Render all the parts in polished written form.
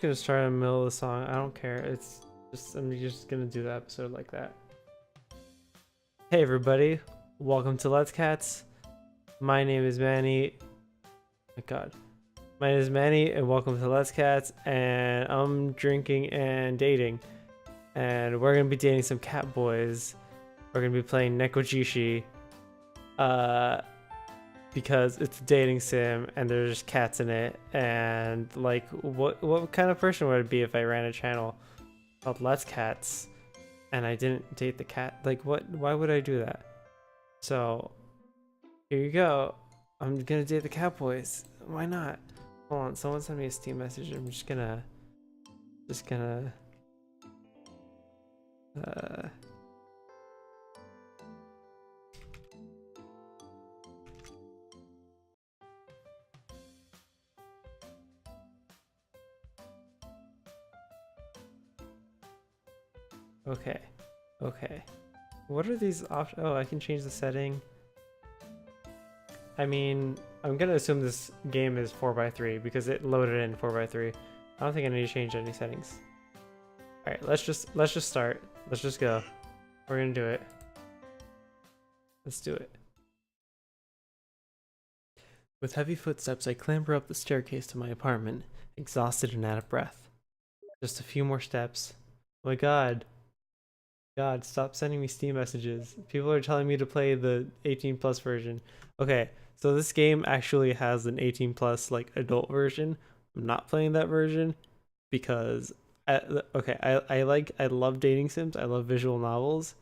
gonna start in the middle of the song. I don't care. It's just I'm just gonna do the episode like that. Hey everybody, welcome to Let's Cats. My name is Manny. My God, my name is Manny, and welcome to Let's Cats. And I'm drinking and dating, and we're gonna be dating some cat boys. We're gonna be playing Nekojishi, because it's a dating sim and there's cats in it. And like, what kind of person would it be if I ran a channel called Let's Cats and I didn't date the cat? Like, what? Why would I do that? So here you go. I'm gonna date the cat boys. Why not? Hold on. Someone sent me a Steam message. I'm just gonna. Okay. What are these options? Oh, I can change the setting. I mean, I'm gonna assume this game is 4x3 because it loaded in 4x3. I don't think I need to change any settings. All right, let's just start. Let's just go. We're gonna do it. Let's do it. With heavy footsteps, I clamber up the staircase to my apartment, exhausted and out of breath. Just a few more steps. Oh my God, stop sending me Steam messages. People are telling me to play the 18+ version. Okay, so this game actually has an 18+ like adult version. I'm not playing that version because I love dating sims. I love visual novels,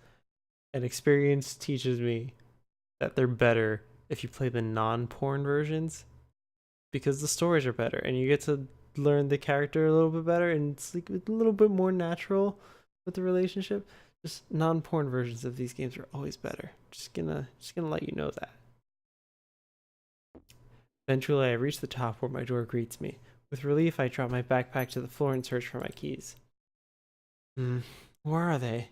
and experience teaches me that they're better if you play the non-porn versions because the stories are better and you get to learn the character a little bit better, and it's like a little bit more natural with the relationship. Just non-porn versions of these games are always better. Just gonna let you know that. Eventually, I reach the top where my door greets me. With relief, I drop my backpack to the floor and search for my keys. Where are they?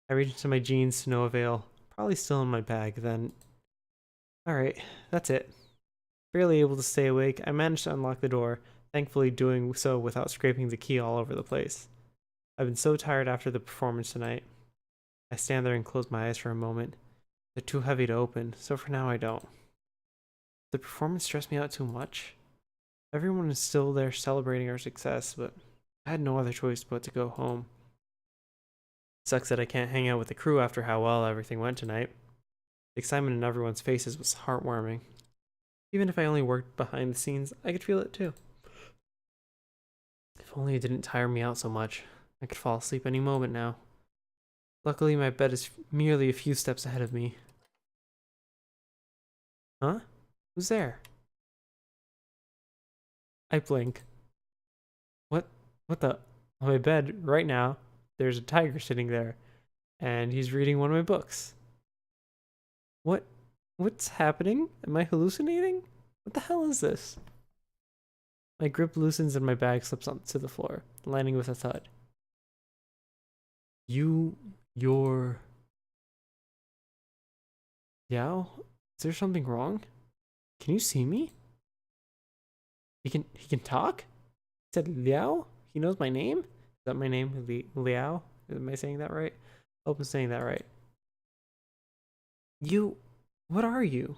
I reach into my jeans to no avail. Probably still in my bag, then. Alright, that's it. Barely able to stay awake, I managed to unlock the door, thankfully doing so without scraping the key all over the place. I've been so tired after the performance tonight. I stand there and close my eyes for a moment. They're too heavy to open, so for now I don't. The performance stressed me out too much. Everyone is still there celebrating our success, but I had no other choice but to go home. Sucks that I can't hang out with the crew after how well everything went tonight. The excitement in everyone's faces was heartwarming. Even if I only worked behind the scenes, I could feel it too. If only it didn't tire me out so much. I could fall asleep any moment now. Luckily, my bed is merely a few steps ahead of me. Huh? Who's there? I blink. What the? On my bed, right now, there's a tiger sitting there, and he's reading one of my books. What's happening? Am I hallucinating? What the hell is this? My grip loosens and my bag slips onto the floor, landing with a thud. You're... Yao? Is there something wrong? Can you see me? He can talk? He said Liao? He knows my name? Is that my name? Liao? Am I saying that right? I hope I'm saying that right. What are you?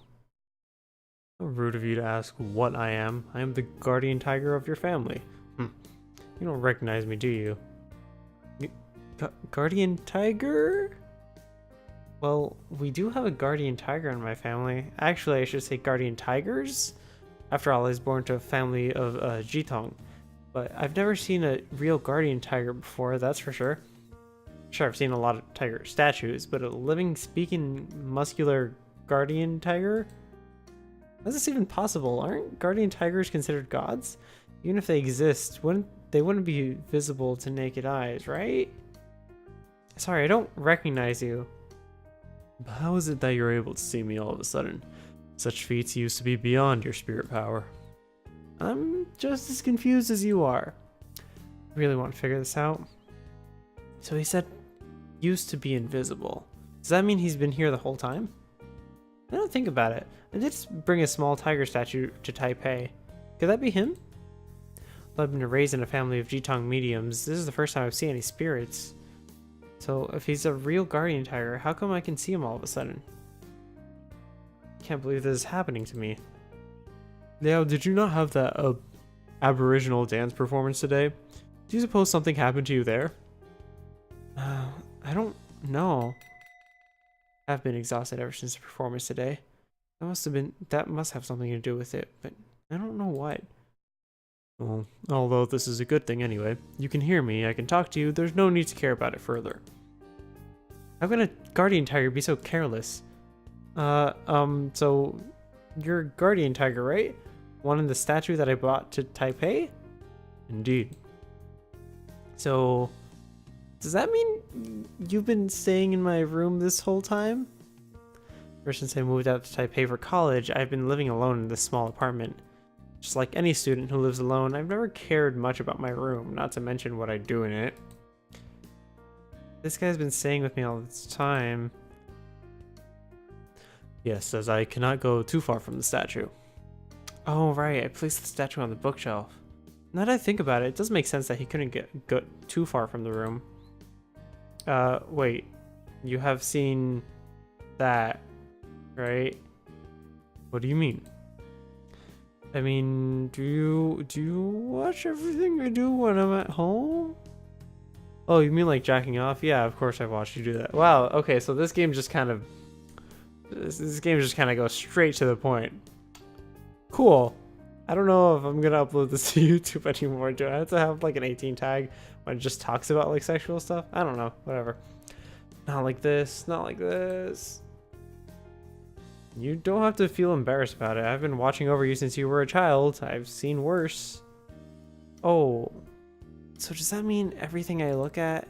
So rude of you to ask what I am. I am the guardian tiger of your family. You don't recognize me, do you? Guardian tiger? Well, we do have a guardian tiger in my family. Actually, I should say guardian tigers. After all, I was born to a family of Jitong. But I've never seen a real guardian tiger before, that's for sure. Sure, I've seen a lot of tiger statues, but a living, speaking, muscular guardian tiger? How is this even possible? Aren't guardian tigers considered gods? Even if they exist, they wouldn't be visible to naked eyes, right? Sorry, I don't recognize you. But how is it that you're able to see me all of a sudden? Such feats used to be beyond your spirit power. I'm just as confused as you are. I really want to figure this out. So he said, used to be invisible. Does that mean he's been here the whole time? I don't think about it. I did bring a small tiger statue to Taipei. Could that be him? I've been raised in a family of Jitong mediums. This is the first time I've seen any spirits. So if he's a real guardian tiger, how come I can see him all of a sudden? Can't believe this is happening to me. Leo, did you not have that aboriginal dance performance today? Do you suppose something happened to you there? I don't know. I've been exhausted ever since the performance today. That must have something to do with it, but I don't know what. Well, although this is a good thing anyway. You can hear me, I can talk to you, there's no need to care about it further. How can a guardian tiger be so careless? So you're a guardian tiger, right? One in the statue that I brought to Taipei? Indeed. So, does that mean you've been staying in my room this whole time? Ever since I moved out to Taipei for college, I've been living alone in this small apartment. Just like any student who lives alone, I've never cared much about my room, not to mention what I do in it. This guy's been staying with me all this time. Yes, as I cannot go too far from the statue. Oh right, I placed the statue on the bookshelf. Now that I think about it, it does make sense that he couldn't go too far from the room. Wait. You have seen that, right? What do you mean? I mean, do you watch everything I do when I'm at home? Oh, you mean like jacking off? Yeah, of course I've watched you do that. Wow, okay, so this game just kind of goes straight to the point. Cool. I don't know if I'm gonna upload this to YouTube anymore. Do I have to have like an 18 tag when it just talks about like sexual stuff? I don't know, whatever. Not like this, not like this. You don't have to feel embarrassed about it. I've been watching over you since you were a child. I've seen worse. Oh, so does that mean everything I look at?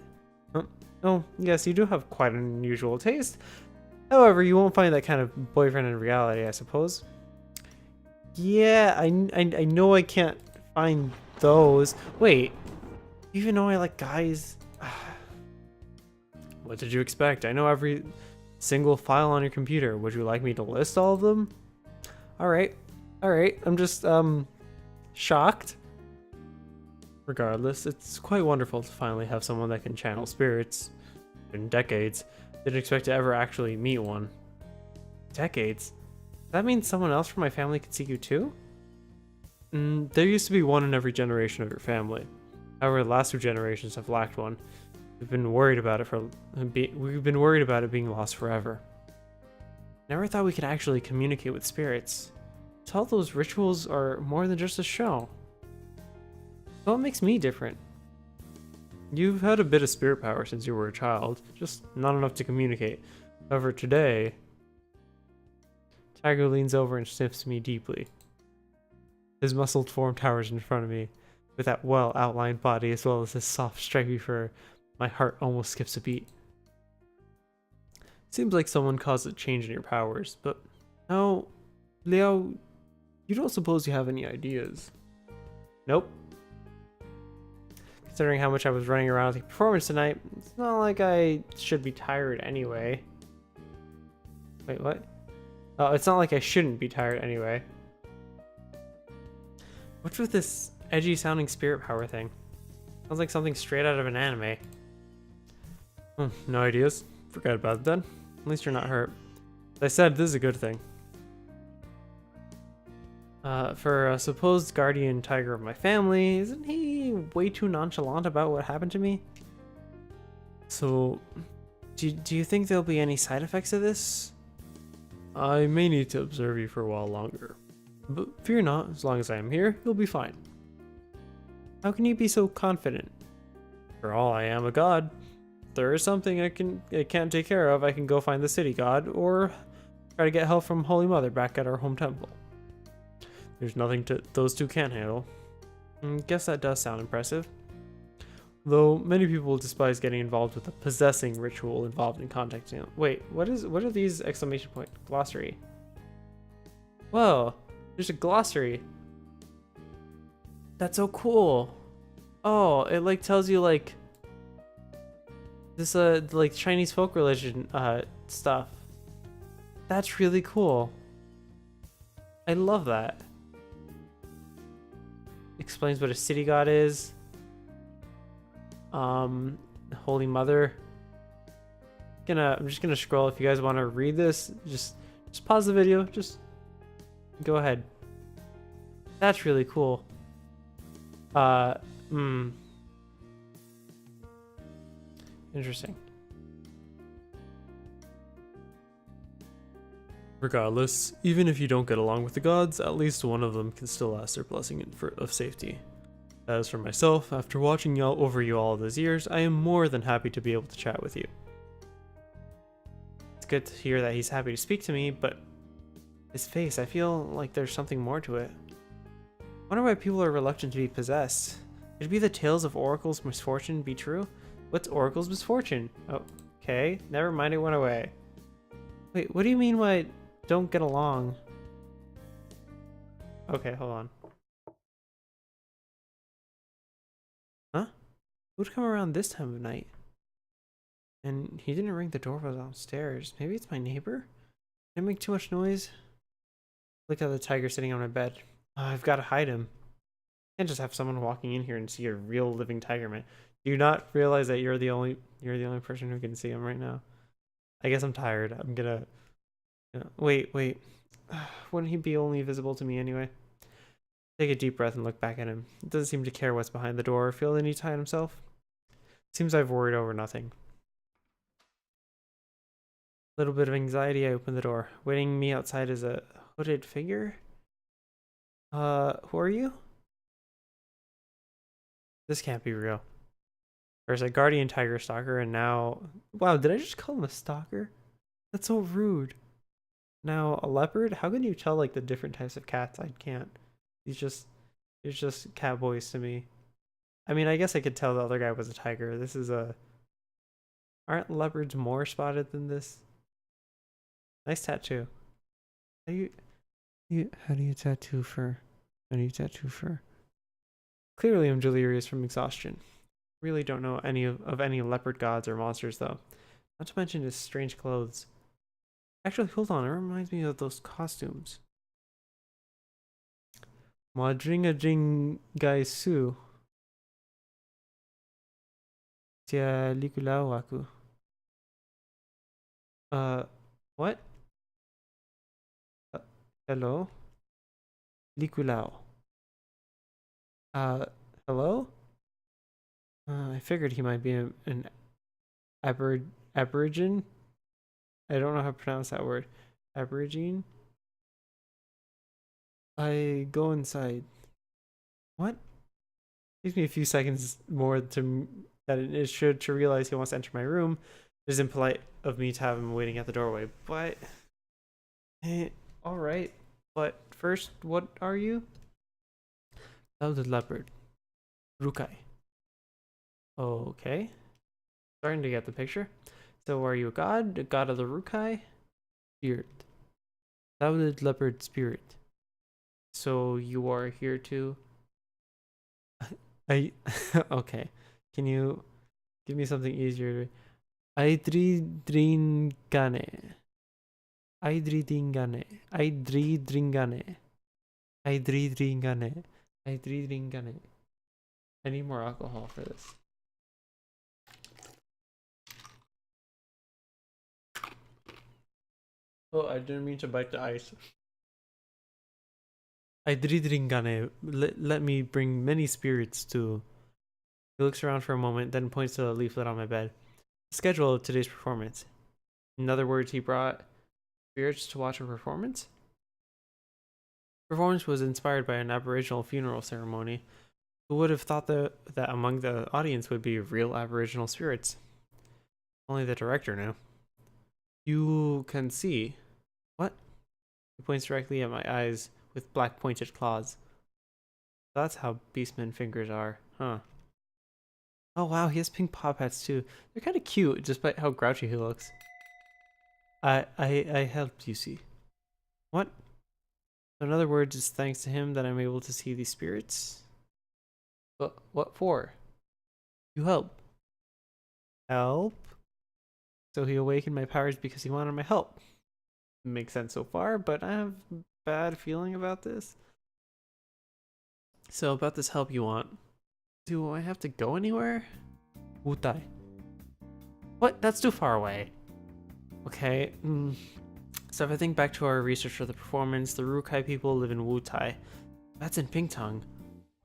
Huh? Oh, yes, you do have quite an unusual taste. However, you won't find that kind of boyfriend in reality, I suppose. Yeah, I know I can't find those. Wait, you even know I like guys? What did you expect? I know every single file on your computer. Would you like me to list all of them? Alright, I'm just, shocked. Regardless, it's quite wonderful to finally have someone that can channel spirits. In decades. Didn't expect to ever actually meet one. Decades? That means someone else from my family could see you too? There used to be one in every generation of your family. However, the last 2 generations have lacked one. We've been worried about it being lost forever. Never thought we could actually communicate with spirits. So all those rituals are more than just a show. What makes me different? You've had a bit of spirit power since you were a child, just not enough to communicate. However, today, Tiger leans over and sniffs me deeply. His muscled form towers in front of me. With that well-outlined body as well as his soft, stripy fur, my heart almost skips a beat. Seems like someone caused a change in your powers, but no, Leo, you don't suppose you have any ideas? Nope. Considering how much I was running around with the performance tonight, it's not like I should be tired anyway. Wait, what? Oh, it's not like I shouldn't be tired anyway. What's with this edgy sounding spirit power thing? Sounds like something straight out of an anime. No ideas. Forget about it then. At least you're not hurt. As I said, this is a good thing. For a supposed guardian tiger of my family, isn't he way too nonchalant about what happened to me? So, do you think there'll be any side effects of this? I may need to observe you for a while longer. But fear not, as long as I am here, you'll be fine. How can you be so confident? For all I am a god. If there is something I can't take care of, I can go find the city god, or try to get help from Holy Mother back at our home temple. There's nothing those two can't handle. Guess that does sound impressive. Though many people despise getting involved with a possessing ritual involved in contacting. Wait, what are these exclamation point? Glossary. Whoa, there's a glossary. That's so cool. Oh, it like tells you like this like Chinese folk religion stuff. That's really cool. I love that. Explains what a city god is. Holy Mother. I'm just gonna scroll. If you guys want to read this, just pause the video. Just go ahead. That's really cool. Interesting. Regardless, even if you don't get along with the gods, at least one of them can still ask their blessing of safety. As for myself, after watching over you all those years, I am more than happy to be able to chat with you. It's good to hear that he's happy to speak to me, but his face, I feel like there's something more to it. I wonder why people are reluctant to be possessed. Could it be the tales of Oracle's misfortune be true? What's Oracle's misfortune? Oh, okay, never mind, it went away. Wait, what do you mean by don't get along? Okay, hold on. Huh? Who'd come around this time of night? And he didn't ring the doorbell downstairs. Maybe it's my neighbor? Did I make too much noise? Look at the tiger sitting on my bed. Oh, I've got to hide him. Can't just have someone walking in here and see a real living tiger, man. Do you not realize that you're the only person who can see him right now? I guess I'm tired. I'm gonna wait. Wouldn't he be only visible to me anyway? Take a deep breath and look back at him. He doesn't seem to care what's behind the door or feel the need to hide himself. Seems I've worried over nothing. Little bit of anxiety, I open the door. Waiting me outside is a hooded figure. Who are you? This can't be real. There's a guardian tiger stalker, and now... Wow, did I just call him a stalker? That's so rude. Now, a leopard? How can you tell, like, the different types of cats? I can't. He's just cat boys to me. I mean, I guess I could tell the other guy was a tiger. This is a... Aren't leopards more spotted than this? Nice tattoo. How do you tattoo fur? How do you tattoo fur? Clearly I'm delirious from exhaustion. Really don't know any of any leopard gods or monsters though. Not to mention his strange clothes. Actually, hold on, it reminds me of those costumes. Madringa jing gai su. Tia likulau aku. What? Hello? Likulau. Hello? I figured he might be an aborigine. I don't know how to pronounce that word. Aborigine? I go inside. What? Takes me a few seconds more to realize he wants to enter my room. It is impolite of me to have him waiting at the doorway, but... alright. But first, what are you? Oh, the leopard. Rukai. Okay. Starting to get the picture. So are you a god? A god of the Rukai? Spirit. Thou leopard spirit. So you are here too? Okay. Can you give me something easier? Aidridringane. Aidridringane. Aidridringane. Aidridringane. Aidridringane. I need more alcohol for this. Oh, I didn't mean to bite the ice. Aidridringane. Let me bring many spirits too. He looks around for a moment, then points to the leaflet on my bed. The schedule of today's performance. In other words, he brought spirits to watch a performance? Performance was inspired by an Aboriginal funeral ceremony. Who would have thought that among the audience would be real Aboriginal spirits? Only the director knew. You can see. What? He points directly at my eyes with black pointed claws. That's how beastmen fingers are, huh? Oh wow, he has pink paw pads too. They're kind of cute, despite how grouchy he looks. I helped, you see. What? So in other words, it's thanks to him that I'm able to see these spirits? But what for? You help. Help? So he awakened my powers because he wanted my help. Makes sense so far, but I have a bad feeling about this. So about this help you want. Do I have to go anywhere? Wutai. What? That's too far away. Okay. So if I think back to our research for the performance, the Rukai people live in Wutai. That's in Pingtung.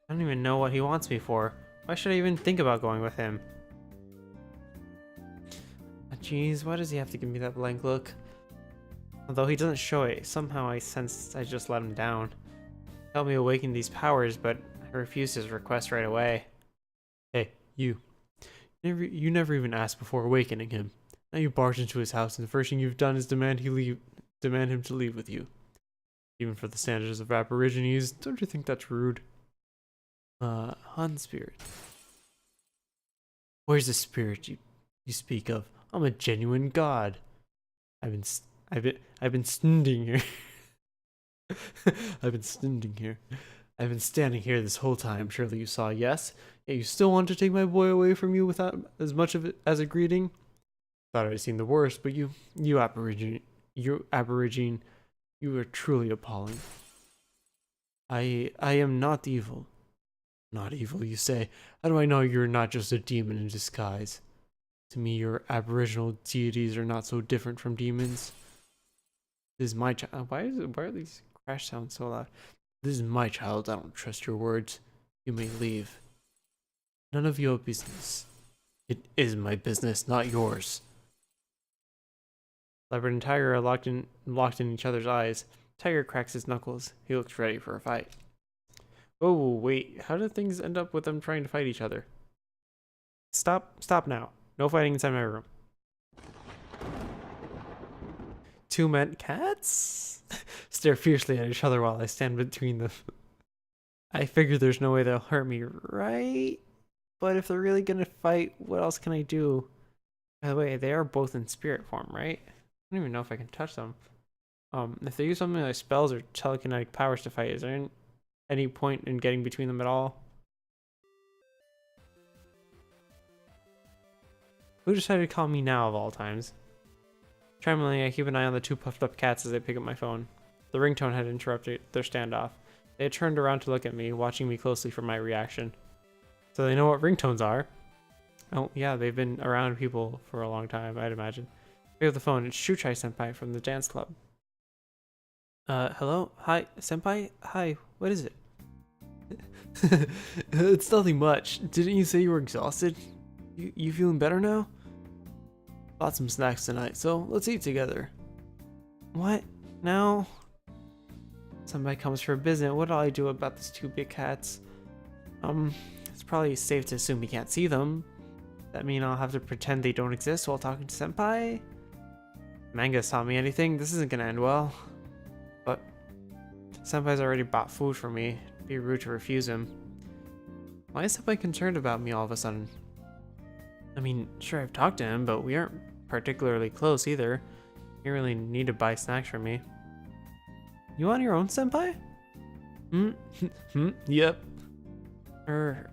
I don't even know what he wants me for. Why should I even think about going with him? Jeez, why does he have to give me that blank look? Although he doesn't show it, somehow I sense I just let him down. Help me awaken these powers, but I refused his request right away. Hey, you. You never even asked before awakening him. Now you barge into his house, and the first thing you've done is demand him to leave with you. Even for the standards of Aborigines, don't you think that's rude? Han spirit. Where's the spirit you speak of? I'm a genuine god. I've been standing here. I've been standing here. I've been standing here this whole time. Surely you saw, yes? Yet you still want to take my boy away from you without as much of it as a greeting? Thought I'd seen the worst, but you Aborigine, you are truly appalling. I am not evil. Not evil, you say? How do I know you're not just a demon in disguise? To me, your aboriginal deities are not so different from demons. This is my child. Why are these crash sounds so loud? This is my child. I don't trust your words. You may leave. None of your business. It is my business, not yours. Leopard and Tiger are locked in each other's eyes. Tiger cracks his knuckles. He looks ready for a fight. Oh, wait. How did things end up with them trying to fight each other? Stop now. No fighting inside my room. Two men cats stare fiercely at each other while I stand between them. I figure there's no way they'll hurt me, right? But if they're really gonna fight, what else can I do? By the way, they are both in spirit form, right? I don't even know if I can touch them. If they use something like spells or telekinetic powers to fight, is there any point in getting between them at all? Who decided to call me now of all times? Tremblingly, I keep an eye on the two puffed up cats as they pick up my phone. The ringtone had interrupted their standoff. They had turned around to look at me, watching me closely for my reaction. So they know what ringtones are. Oh, yeah, they've been around people for a long time, I'd imagine. I pick up the phone. It's Shuchai Senpai from the dance club. Hello? Hi, Senpai? Hi, what is it? It's nothing much. Didn't you say you were exhausted? You feeling better now? Bought some snacks tonight, so let's eat together. What? Now? Somebody comes for a visit. What'll I do about these two big cats? It's probably safe to assume we can't see them. That mean I'll have to pretend they don't exist while talking to Senpai? Manga's taught me anything. This isn't gonna end well. But Senpai's already bought food for me. It'd be rude to refuse him. Why is Senpai concerned about me all of a sudden? I mean, sure, I've talked to him, but we aren't particularly close either. You really need to buy snacks for me. You on your own, Senpai? Yep. Where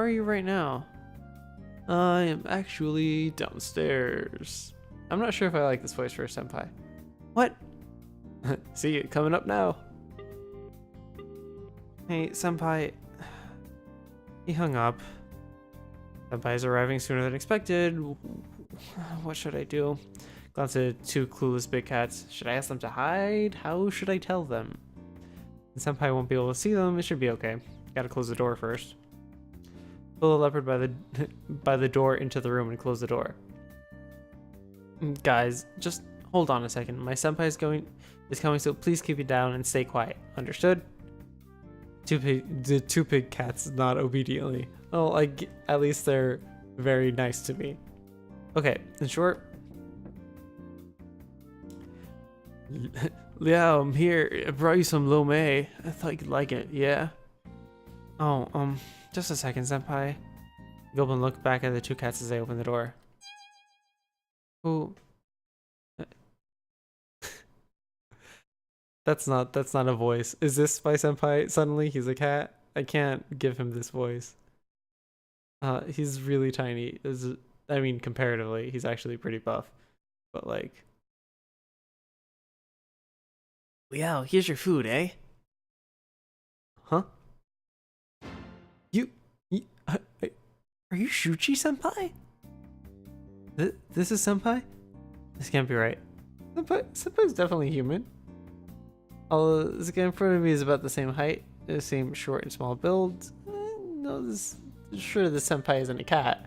are you right now? I am actually downstairs. I'm not sure if I like this voice for a Senpai. What? See it coming up now. Hey, Senpai. He hung up. Senpai is arriving sooner than expected. What should I do? Glance at two clueless big cats. Should I ask them to hide? How should I tell them? And Senpai won't be able to see them. It should be okay. Gotta close the door first. Pull the leopard by the door into the room and close the door. Guys, just hold on a second. My senpai is coming, so please keep it down and stay quiet. Understood? The two big cats nod obediently. Oh, at least they're very nice to me. Okay, in short. Liao, I'm here. I brought you some lo mei. I thought you'd like it, yeah? Oh, just a second, Senpai. Go and look back at the two cats as they open the door. Who? That's not a voice. Is this my Senpai? Suddenly he's a cat? I can't give him this voice. He's really tiny. I mean, comparatively, he's actually pretty buff. But like... Liao, here's your food, eh? Huh? you are you Shuchi Senpai? This is Senpai? This can't be right. Senpai's definitely human. Although this guy in front of me is about the same height, the same short and small build. No, sure the Senpai isn't a cat.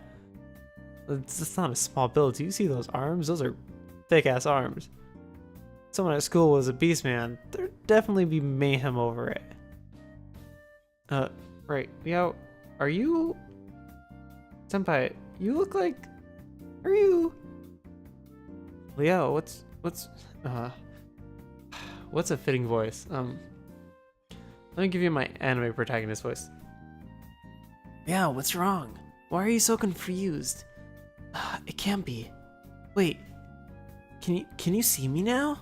It's not a small build. Do you see those arms? Those are thick ass arms. Someone at school was a beast man. There'd definitely be mayhem over it. Right. Leo, are you... Senpai, you look like... Are you... Leo, what's a fitting voice? Let me give you my anime protagonist voice. Yeah, what's wrong? Why are you so confused? It can't be. Wait, can you see me now?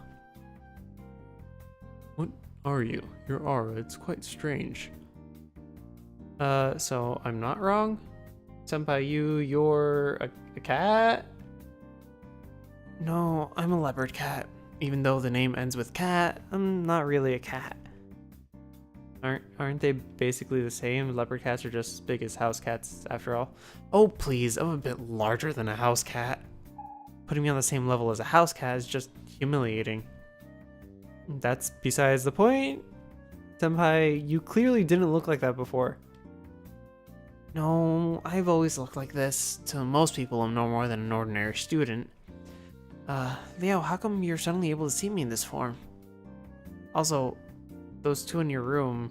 What are you? Your aura, it's quite strange. So I'm not wrong? Senpai, you're a cat? No, I'm a leopard cat. Even though the name ends with cat, I'm not really a cat. Aren't they basically the same? Leopard cats are just as big as house cats after all. Oh please, I'm a bit larger than a house cat. Putting me on the same level as a house cat is just humiliating. That's besides the point. Senpai, you clearly didn't look like that before. No, I've always looked like this. To most people, I'm no more than an ordinary student. Leo, how come you're suddenly able to see me in this form? Also, those two in your room...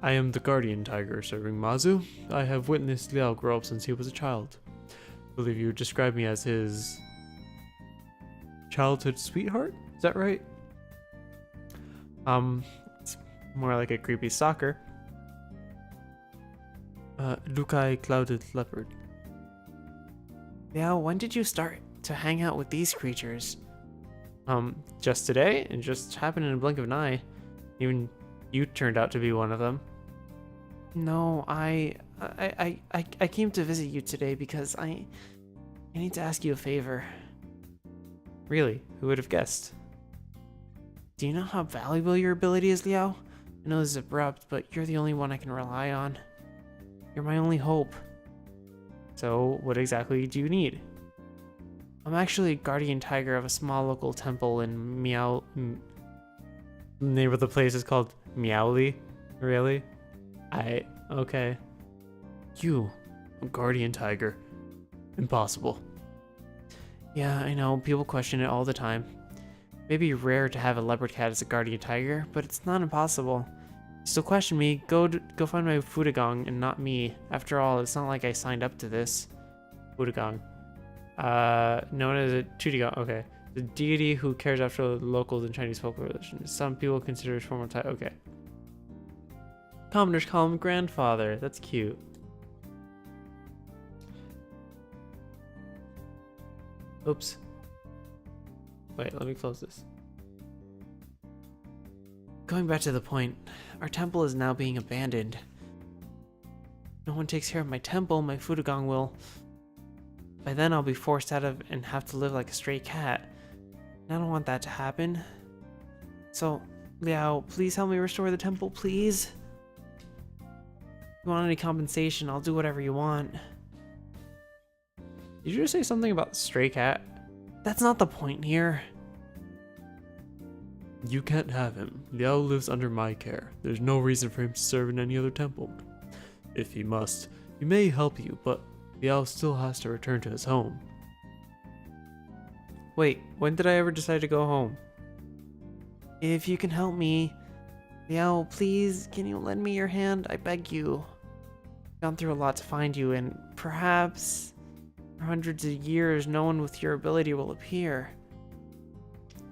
I am the guardian tiger serving Mazu. I have witnessed Liao grow up since he was a child. I believe you would describe me as his... childhood sweetheart? Is that right? It's more like a creepy stalker. Lukai Clouded Leopard. Liao, when did you start to hang out with these creatures? Just today. It just happened in a blink of an eye. Even you turned out to be one of them. No, I came to visit you today because I need to ask you a favor. Really? Who would have guessed? Do you know how valuable your ability is, Liao? I know this is abrupt, but you're the only one I can rely on. You're my only hope. So, what exactly do you need? I'm actually guardian tiger of a small local temple in Meow... The name of the place is called Meowly? Really? Okay. You, a guardian tiger. Impossible. Yeah, I know, people question it all the time. Maybe rare to have a leopard cat as a guardian tiger, but it's not impossible. Still question me, go find my Fudagong and not me. After all, it's not like I signed up to this. Fudagong. Known as a Chudigong, okay. The deity who cares after the locals in Chinese folklore religion. Some people consider his formal title, okay. Commoners call him grandfather, that's cute. Oops. Wait, let me close this. Going back to the point, our temple is now being abandoned. No one takes care of my temple, my Fudagong will. By then I'll be forced out of and have to live like a stray cat. And I don't want that to happen. So, Liao, please help me restore the temple, please? If you want any compensation, I'll do whatever you want. Did you just say something about stray cat? That's not the point here. You can't have him. Liao lives under my care. There's no reason for him to serve in any other temple. If he must, he may help you, but Liao still has to return to his home. Wait, when did I ever decide to go home? If you can help me, Liao, please, can you lend me your hand? I beg you. I've gone through a lot to find you, and perhaps for hundreds of years, no one with your ability will appear.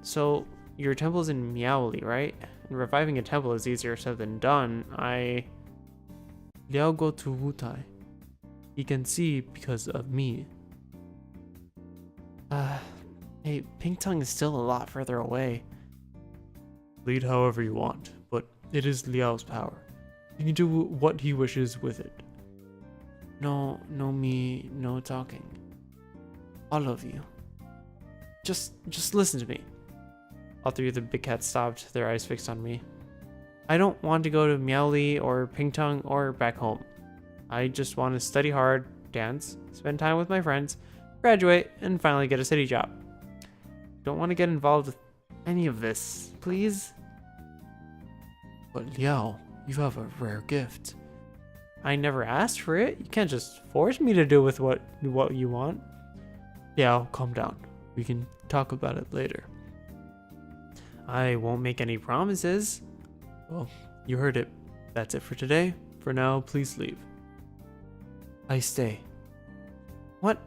So, your temple's in Meowly, right? And reviving a temple is easier said than done. Liao go to Wutai. He can see because of me. Hey, Pink Tongue is still a lot further away. Lead however you want, but it is Liao's power. You can do what he wishes with it. No me, no talking. All of you. Just listen to me. All three of the big cats stopped, their eyes fixed on me. I don't want to go to Miaoli or Pingtung or back home. I just want to study hard, dance, spend time with my friends, graduate, and finally get a city job. Don't want to get involved with any of this, please? But Liao, you have a rare gift. I never asked for it. You can't just force me to do with what you want. Liao, calm down. We can talk about it later. I won't make any promises. Well, you heard it. That's it for today. For now, please leave. I stay. What?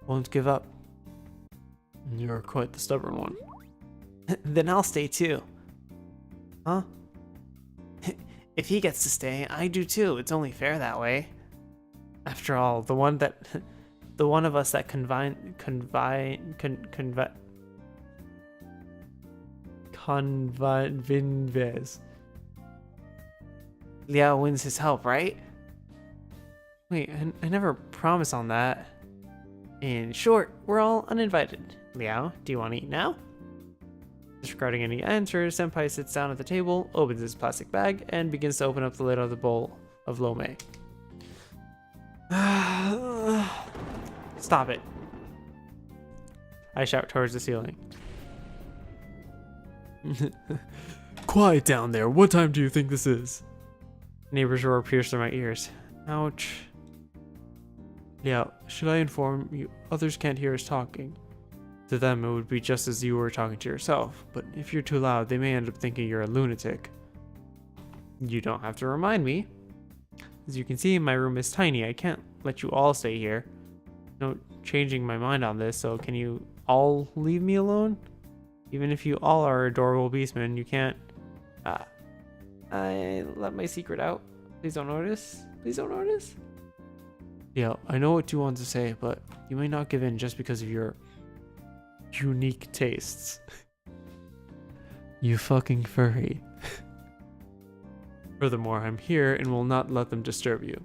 Won't give up. You're quite the stubborn one. Then I'll stay too. Huh? If he gets to stay, I do too. It's only fair that way. After all, the one of us that convinves. Liao wins his help, right? Wait, I never promised on that. In short, we're all uninvited. Liao, do you want to eat now? Disregarding any answers, Senpai sits down at the table, opens his plastic bag, and begins to open up the lid of the bowl of lo mein. Stop it. I shout towards the ceiling. Quiet down there. What time do you think this is? Neighbor's roar pierced through my ears. Ouch. Liao, should I inform you? Others can't hear us talking. To them, it would be just as you were talking to yourself, but if you're too loud, they may end up thinking you're a lunatic. You don't have to remind me. As you can see, my room is tiny. I can't let you all stay here. No changing my mind on this, so can you all leave me alone? Even if you all are adorable beastmen, you can't... I let my secret out. Please don't notice. Please don't notice. Yeah, I know what you want to say, but you may not give in just because of your unique tastes. You fucking furry. Furthermore, I'm here and will not let them disturb you.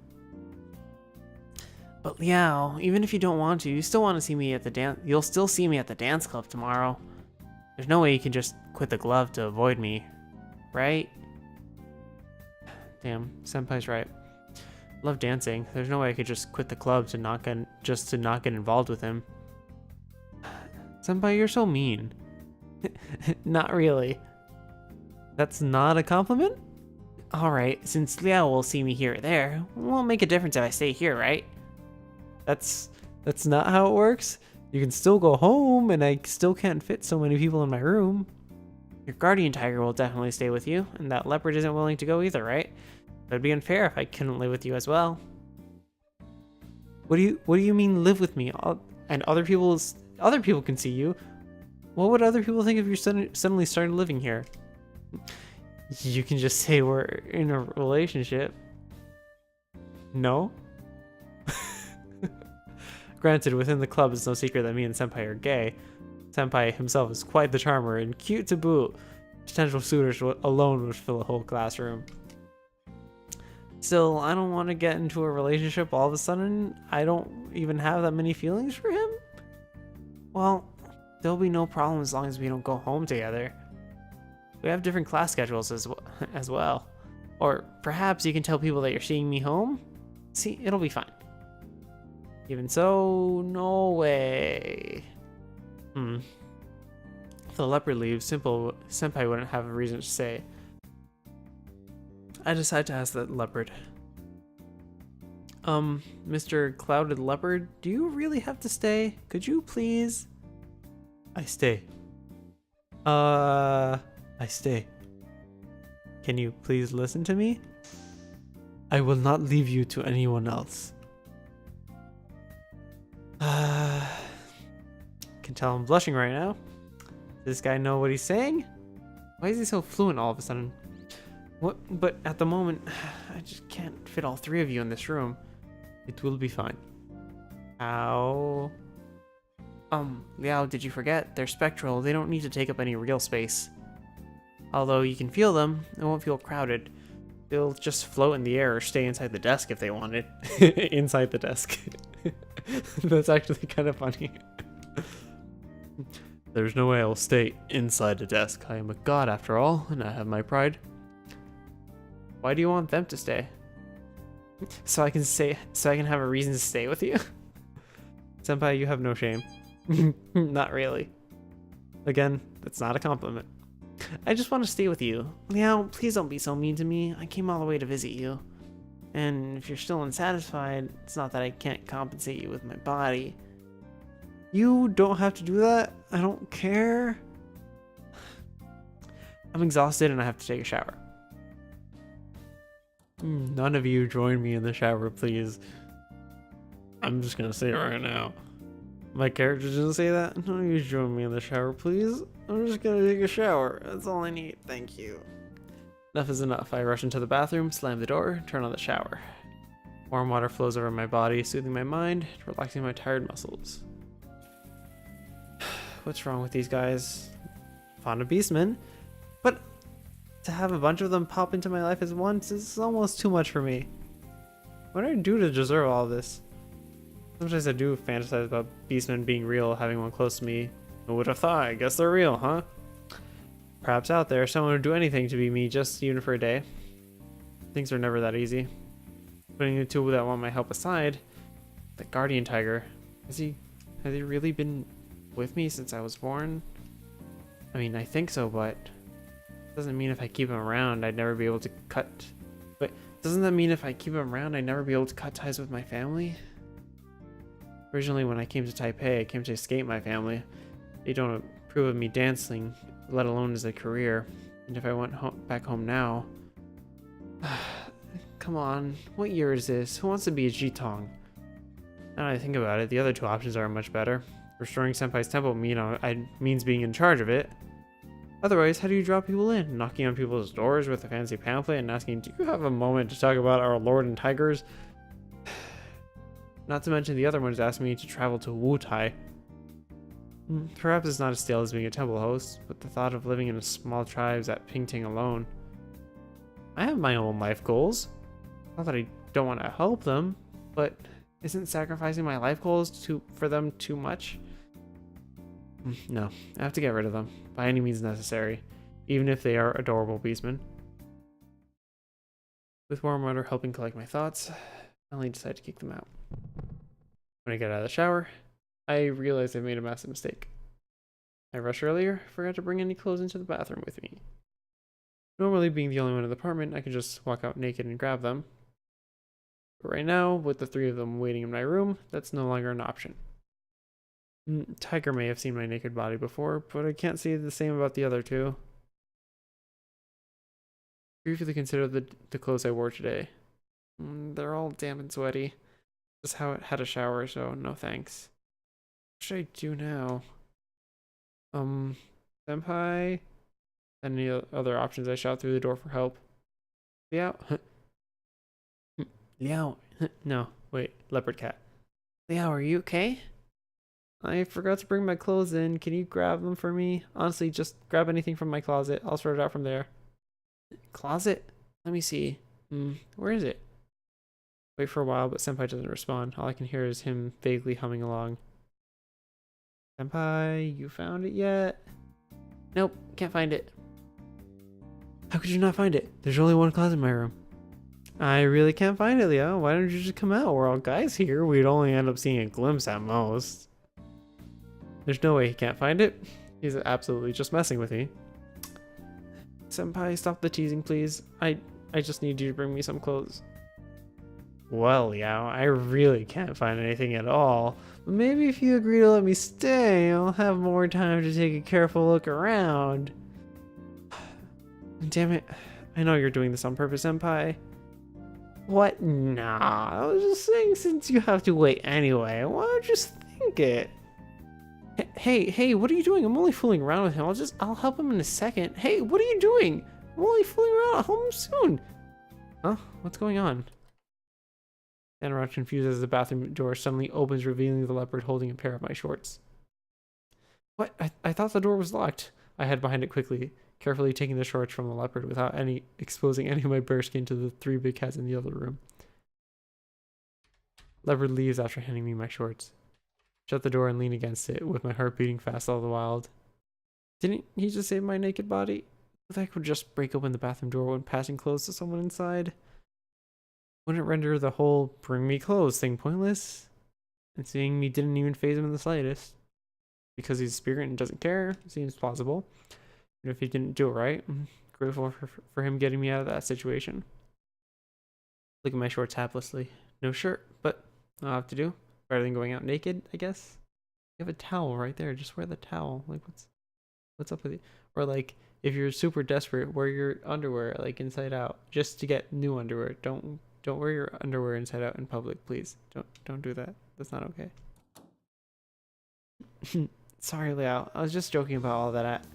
But Liao, even if you don't want to, you still want to see me at the dance. You'll still see me at the dance club tomorrow. There's no way you can just quit the glove to avoid me, right? Damn, Senpai's right. Love dancing. There's no way I could just quit the club to not get involved with him. Senpai, you're so mean. Not really. That's not a compliment? Alright, since Liao will see me here or there, it won't make a difference if I stay here, right? That's not how it works. You can still go home, and I still can't fit so many people in my room. Your guardian tiger will definitely stay with you, and that leopard isn't willing to go either, right? It'd be unfair if I couldn't live with you as well. What do you mean live with me? And other people can see you. What would other people think if you're suddenly started living here? You can just say we're in a relationship. No? Granted, within the club, it's no secret that me and Senpai are gay. Senpai himself is quite the charmer and cute to boot. Potential suitors alone would fill a whole classroom. Still, I don't want to get into a relationship all of a sudden. I don't even have that many feelings for him. Well, there'll be no problem as long as we don't go home together. We have different class schedules as well. Or perhaps you can tell people that you're seeing me home? See, it'll be fine. Even so, no way. If the leopard leaves, Senpai wouldn't have a reason to stay. I decide to ask that leopard. Mr. Clouded Leopard, do you really have to stay? Could you please? I stay. I stay. Can you please listen to me? I will not leave you to anyone else. Can tell I'm blushing right now. Does this guy know what he's saying? Why is he so fluent all of a sudden? What? But at the moment, I just can't fit all three of you in this room. It will be fine. Ow. Liao, did you forget? They're spectral. They don't need to take up any real space. Although you can feel them, it won't feel crowded. They'll just float in the air or stay inside the desk if they wanted. Inside the desk. That's actually kind of funny. There's no way I will stay inside the desk. I am a god after all, and I have my pride. Why do you want them to stay? So I can have a reason to stay with you? Senpai, you have no shame. Not really. Again, that's not a compliment. I just want to stay with you. Liao, please don't be so mean to me. I came all the way to visit you. And if you're still unsatisfied, it's not that I can't compensate you with my body. You don't have to do that. I don't care. I'm exhausted and I have to take a shower. None of you join me in the shower, please. I'm just gonna say it right now. My character didn't say that. None of you join me in the shower, please. I'm just gonna take a shower. That's all I need. Thank you. Enough is enough. I rush into the bathroom, slam the door, turn on the shower. Warm water flows over my body, soothing my mind, relaxing my tired muscles. What's wrong with these guys? Fond of beastmen, but to have a bunch of them pop into my life at once is almost too much for me. What do I do to deserve all this? Sometimes I do fantasize about beastmen being real, having one close to me. Who would have thought? I guess they're real, huh? Perhaps out there, someone would do anything to be me, just even for a day. Things are never that easy. Putting the two that want my help aside, the guardian tiger, has he really been with me since I was born? I mean, I think so, but doesn't mean if I keep him around, I'd never be able to cut. But doesn't that mean if I keep him around, I'd never be able to cut ties with my family? Originally, when I came to Taipei, I came to escape my family. They don't approve of me dancing, let alone as a career. And if I went back home now... Come on, what year is this? Who wants to be a Jitong? Now that I think about it, the other two options are much better. Restoring Senpai's temple means being in charge of it. Otherwise, how do you draw people in? Knocking on people's doors with a fancy pamphlet and asking, do you have a moment to talk about our lord and tigers? Not to mention the other one is asking me to travel to Wutai. Perhaps it's not as stale as being a temple host, but the thought of living in a small tribes at Pingting alone. I have my own life goals. Not that I don't want to help them, but isn't sacrificing my life goals for them too much? No, I have to get rid of them, by any means necessary, even if they are adorable beastmen. With warm water helping collect my thoughts, I finally decide to kick them out. When I get out of the shower, I realize I've made a massive mistake. I rushed earlier, forgot to bring any clothes into the bathroom with me. Normally, being the only one in the apartment, I could just walk out naked and grab them. But right now, with the three of them waiting in my room, that's no longer an option. Tiger may have seen my naked body before, but I can't say the same about the other two. Briefly consider the clothes I wore today. They're all damp and sweaty. Just how it had a shower, so no thanks. What should I do now? Senpai? Any other options? I shout through the door for help. Liao? Liao? No, wait, leopard cat. Liao, are you okay? I forgot to bring my clothes in. Can you grab them for me? Honestly, just grab anything from my closet. I'll sort it out from there. Closet? Let me see. Where is it? Wait for a while, but Senpai doesn't respond. All I can hear is him vaguely humming along. Senpai, you found it yet? Nope, can't find it. How could you not find it? There's only one closet in my room. I really can't find it, Leo. Why don't you just come out? We're all guys here. We'd only end up seeing a glimpse at most. There's no way he can't find it. He's absolutely just messing with me. Senpai, stop the teasing, please. I just need you to bring me some clothes. Well, Liao, I really can't find anything at all. But maybe if you agree to let me stay, I'll have more time to take a careful look around. Damn it. I know you're doing this on purpose, Senpai. What? Nah, I was just saying since you have to wait anyway, why don't you just think it? Hey, what are you doing? I'm only fooling around with him. I'll help him in a second. Hey, what are you doing? I'm only fooling around. I'll help him soon. Huh? What's going on? Anurag, confused as the bathroom door suddenly opens, revealing the leopard holding a pair of my shorts. What? I thought the door was locked. I hid behind it quickly, carefully taking the shorts from the leopard without exposing any of my bare skin to the three big cats in the other room. Leopard leaves after handing me my shorts. Shut the door and lean against it, with my heart beating fast all the while. Didn't he just save my naked body? If I could just break open the bathroom door when passing clothes to someone inside, wouldn't it render the whole bring me clothes thing pointless? And seeing me didn't even faze him in the slightest. Because he's a spirit and doesn't care, seems plausible. And if he didn't do it right, I'm grateful for him getting me out of that situation. Look at my shorts haplessly. No shirt, but I'll have to do. Better than going out naked, I guess. You have a towel right there. Just wear the towel. Like, what's up with you? Or like, if you're super desperate, wear your underwear like inside out, just to get new underwear. Don't wear your underwear inside out in public, please. Don't do that. That's not okay. Sorry, Leo. I was just joking about all that.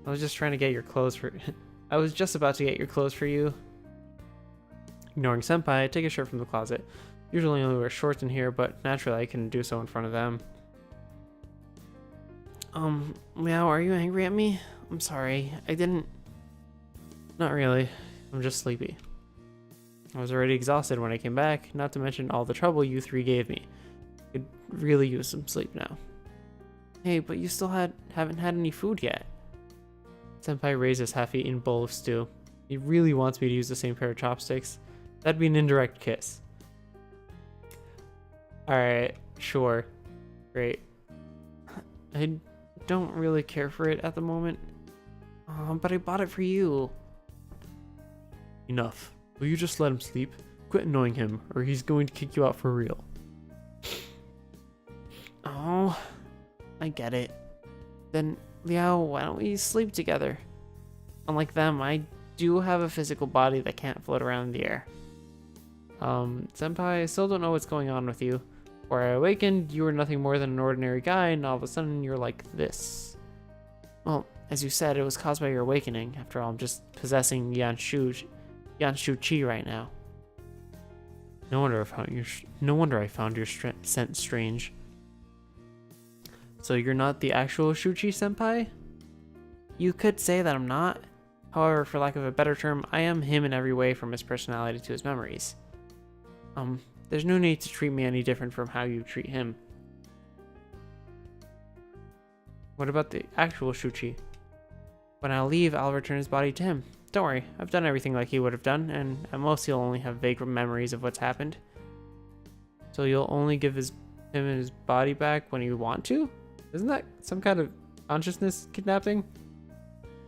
I was just trying to get your clothes for. I was just about to get your clothes for you. Ignoring Senpai, I take a shirt from the closet. Usually only wear shorts in here, but naturally I couldn't do so in front of them. Liao, are you angry at me? I'm sorry. I didn't... Not really. I'm just sleepy. I was already exhausted when I came back, not to mention all the trouble you three gave me. I could really use some sleep now. Hey, but you still haven't had any food yet. Senpai raised his half-eaten bowl of stew. He really wants me to use the same pair of chopsticks. That'd be an indirect kiss. Alright, sure. Great. I don't really care for it at the moment. But I bought it for you. Enough. Will you just let him sleep? Quit annoying him, or he's going to kick you out for real. Oh, I get it. Then, Liao, why don't we sleep together? Unlike them, I do have a physical body that can't float around in the air. Senpai, I still don't know what's going on with you. Before I awakened, you were nothing more than an ordinary guy, and all of a sudden you're like this. Well, as you said, it was caused by your awakening. After all, I'm just possessing Yanshu Chi right now. No wonder I found your scent strange. So you're not the actual Shuchi Senpai? You could say that I'm not. However, for lack of a better term, I am him in every way, from his personality to his memories. There's no need to treat me any different from how you treat him. What about the actual Shuchi? When I leave, I'll return his body to him. Don't worry, I've done everything like he would have done, and at most he'll only have vague memories of what's happened. So you'll only give him his body back when you want to? Isn't that some kind of consciousness kidnapping?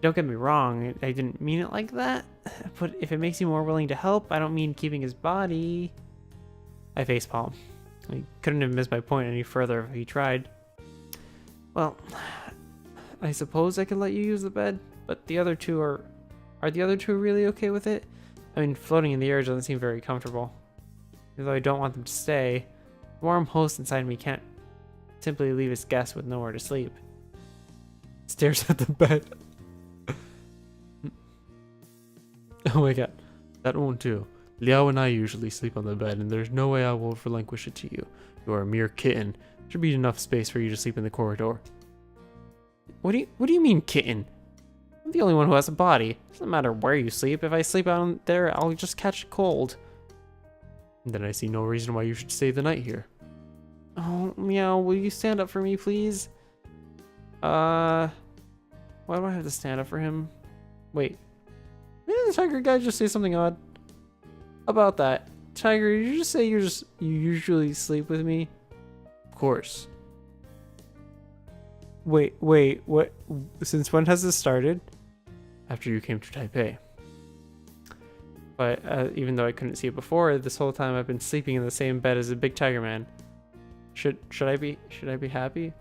Don't get me wrong, I didn't mean it like that, but if it makes you more willing to help, I don't mean keeping his body. I facepalm. He couldn't have missed my point any further if he tried. Well, I suppose I could let you use the bed, but the other two are the other two really okay with it? I mean, floating in the air doesn't seem very comfortable. Although I don't want them to stay, the warm host inside me can't simply leave his guests with nowhere to sleep. Stares at the bed. Oh my god, that won't do. Liao and I usually sleep on the bed, and there's no way I will relinquish it to you. You are a mere kitten. Should be enough space for you to sleep in the corridor. What do you mean, kitten? I'm the only one who has a body. Doesn't matter where you sleep. If I sleep out there, I'll just catch a cold. Then I see no reason why you should stay the night here. Oh, Meow, will you stand up for me, please? Why do I have to stand up for him? Wait. Didn't the tiger guy just say something odd? About that. Tiger, did you just say you usually sleep with me? Of course. Wait, what? Since when has this started? After you came to Taipei. But even though I couldn't see it before, this whole time I've been sleeping in the same bed as a big tiger man. Should I be happy?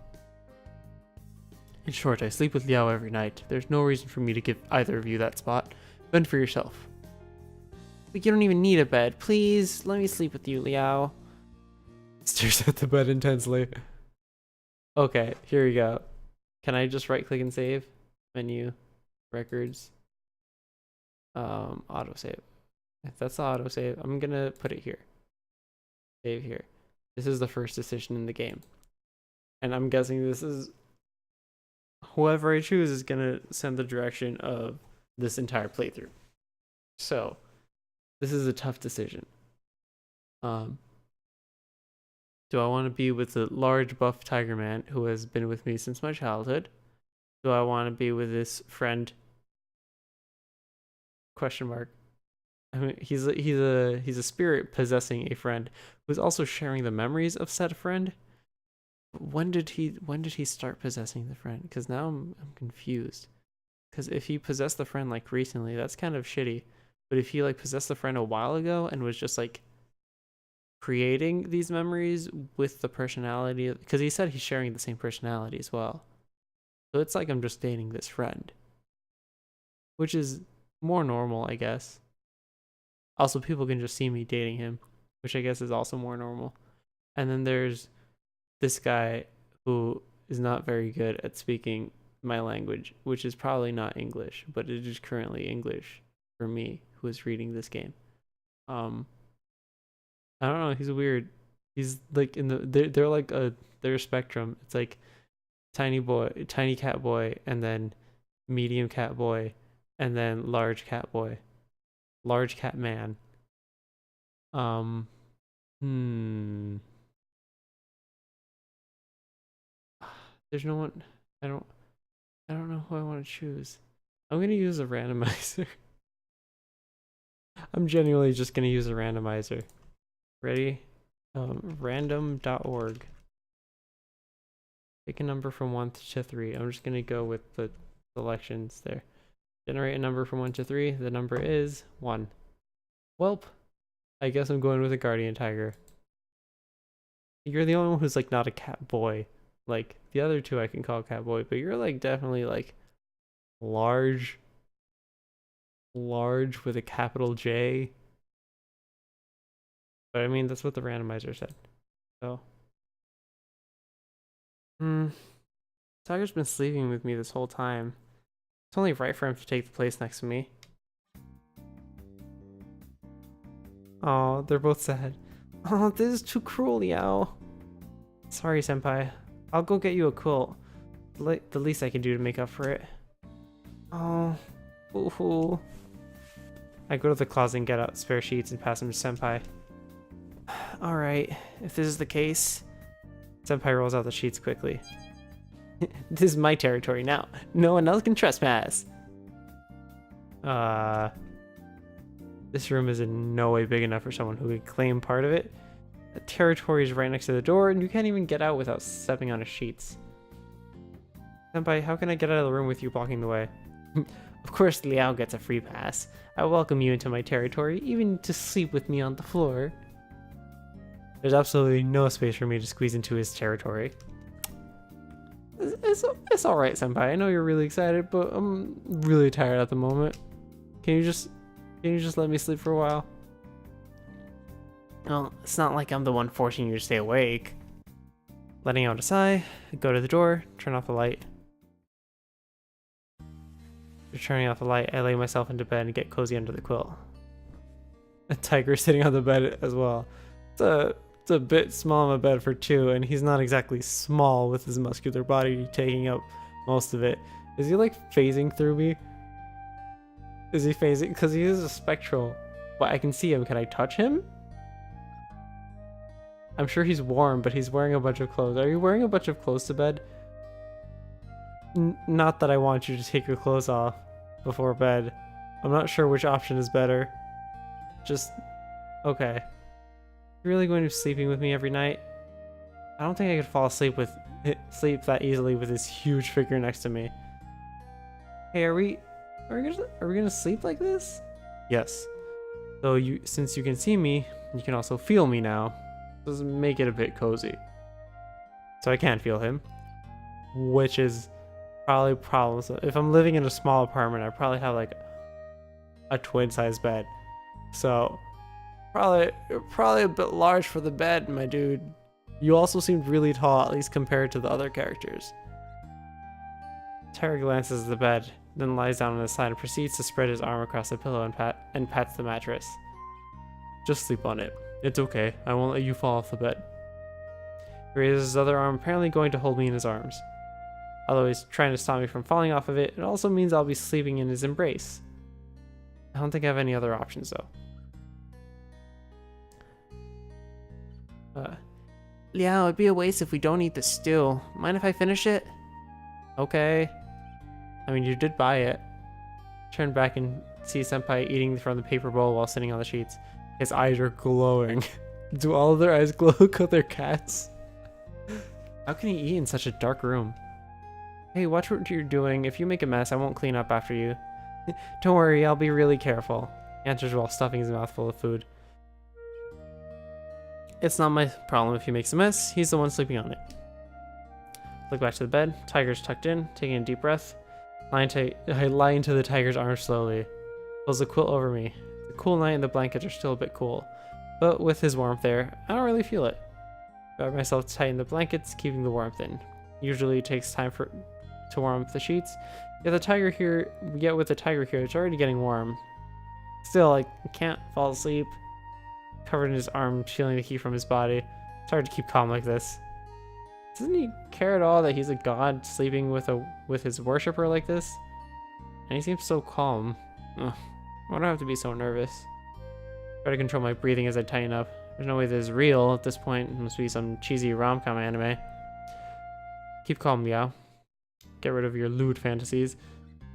In short, I sleep with Liao every night. There's no reason for me to give either of you that spot. Fend for yourself. But you don't even need a bed. Please, let me sleep with you, Liao. Stares at the bed intensely. Okay, here we go. Can I just right click and save? Menu, records, autosave. If that's the autosave, I'm gonna put it here. Save here. This is the first decision in the game. And I'm guessing this is whoever I choose is gonna send the direction of this entire playthrough. So this is a tough decision. Do I want to be with the large buff tiger man who has been with me since my childhood? Do I want to be with this friend Question mark. I mean, he's a spirit possessing a friend who's also sharing the memories of said friend. When did he start possessing the friend? Because now I'm confused. Because if he possessed the friend like recently, that's kind of shitty. But if he like possessed the friend a while ago and was just like creating these memories with the personality, because he said he's sharing the same personality as well. So it's like I'm just dating this friend, which is more normal, I guess. Also, people can just see me dating him, which I guess is also more normal. And then there's this guy who is not very good at speaking my language, which is probably not English, but it is currently English for me who is reading this game. I don't know, he's weird. He's like in the they're like they're a spectrum. It's like tiny cat boy, and then medium cat boy, and then large cat boy. Large cat man. There's no one. I don't know who I want to choose. I'm gonna use a randomizer. I'm genuinely just gonna use a randomizer. Ready? Random.org. Pick a number from 1 to 3. I'm just gonna go with the selections there. Generate a number from 1 to 3. The number is 1. Welp. I guess I'm going with a guardian tiger. You're the only one who's like not a cat boy. Like the other two I can call cat boy, but you're like definitely like large with a capital J. But I mean that's what the randomizer said. So Tiger's been sleeping with me this whole time. It's only right for him to take the place next to me. Oh, they're both sad. Oh, this is too cruel, Liao. Sorry, Senpai. I'll go get you a quilt. The least I can do to make up for it. Oh, ooh. I go to the closet and get out spare sheets and pass them to Senpai. Alright, if this is the case... Senpai rolls out the sheets quickly. This is my territory now. No one else can trespass. This room is in no way big enough for someone who could claim part of it. The territory is right next to the door, and you can't even get out without stepping on his sheets. Senpai, how can I get out of the room with you blocking the way? Of course, Liao gets a free pass. I welcome you into my territory, even to sleep with me on the floor. There's absolutely no space for me to squeeze into his territory. It's alright, Senpai. I know you're really excited, but I'm really tired at the moment. Can you just let me sleep for a while? Well, it's not like I'm the one forcing you to stay awake. Letting out a sigh, I go to the door, turn off the light. After turning off the light, I lay myself into bed and get cozy under the quilt. A tiger sitting on the bed as well. It's a bit small of a bed for two, and he's not exactly small with his muscular body taking up most of it. Is he like phasing through me? Is he phasing? Because he is a spectral. But I can see him. Can I touch him? I'm sure he's warm, but he's wearing a bunch of clothes. Are you wearing a bunch of clothes to bed? Not that I want you to take your clothes off before bed. I'm not sure which option is better. Just... okay. You're really going to be sleeping with me every night? I don't think I could fall asleep that easily with this huge figure next to me. Hey, are we gonna sleep like this? Yes. So since you can see me, you can also feel me now. Does make it a bit cozy. So I can't feel him, which is probably a problem. So if I'm living in a small apartment, I probably have like a twin size bed. So probably a bit large for the bed, my dude. You also seemed really tall, at least compared to the other characters. Terry glances at the bed, then lies down on his side and proceeds to spread his arm across the pillow and pats the mattress. Just sleep on it. It's okay. I won't let you fall off the bed. He raises his other arm, apparently going to hold me in his arms. Although he's trying to stop me from falling off of it, it also means I'll be sleeping in his embrace. I don't think I have any other options, though. Liao, it'd be a waste if we don't eat the stew. Mind if I finish it? Okay. I mean, you did buy it. Turn back and see Senpai eating from the paper bowl while sitting on the sheets. His eyes are glowing. Do all of their eyes glow because they're cats? How can he eat in such a dark room? Hey, watch what you're doing. If you make a mess, I won't clean up after you. Don't worry, I'll be really careful. He answers while stuffing his mouth full of food. It's not my problem if he makes a mess. He's the one sleeping on it. Look back to the bed. Tiger's tucked in, taking a deep breath. I lie into the tiger's arms slowly. Pulls the quilt over me. It's a cool night and the blankets are still a bit cool. But with his warmth there, I don't really feel it. Grab myself to tighten the blankets, keeping the warmth in. Usually it takes time to warm up the sheets. Yet with the tiger here, it's already getting warm. Still, I can't fall asleep. Covered in his arm, feeling the heat from his body. It's hard to keep calm like this. Doesn't he care at all that he's a god sleeping with his worshipper like this? And he seems so calm. Ugh, why do I have to be so nervous? Try to control my breathing as I tighten up. There's no way this is real at this point. It must be some cheesy rom-com anime. Keep calm, Liao. Get rid of your lewd fantasies.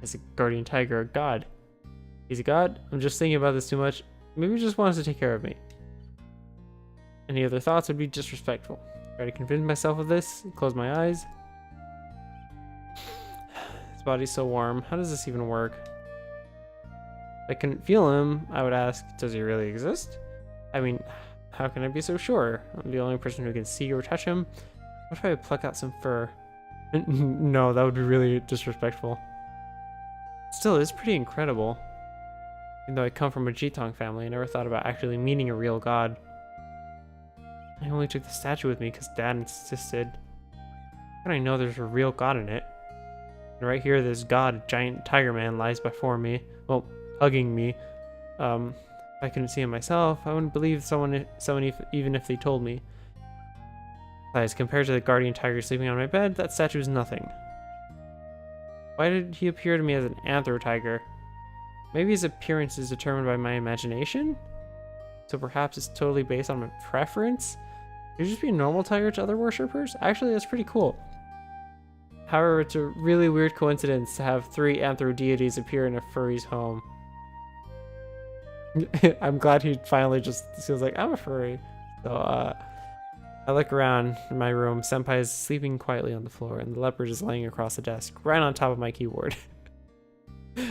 Is a guardian tiger a god? He's a god? I'm just thinking about this too much. Maybe he just wants to take care of me. Any other thoughts would be disrespectful. Try to convince myself of this. Close my eyes. His body's so warm. How does this even work? If I couldn't feel him, I would ask, does he really exist? I mean, how can I be so sure? I'm the only person who can see or touch him. What if I pluck out some fur? No, that would be really disrespectful. Still, it's pretty incredible. Even though I come from a Jitong family, I never thought about actually meeting a real god. I only took the statue with me because Dad insisted. How can I know there's a real god in it? And right here, this god, giant tiger man, lies before me. Well, hugging me. If I couldn't see him myself, I wouldn't believe someone even if they told me. Besides, compared to the guardian tiger sleeping on my bed, that statue is nothing. Why did he appear to me as an anthro tiger? Maybe his appearance is determined by my imagination? So perhaps it's totally based on my preference? Could it just be a normal tiger to other worshippers? Actually, that's pretty cool. However, it's a really weird coincidence to have 3 anthro deities appear in a furry's home. I'm glad he finally just feels like, I'm a furry. So, I look around in my room. Senpai is sleeping quietly on the floor, and the leopard is laying across the desk, right on top of my keyboard.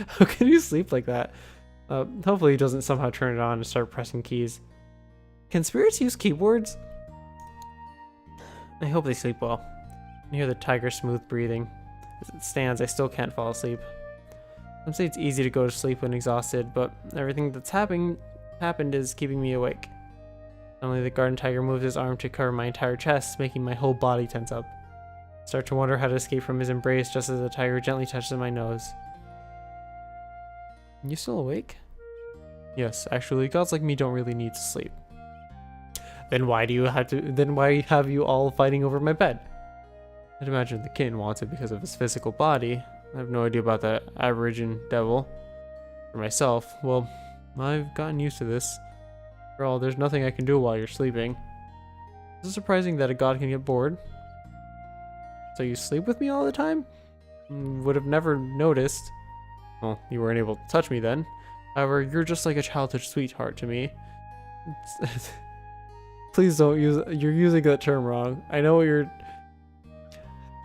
How can you sleep like that? Hopefully he doesn't somehow turn it on and start pressing keys. Can spirits use keyboards? I hope they sleep well. I hear the tiger's smooth breathing. As it stands, I still can't fall asleep. Some say it's easy to go to sleep when exhausted, but everything that's happened is keeping me awake. Suddenly, the guardian tiger moves his arm to cover my entire chest, making my whole body tense up. I start to wonder how to escape from his embrace just as the tiger gently touches my nose. You still awake? Yes, actually, gods like me don't really need to sleep. Then why have you all fighting over my bed? I'd imagine the kitten wants it because of his physical body. I have no idea about that aborigine devil. For myself, well, I've gotten used to this. After all, there's nothing I can do while you're sleeping. Is it surprising that a god can get bored? So you sleep with me all the time? Would have never noticed. Well, you weren't able to touch me then. However, you're just like a childhood sweetheart to me. Please don't you're using that term wrong. I know you're...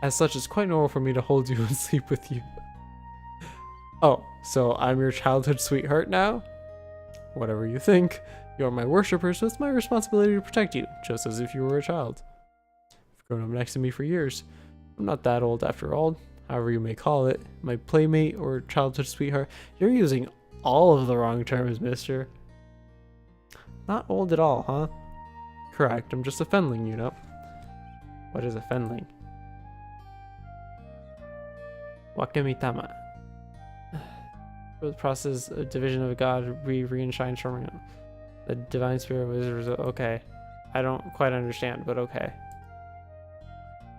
As such, it's quite normal for me to hold you and sleep with you. Oh, so I'm your childhood sweetheart now? Whatever you think. You're my worshipper, so it's my responsibility to protect you, just as if you were a child. You've grown up next to me for years. I'm not that old after all, however you may call it. My playmate or childhood sweetheart. You're using all of the wrong terms, mister. Not old at all, huh? Correct, I'm just a fenling, you know. What is a fenling? Wakemitama. The process of division of a god, re-enshine Shorman. The divine spirit was okay. I don't quite understand, but okay.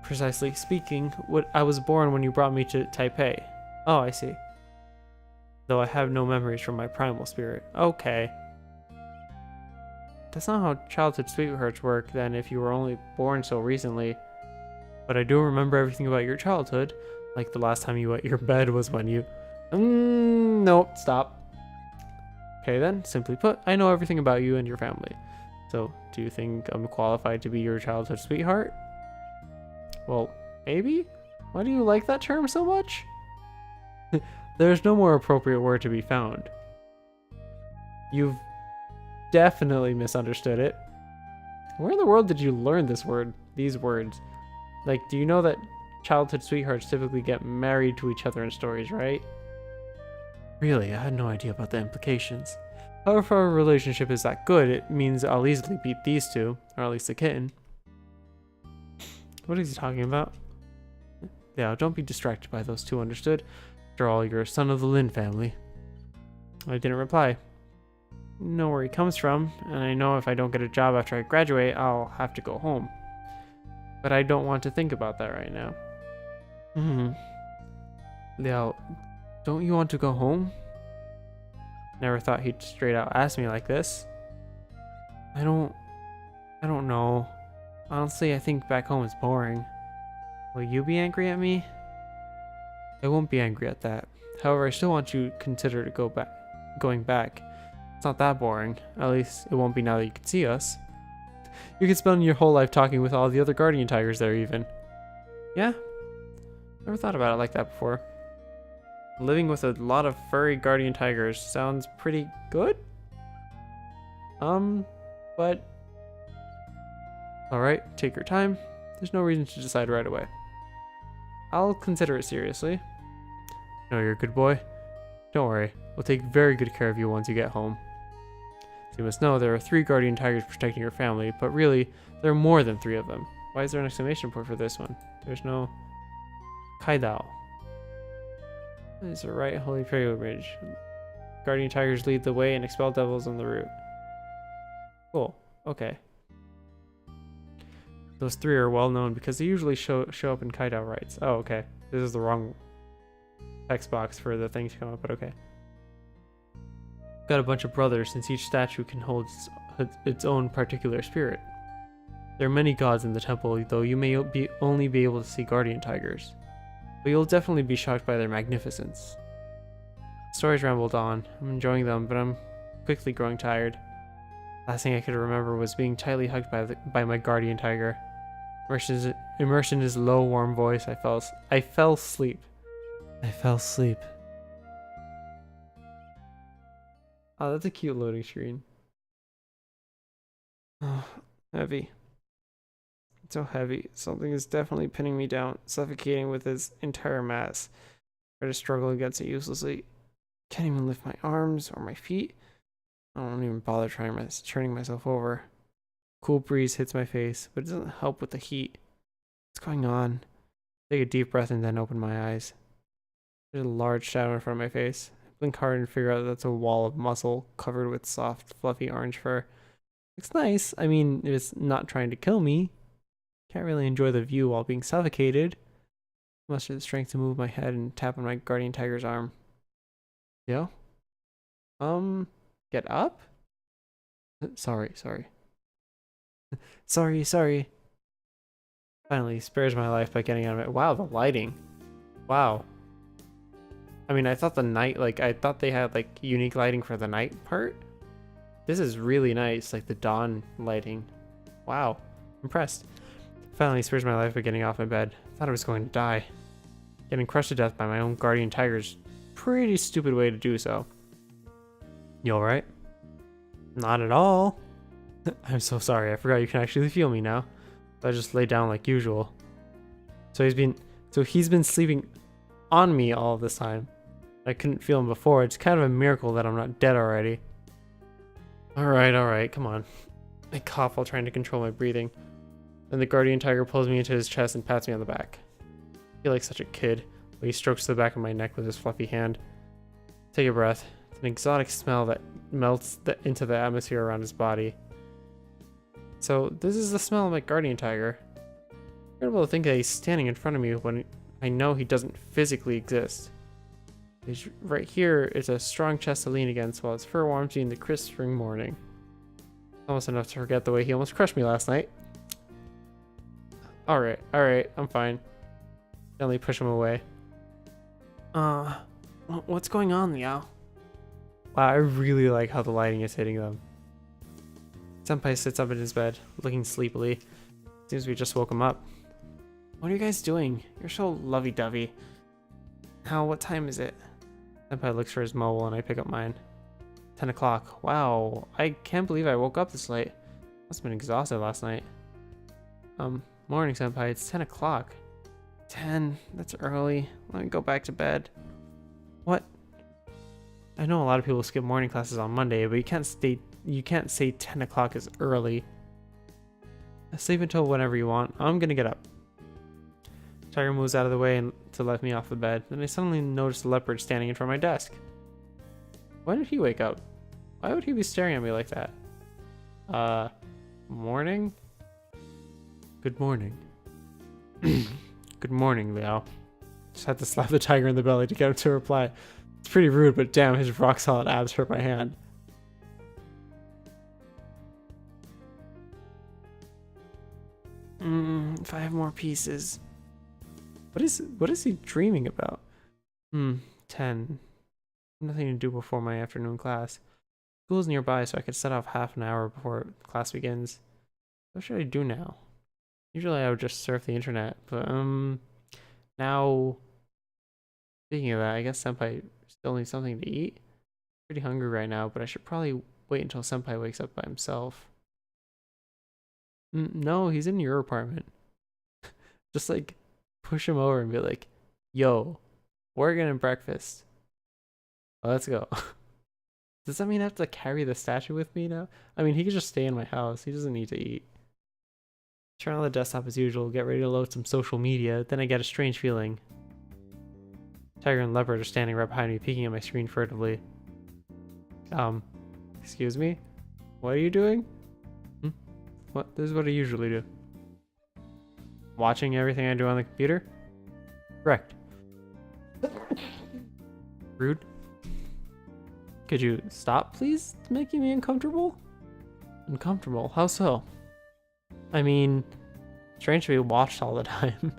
Precisely speaking, I was born when you brought me to Taipei. Oh, I see. Though I have no memories from my primal spirit. Okay. That's not how childhood sweethearts work then if you were only born so recently. But I do remember everything about your childhood. Like the last time you wet your bed was when you... Nope, stop. Okay then, simply put, I know everything about you and your family. So, do you think I'm qualified to be your childhood sweetheart? Well, maybe? Why do you like that term so much? There's no more appropriate word to be found. You've definitely misunderstood it. Where in the world did you learn these words? Like, do you know that childhood sweethearts typically get married to each other in stories, right? Really, I had no idea about the implications. However, if our relationship is that good, it means I'll easily beat these two, or at least the kitten. What is he talking about? Yeah, don't be distracted by those two, understood? After all, you're a son of the Lin family. I didn't reply. Know where he comes from, and I know if I don't get a job after I graduate, I'll have to go home. But I don't want to think about that right now. Liao, don't you want to go home? Never thought he'd straight out ask me like this. I don't know. Honestly, I think back home is boring. Will you be angry at me? I won't be angry at that. However, I still want you to consider going back. It's not that boring. At least it won't be now that you can see us. You can spend your whole life talking with all the other guardian tigers there even. Yeah? Never thought about it like that before. Living with a lot of furry guardian tigers sounds pretty good? But... Alright, take your time. There's no reason to decide right away. I'll consider it seriously. No, you're a good boy. Don't worry, we'll take very good care of you once you get home. So you must know there are 3 guardian tigers protecting your family, but really, there are more than 3 of them. Why is there an exclamation point for this one? There's no... Kaidao. It's a right holy pilgrimage. Guardian tigers lead the way and expel devils on the route. Cool. Okay. Those 3 are well known because they usually show up in Kaidao rites. Oh, okay. This is the wrong text box for the thing to come up, but okay. Got a bunch of brothers since each statue can hold its own particular spirit. There are many gods in the temple, though you may only be able to see guardian tigers. But you'll definitely be shocked by their magnificence. Stories rambled on. I'm enjoying them, but I'm quickly growing tired. Last thing I could remember was being tightly hugged by my guardian tiger. Immersed in his low, warm voice, I fell asleep. Oh, that's a cute loading screen. Oh, heavy. It's so heavy. Something is definitely pinning me down, suffocating with its entire mass. I try to struggle against it uselessly. Can't even lift my arms or my feet. I don't even bother turning myself over. Cool breeze hits my face, but it doesn't help with the heat. What's going on? Take a deep breath and then open my eyes. There's a large shadow in front of my face. I blink hard and figure out that that's a wall of muscle covered with soft, fluffy orange fur. Looks nice. I mean, it's not trying to kill me. Can't really enjoy the view while being suffocated. Muster the strength to move my head and tap on my guardian tiger's arm. Yo? Get up? Sorry. Sorry. Finally, spares my life by getting out of it. Wow, the lighting. Wow. I mean, I thought I thought they had, like, unique lighting for the night part. This is really nice, like the dawn lighting. Wow. Impressed. Finally, spares my life by getting off my bed. Thought I was going to die. Getting crushed to death by my own guardian tiger's pretty stupid way to do so. You alright? Not at all. I'm so sorry, I forgot you can actually feel me now. So I just lay down like usual. So he's been sleeping on me all this time. I couldn't feel him before. It's kind of a miracle that I'm not dead already. Alright, come on. I cough while trying to control my breathing. Then the guardian tiger pulls me into his chest and pats me on the back. I feel like such a kid, but he strokes the back of my neck with his fluffy hand. Take a breath. It's an exotic smell that melts into the atmosphere around his body. So this is the smell of my guardian tiger. Incredible to think that he's standing in front of me when I know he doesn't physically exist. He's right here is a strong chest to lean against while his fur warms me in the crisp spring morning. Almost enough to forget the way he almost crushed me last night. Alright, I'm fine. Gently push him away. What's going on, Liao? Wow, I really like how the lighting is hitting them. Senpai sits up in his bed, looking sleepily. Seems we just woke him up. What are you guys doing? You're so lovey-dovey. Now, what time is it? Senpai looks for his mobile and I pick up mine. 10 o'clock. Wow, I can't believe I woke up this late. Must have been exhausted last night. Morning, Senpai. It's 10 o'clock. 10? That's early. Let me go back to bed. What? I know a lot of people skip morning classes on Monday, but you can't say 10 o'clock is early. Sleep until whenever you want. I'm gonna get up. Tiger moves out of the way and to let me off the bed. Then I suddenly notice the leopard standing in front of my desk. When did he wake up? Why would he be staring at me like that? Morning? Good morning. Good morning, Leo. Just had to slap the tiger in the belly to get him to reply. It's pretty rude, but damn, his rock-solid abs hurt my hand. If I have more pieces. What is he dreaming about? 10. Nothing to do before my afternoon class. School's nearby, so I could set off half an hour before class begins. What should I do now? Usually I would just surf the internet, but now, speaking of that, I guess Senpai still needs something to eat. Pretty hungry right now, but I should probably wait until Senpai wakes up by himself. No, he's in your apartment. Just like push him over and be like, yo, we're getting breakfast. Let's go. Does that mean I have to carry the statue with me now? I mean, he could just stay in my house. He doesn't need to eat. Turn on the desktop as usual, get ready to load some social media, then I get a strange feeling. Tiger and leopard are standing right behind me, peeking at my screen furtively. Excuse me? What are you doing? What? This is what I usually do. Watching everything I do on the computer? Correct. Rude. Could you stop, please? It's making me uncomfortable? Uncomfortable? How so? I mean, strange to be watched all the time.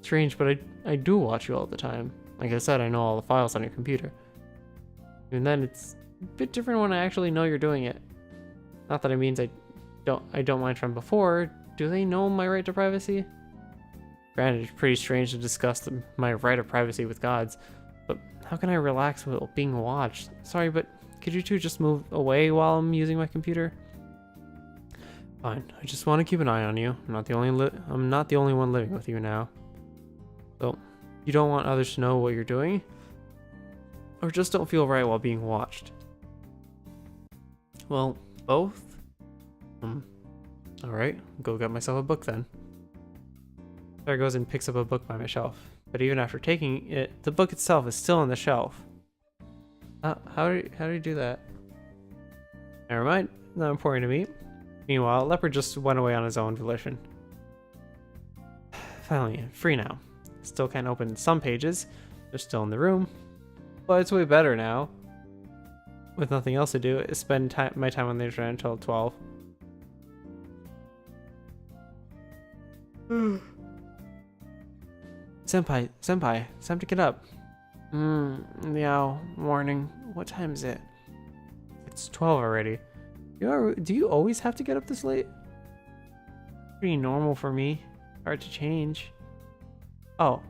Strange, but I do watch you all the time. Like I said, I know all the files on your computer. And then it's a bit different when I actually know you're doing it. Not that it means I don't mind from before. Do they know my right to privacy? Granted, it's pretty strange to discuss my right of privacy with gods, but how can I relax while being watched? Sorry, but could you two just move away while I'm using my computer? Fine. I just want to keep an eye on you. I'm not the only one living with you now. So, you don't want others to know what you're doing? Or just don't feel right while being watched? Well, both? Alright, go get myself a book then. There goes and picks up a book by my shelf. But even after taking it, the book itself is still on the shelf. How do you do that? Never mind, not important to me. Meanwhile, Leopard just went away on his own volition. Finally, free now. Still can't open some pages. They're still in the room. But it's way better now. With nothing else to do, I spend my time on the internet until 12. Senpai, it's time to get up. Meow, morning. What time is it? It's 12 already. Do you always have to get up this late? Pretty normal for me. Hard to change. Oh,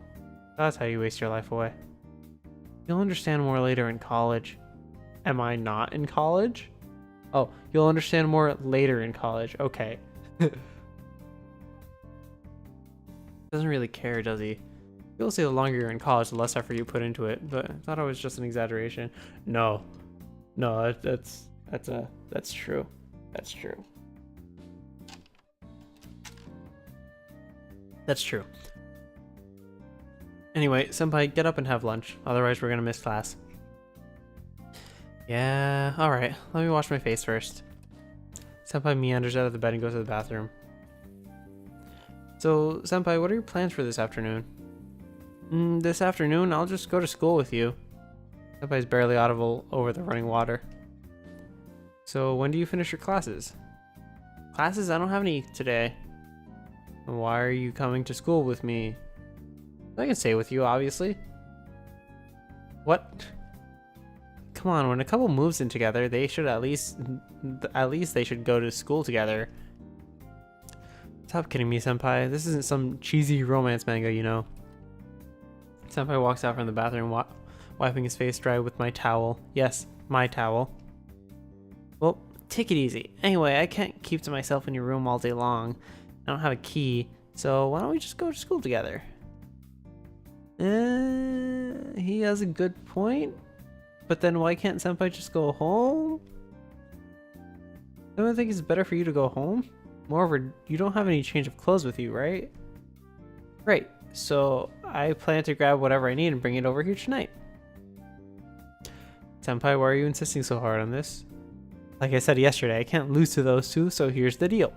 that's how you waste your life away. You'll understand more later in college. Am I not in college? Oh, you'll understand more later in college. Okay. Doesn't really care, does he? People say the longer you're in college, the less effort you put into it, but I thought it was just an exaggeration. No, that's true. That's true. That's true. Anyway, Senpai, get up and have lunch. Otherwise, we're gonna miss class. Yeah, alright. Let me wash my face first. Senpai meanders out of the bed and goes to the bathroom. So, Senpai, what are your plans for this afternoon? This afternoon, I'll just go to school with you. Senpai's barely audible over the running water. So, when do you finish your classes? Classes? I don't have any today. Why are you coming to school with me? I can stay with you, obviously. What? come on, when a couple moves in together, they should at least they should go to school together. Stop kidding me, Senpai. This isn't some cheesy romance manga, you know. Senpai walks out from the bathroom, wiping his face dry with my towel. Yes, my towel. Well, take it easy. Anyway, I can't keep to myself in your room all day long. I don't have a key, so why don't we just go to school together? He has a good point. But then why can't Senpai just go home? Don't you think it's better for you to go home? Moreover, you don't have any change of clothes with you, right? Right, so I plan to grab whatever I need and bring it over here tonight. Senpai, why are you insisting so hard on this? Like I said yesterday, I can't lose to those two, so here's the deal.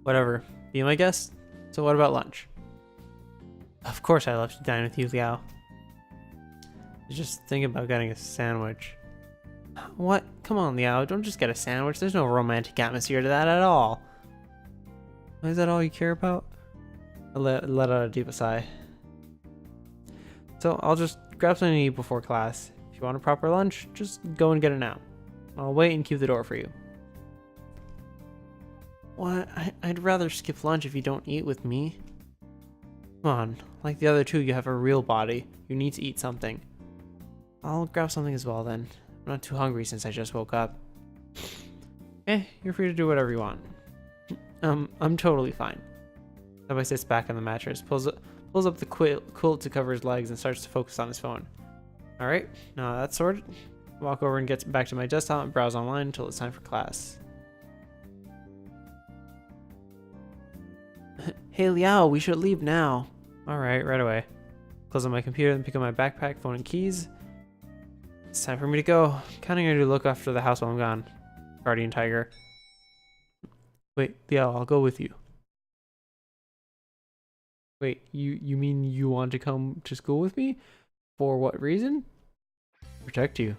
Whatever, be my guest. So what about lunch? Of course I'd love to dine with you, Liao. Just think about getting a sandwich. What? Come on, Liao, don't just get a sandwich. There's no romantic atmosphere to that at all. Is that all you care about? I let out a deep sigh. So I'll just grab something to eat before class. If you want a proper lunch, just go and get it now. I'll wait and keep the door for you. What? I'd rather skip lunch if you don't eat with me. Come on, like the other two, you have a real body. You need to eat something. I'll grab something as well then. I'm not too hungry since I just woke up. You're free to do whatever you want. I'm totally fine. Senpai sits back on the mattress, pulls up the quilt to cover his legs, and starts to focus on his phone. Alright, now that's sorted. Walk over and get back to my desktop and browse online until it's time for class. Hey Liao, we should leave now. Alright, right away. Close on my computer and pick up my backpack, phone, and keys. It's time for me to go. Counting on you to look after the house while I'm gone. Guardian Tiger. Wait, Liao, I'll go with you. Wait, you mean you want to come to school with me? For what reason? Protect you.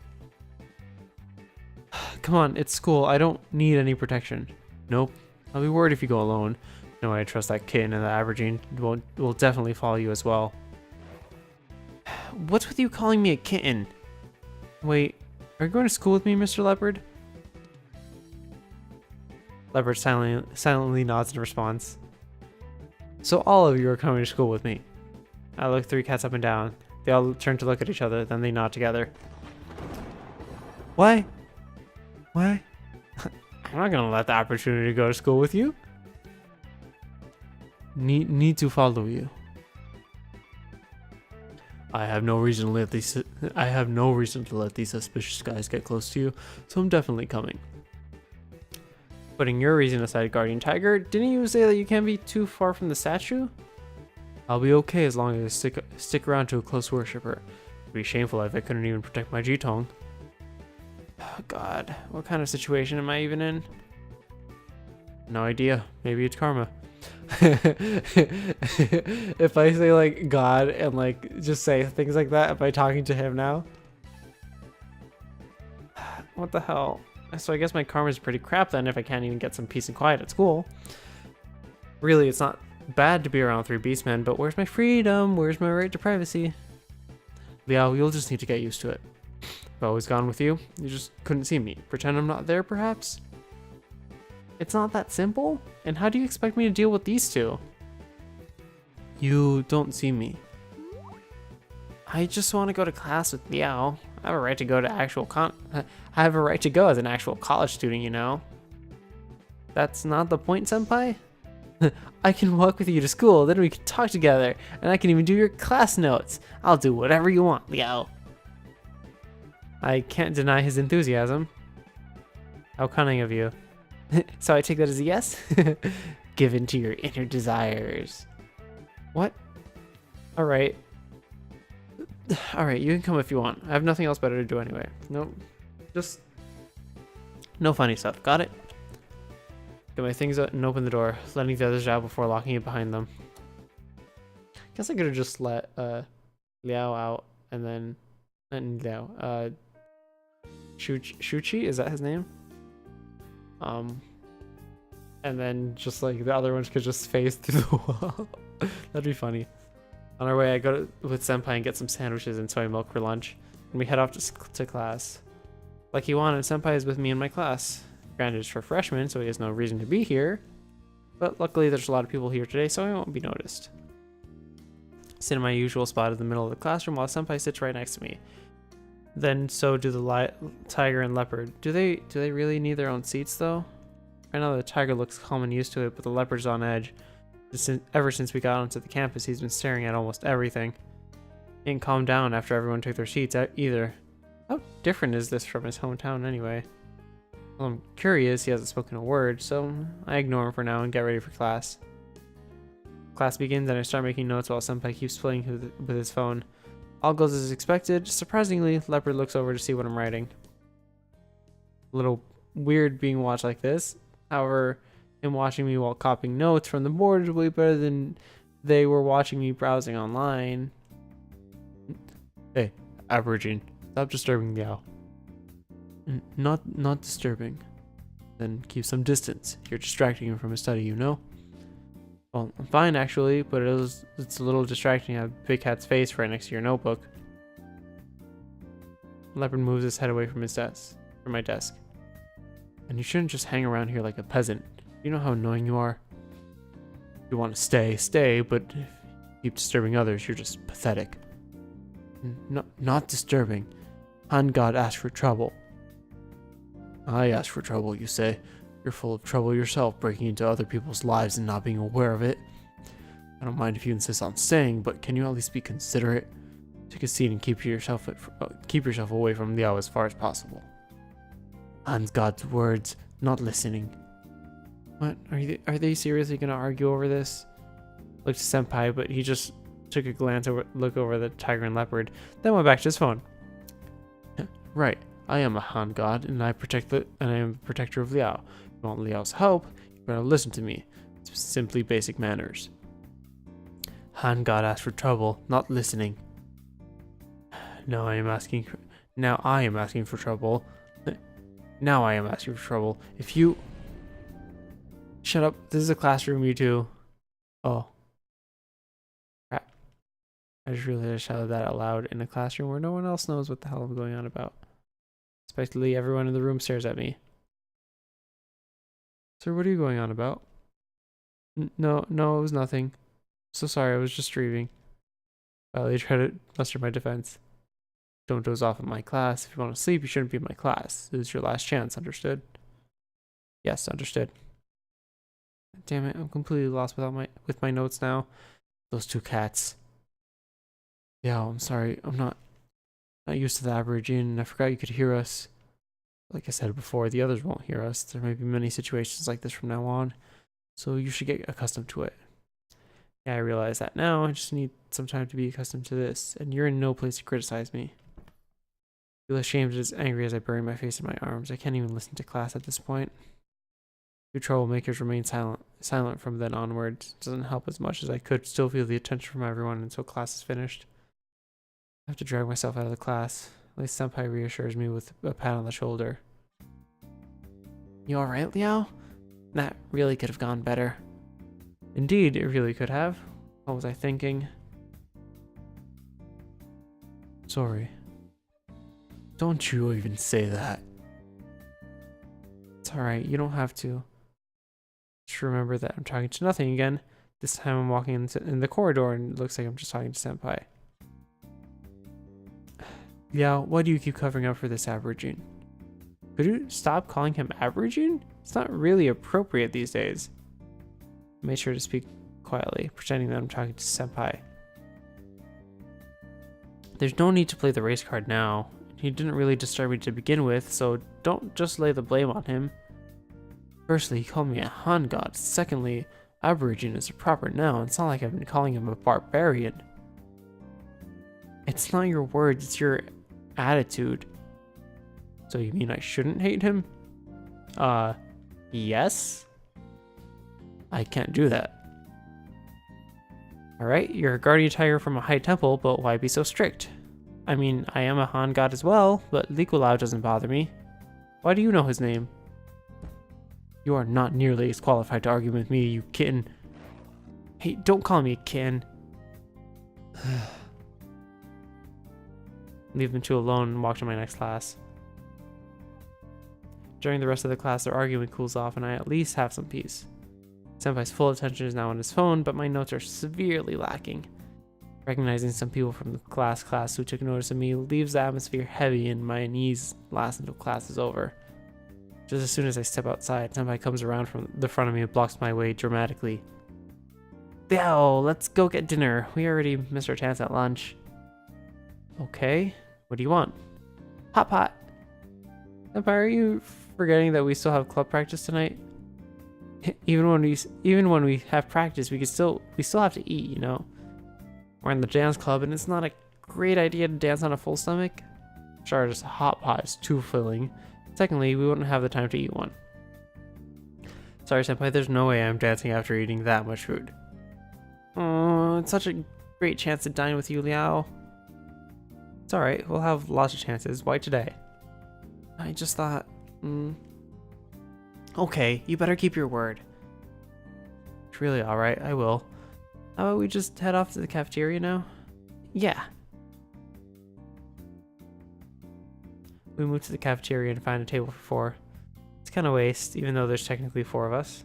Come on, it's school. I don't need any protection. Nope. I'll be worried if you go alone. No, I trust that kitten and the Abergene will definitely follow you as well. What's with you calling me a kitten? Wait, are you going to school with me, Mr. Leopard? Leopard silently nods in response. So all of you are coming to school with me. I look three cats up and down. They all turn to look at each other, then they nod together. Why? Why? I'm not gonna let the opportunity to go to school with you. Need to follow you. I have no reason to let these suspicious guys get close to you, so I'm definitely coming. Putting your reason aside, Guardian Tiger, didn't you say that you can't be too far from the statue? I'll be okay as long as I stick around to a close worshipper. It'd be shameful if I couldn't even protect my Jitong. Oh God, what kind of situation am I even in? No idea. Maybe it's karma. If I say like God and like just say things like that, am I talking to him now? What the hell? So I guess my karma is pretty crap then if I can't even get some peace and quiet at school. Really, it's not bad to be around three beastmen, but where's my freedom? Where's my right to privacy? Liao, you'll just need to get used to it. I've always gone with you. You just couldn't see me. Pretend I'm not there, perhaps? It's not that simple? And how do you expect me to deal with these two? You don't see me. I just want to go to class with Liao. I have a right to go to I have a right to go as an actual college student, you know? That's not the point, Senpai? I can walk with you to school, then we can talk together, and I can even do your class notes. I'll do whatever you want, Liao. I can't deny his enthusiasm. How cunning of you. So I take that as a yes? Give in to your inner desires. What? Alright. Alright, you can come if you want. I have nothing else better to do anyway. No, just no funny stuff. Got it? Get my things out and open the door, letting the others out before locking it behind them. Guess I could have just let Liao out and then Shuchi, is that his name? And then just like the other ones could just phase through the wall. That'd be funny. On our way, I go with Senpai and get some sandwiches and soy milk for lunch. and we head off to class. Like he wanted, Senpai is with me in my class. Granted, it's for freshmen, so he has no reason to be here. But luckily, there's a lot of people here today, so I won't be noticed. Sit in my usual spot in the middle of the classroom while Senpai sits right next to me. Then so do the tiger and leopard. Do they really need their own seats though? I know the tiger looks calm and used to it, but the leopard's on edge. Ever since we got onto the campus, he's been staring at almost everything. He didn't calm down after everyone took their seats either. How different is this from his hometown anyway? Well, I'm curious, he hasn't spoken a word, so I ignore him for now and get ready for class. Class begins and I start making notes while Senpai keeps playing with his phone. All goes as expected. Surprisingly, Leopard looks over to see what I'm writing. A little weird being watched like this. However, him watching me while copying notes from the board is way better than they were watching me browsing online. Hey, Aborigine, stop disturbing the owl. Not disturbing. Then keep some distance. You're distracting him from his study, you know? Well, I'm fine actually, but it's a little distracting to have Big Cat's face right next to your notebook. Leopard moves his head away from my desk. And you shouldn't just hang around here like a peasant. You know how annoying you are? If you want to stay, but if you keep disturbing others, you're just pathetic. Not disturbing. Han God asked for trouble. I asked for trouble, you say? You're full of trouble yourself, breaking into other people's lives and not being aware of it. I don't mind if you insist on staying, but can you at least be considerate? Take a seat and keep yourself away from Liao as far as possible. Han's God's words, not listening. What? Are they seriously gonna argue over this? Looked to Senpai, but he just took a look over the tiger and leopard, then went back to his phone. Right, I am a Han God, and I am a protector of Liao. If you want Liao's help, you better listen to me. It's simply basic manners. Han God asked for trouble, not listening. Now I am asking for trouble. Now I am asking for trouble. If you... Shut up. This is a classroom, you two. Oh. Crap. I just really shouted that out loud in a classroom where no one else knows what the hell I'm going on about. Expectedly, everyone in the room stares at me. Sir, what are you going on about? No, it was nothing. So sorry, I was just dreaming. Well, they try to muster my defense. Don't doze off in my class. If you want to sleep, you shouldn't be in my class. This is your last chance, understood? Yes, understood. Damn it, I'm completely lost with my notes now. Those two cats. Yeah, I'm sorry. I'm not used to the Aborigine, and I forgot you could hear us. Like I said before, the others won't hear us. There may be many situations like this from now on, so you should get accustomed to it. Yeah, I realize that now. I just need some time to be accustomed to this, and you're in no place to criticize me. I feel ashamed and as angry as I bury my face in my arms. I can't even listen to class at this point. You troublemakers remain silent from then onwards. It doesn't help as much as I could still feel the attention from everyone until class is finished. I have to drag myself out of the class. At least Senpai reassures me with a pat on the shoulder. You alright, Liao? That really could have gone better. Indeed, it really could have. What was I thinking? Sorry. Don't you even say that. It's alright, you don't have to. Just remember that I'm talking to nothing again. This time I'm walking in the corridor and it looks like I'm just talking to Senpai. Liao, why do you keep covering up for this Aborigine? Could you stop calling him Aborigine? It's not really appropriate these days. I made sure to speak quietly, pretending that I'm talking to Senpai. There's no need to play the race card now. He didn't really disturb me to begin with, so don't just lay the blame on him. Firstly, he called me a Han God. Secondly, Aborigine is a proper noun. It's not like I've been calling him a barbarian. It's not your words, it's your attitude. So you mean I shouldn't hate him? Yes? I can't do that. Alright, you're a guardian tiger from a high temple, but why be so strict? I mean, I am a Han God as well, but Likulao doesn't bother me. Why do you know his name? You are not nearly as qualified to argue with me, you kitten. Hey, don't call me a kitten. leave them two alone and walk to my next class. During the rest of the class, their arguing cools off and I at least have some peace. Senpai's full attention is now on his phone, but my notes are severely lacking. Recognizing some people from the class who took notice of me leaves the atmosphere heavy and my unease lasts until class is over. Just as soon as I step outside, Senpai comes around from the front of me and blocks my way dramatically. Leo, let's go get dinner. We already missed our chance at lunch. Okay, what do you want? Hot pot. Senpai, are you forgetting that we still have club practice tonight? Even when we have practice, we still have to eat, you know. We're in the dance club, and it's not a great idea to dance on a full stomach. Sure, just a hot pot is too filling. Secondly, we wouldn't have the time to eat one. Sorry, Senpai, there's no way I'm dancing after eating that much food. Oh, it's such a great chance to dine with you, Liao. It's alright, we'll have lots of chances. Why today? I just thought, Okay, you better keep your word. It's really alright, I will. How about we just head off to the cafeteria now? Yeah. We move to the cafeteria and find a table for 4. It's kind of waste, even though there's technically 4 of us.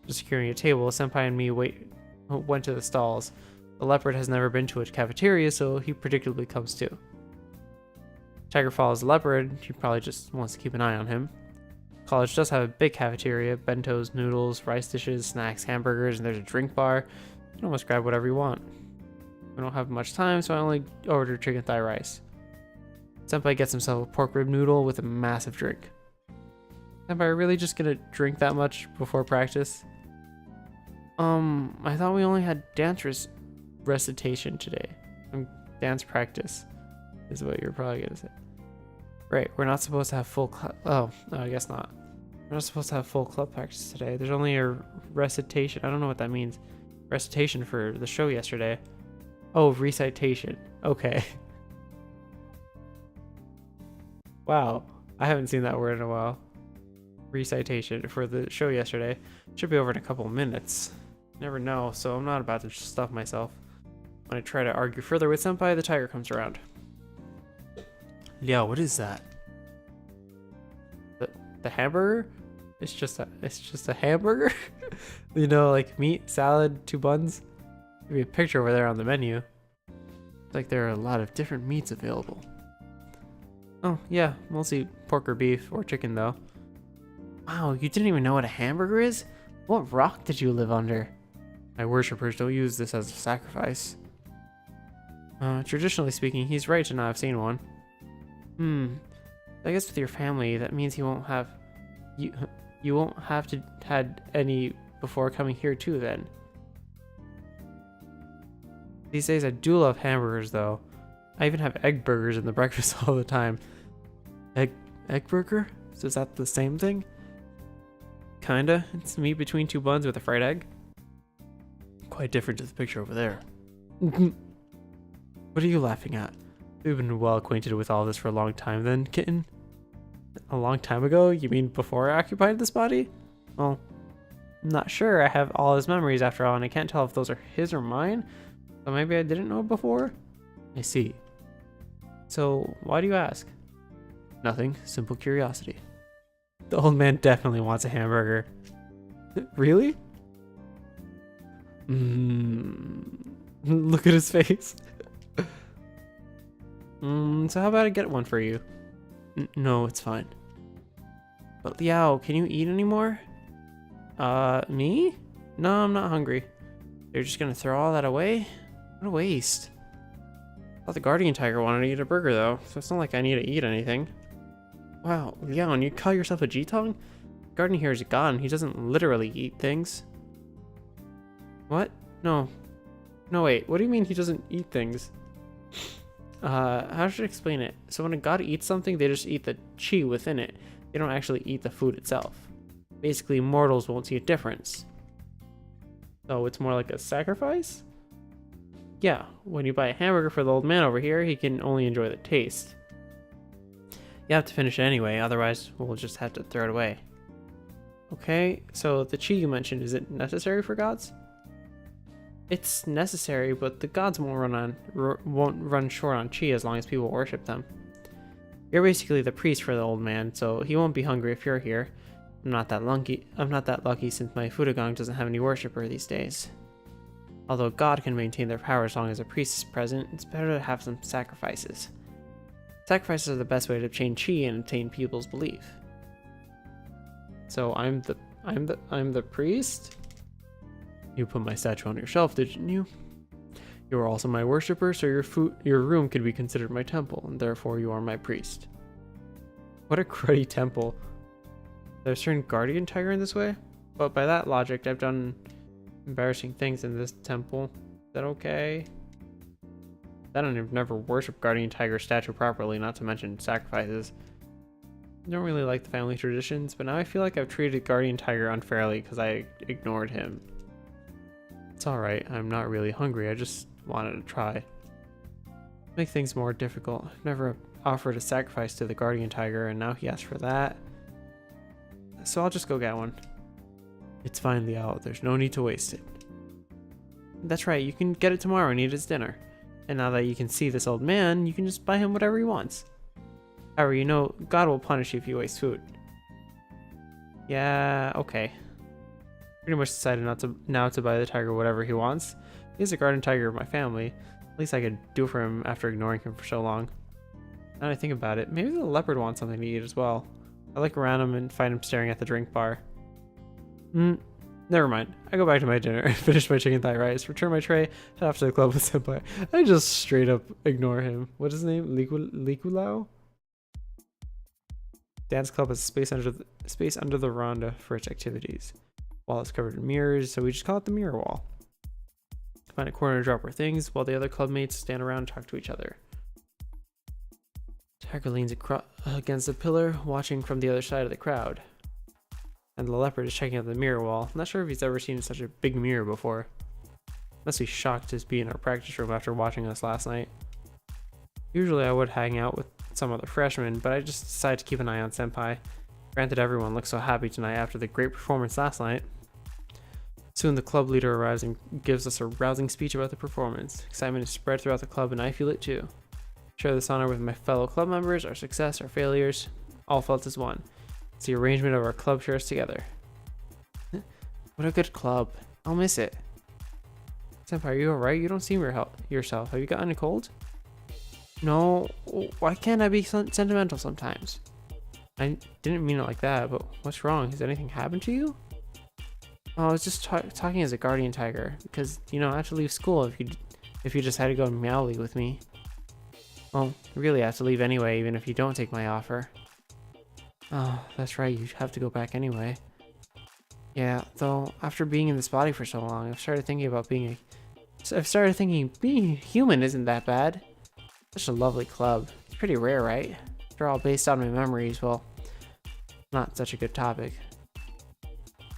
Just securing a table, Senpai and me went to the stalls. The leopard has never been to a cafeteria, so he predictably comes too. Tiger follows the leopard, he probably just wants to keep an eye on him. College does have a big cafeteria, bentos, noodles, rice dishes, snacks, hamburgers, and there's a drink bar. You can almost grab whatever you want. We don't have much time, so I only ordered chicken thigh rice. Senpai gets himself a pork rib noodle with a massive drink. Senpai, are you really just gonna drink that much before practice? I thought we only had dance recitation today. Dance practice is what you're probably gonna say. Right, we're not supposed to have full no, I guess not. We're not supposed to have full club practice today. There's only a recitation. I don't know what that means. Recitation for the show yesterday. Oh, recitation. Okay. Wow, I haven't seen that word in a while. Recitation for the show yesterday. Should be over in a couple of minutes. Never know, so I'm not about to stuff myself. When I try to argue further with Senpai, the tiger comes around. Liao, what is that? The hamburger? It's just a hamburger? You know, like meat, salad, 2 buns? Give me a picture over there on the menu. It's like there are a lot of different meats available. Oh, yeah, mostly pork or beef or chicken though. Wow, you didn't even know what a hamburger is? What rock did you live under? My worshippers don't use this as a sacrifice. Traditionally speaking, he's right to not have seen one. I guess with your family, that means you won't have to had any before coming here too then. These days I do love hamburgers though. I even have egg burgers in the breakfast all the time. Egg burger? So is that the same thing? Kinda. It's meat between 2 buns with a fried egg. Quite different to the picture over there. What are you laughing at? We've been well acquainted with all this for a long time then, kitten. A long time ago? You mean before I occupied this body? Well, I'm not sure. I have all his memories after all, and I can't tell if those are his or mine. So maybe I didn't know before? I see. So, why do you ask? Nothing. Simple curiosity. The old man definitely wants a hamburger. Really? Look at his face. So how about I get one for you? No, it's fine. But Liao, can you eat anymore? Me? No, I'm not hungry. You're just gonna throw all that away? What a waste. I thought the guardian tiger wanted to eat a burger though, so it's not like I need to eat anything. Wow, Liao, and you call yourself a Jitong? Guardian here is gone. He doesn't literally eat things. What? No. No, wait. What do you mean he doesn't eat things? How should I explain it? So when a god eats something, they just eat the chi within it. They don't actually eat the food itself. Basically, mortals won't see a difference. So it's more like a sacrifice? Yeah, when you buy a hamburger for the old man over here, he can only enjoy the taste. You have to finish it anyway, otherwise we'll just have to throw it away. Okay, so the chi you mentioned, is it necessary for gods? It's necessary, but the gods won't run short on chi as long as people worship them. You're basically the priest for the old man, so he won't be hungry if you're here. I'm not that lucky since my Fudogang doesn't have any worshiper these days. Although God can maintain their power as long as a priest is present, it's better to have some sacrifices. Sacrifices are the best way to obtain chi and obtain people's belief. So I'm the priest? You put my statue on your shelf, didn't you? You are also my worshipper, so your room could be considered my temple, and therefore you are my priest. What a cruddy temple. There's a certain guardian tiger in this way? But by that logic, I've done embarrassing things in this temple. Is that okay? I've never worshipped guardian tiger statue properly, not to mention sacrifices. I don't really like the family traditions, but now I feel like I've treated guardian tiger unfairly because I ignored him. It's alright, I'm not really hungry, I just wanted to try. Make things more difficult. I've never offered a sacrifice to the guardian tiger, and now he asked for that. So I'll just go get one. It's fine, Liao, there's no need to waste it. That's right, you can get it tomorrow and eat his dinner. And now that you can see this old man, you can just buy him whatever he wants. However, you know, God will punish you if you waste food. Yeah, okay. Pretty much decided now to buy the tiger whatever he wants. He's a guardian tiger of my family. At least I could do for him after ignoring him for so long. Now that I think about it, maybe the leopard wants something to eat as well. I look around him and find him staring at the drink bar. Never mind. I go back to my dinner and finish my chicken thigh rice, return my tray, head off to the club with Senpai. I just straight up ignore him. What's his name? Likulao? Dance club has space under the veranda for its activities. Wall is covered in mirrors, so we just call it the mirror wall. Find a corner to drop our things while the other clubmates stand around and talk to each other. Tiger leans against a pillar, watching from the other side of the crowd. And the leopard is checking out the mirror wall. I'm not sure if he's ever seen such a big mirror before. Must be shocked to be in our practice room after watching us last night. Usually I would hang out with some other freshmen, but I just decided to keep an eye on Senpai. Granted, everyone looks so happy tonight after the great performance last night. Soon the club leader arrives and gives us a rousing speech about the performance. Excitement is spread throughout the club and I feel it too. Share this honor with my fellow club members, our success, our failures, all felt as one. It's the arrangement of our club shares together. What a good club. I'll miss it. Senpai, are you alright? You don't seem yourself. Have you gotten a cold? No. Why can't I be sentimental sometimes? I didn't mean it like that, but what's wrong? Has anything happened to you? Oh, I was just talking as a guardian tiger, because, you know, I have to leave school if you decided to go to Meowly with me. Well, really I have to leave anyway, even if you don't take my offer. Oh, that's right, you have to go back anyway. Yeah, though, after being in this body for so long, I've started thinking being human isn't that bad. Such a lovely club. It's pretty rare, right? They're all based on my memories, well, not such a good topic.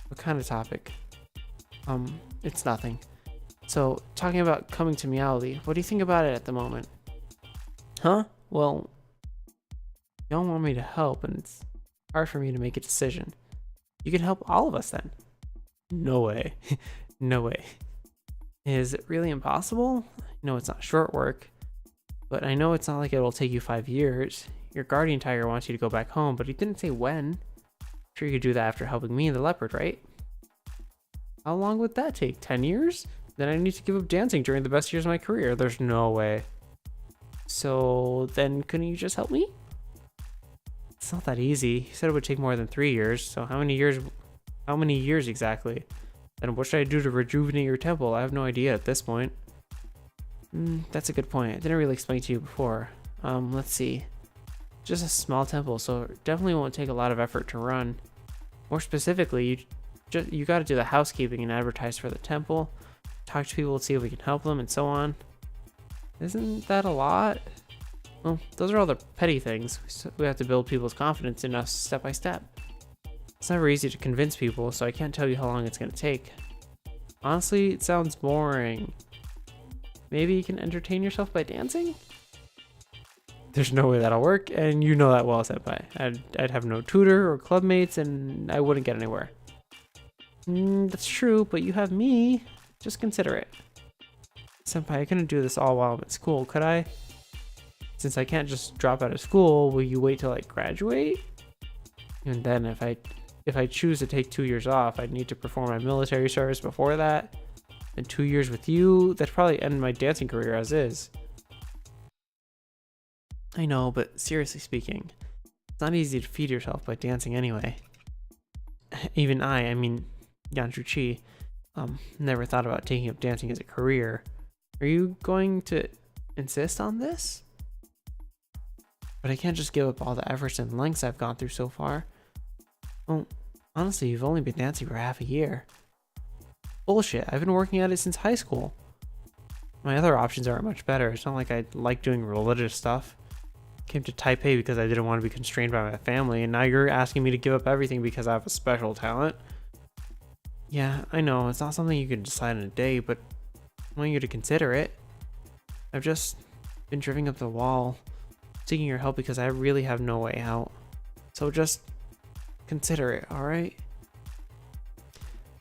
What kind of topic? It's nothing. So, talking about coming to Meowly, what do you think about it at the moment? Huh? Well, you don't want me to help, and it's hard for me to make a decision. You can help all of us then. No way. No way. Is it really impossible? No, it's not short work, but I know it's not like it will take you 5 years. Your guardian tiger wants you to go back home, but he didn't say when. Sure, you could do that after helping me and the leopard, right? How long would that take? 10 years? Then I need to give up dancing during the best years of my career. There's no way. So then couldn't you just help me? It's not that easy. He said it would take more than 3 years. So how many years exactly? Then what should I do to rejuvenate your temple? I have no idea at this point. That's a good point. I didn't really explain to you before. Let's see. Just a small temple, so it definitely won't take a lot of effort to run. More specifically, you got to do the housekeeping and advertise for the temple, talk to people to see if we can help them, and so on. Isn't that a lot? Well, those are all the petty things. We have to build people's confidence in us step by step. It's never easy to convince people, so I can't tell you how long it's going to take. Honestly, it sounds boring. Maybe you can entertain yourself by dancing? There's no way that'll work, and you know that well, Senpai. I'd have no tutor or clubmates, and I wouldn't get anywhere. That's true, but you have me. Just consider it. Senpai, I couldn't do this all while I'm at school, could I? Since I can't just drop out of school, will you wait till I graduate? And then if I choose to take 2 years off, I'd need to perform my military service before that. And 2 years with you, that'd probably end my dancing career as is. I know, but seriously speaking, it's not easy to feed yourself by dancing anyway. Even I mean, Yanshuchi, never thought about taking up dancing as a career. Are you going to insist on this? But I can't just give up all the efforts and lengths I've gone through so far. Well, honestly, you've only been dancing for half a year. Bullshit, I've been working at it since high school. My other options aren't much better. It's not like I like doing religious stuff. Came to Taipei because I didn't want to be constrained by my family, and now you're asking me to give up everything because I have a special talent. Yeah, I know, it's not something you can decide in a day, but I want you to consider it. I've just been driving up the wall, seeking your help because I really have no way out. So just consider it, alright?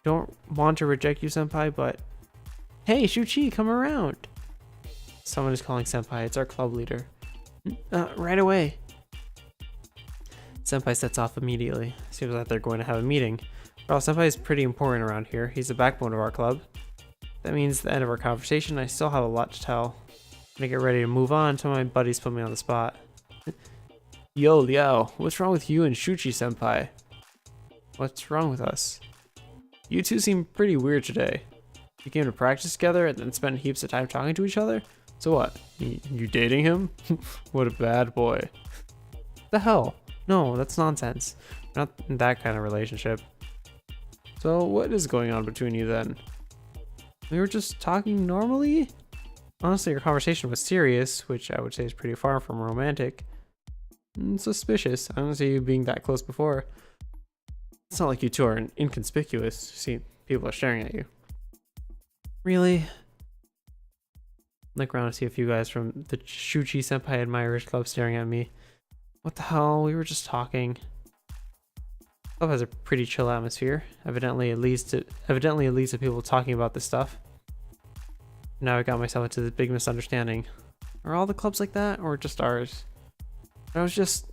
Don't want to reject you, Senpai, but... Hey, Shuchi, come around! Someone is calling Senpai. It's our club leader. Right away. Senpai sets off immediately. Seems like they're going to have a meeting. Well, Senpai is pretty important around here. He's the backbone of our club. That means the end of our conversation. I still have a lot to tell. I'm gonna get ready to move on until my buddies put me on the spot. Yo, Liao, what's wrong with you and Shuchi, Senpai? What's wrong with us? You two seem pretty weird today. You came to practice together and then spent heaps of time talking to each other? So what? You dating him? What a bad boy. The hell? No, that's nonsense. We're not in that kind of relationship. So what is going on between you then? We were just talking normally? Honestly, your conversation was serious, which I would say is pretty far from romantic. Suspicious. I don't see you being that close before. It's not like you two are inconspicuous. See, people are staring at you. Really? Look around to see a few guys from the Shuchi Senpai Admirers Club staring at me. What the hell? We were just talking. Club has a pretty chill atmosphere. Evidently it leads to people talking about this stuff. Now I got myself into this big misunderstanding. Are all the clubs like that, or just ours? I was just...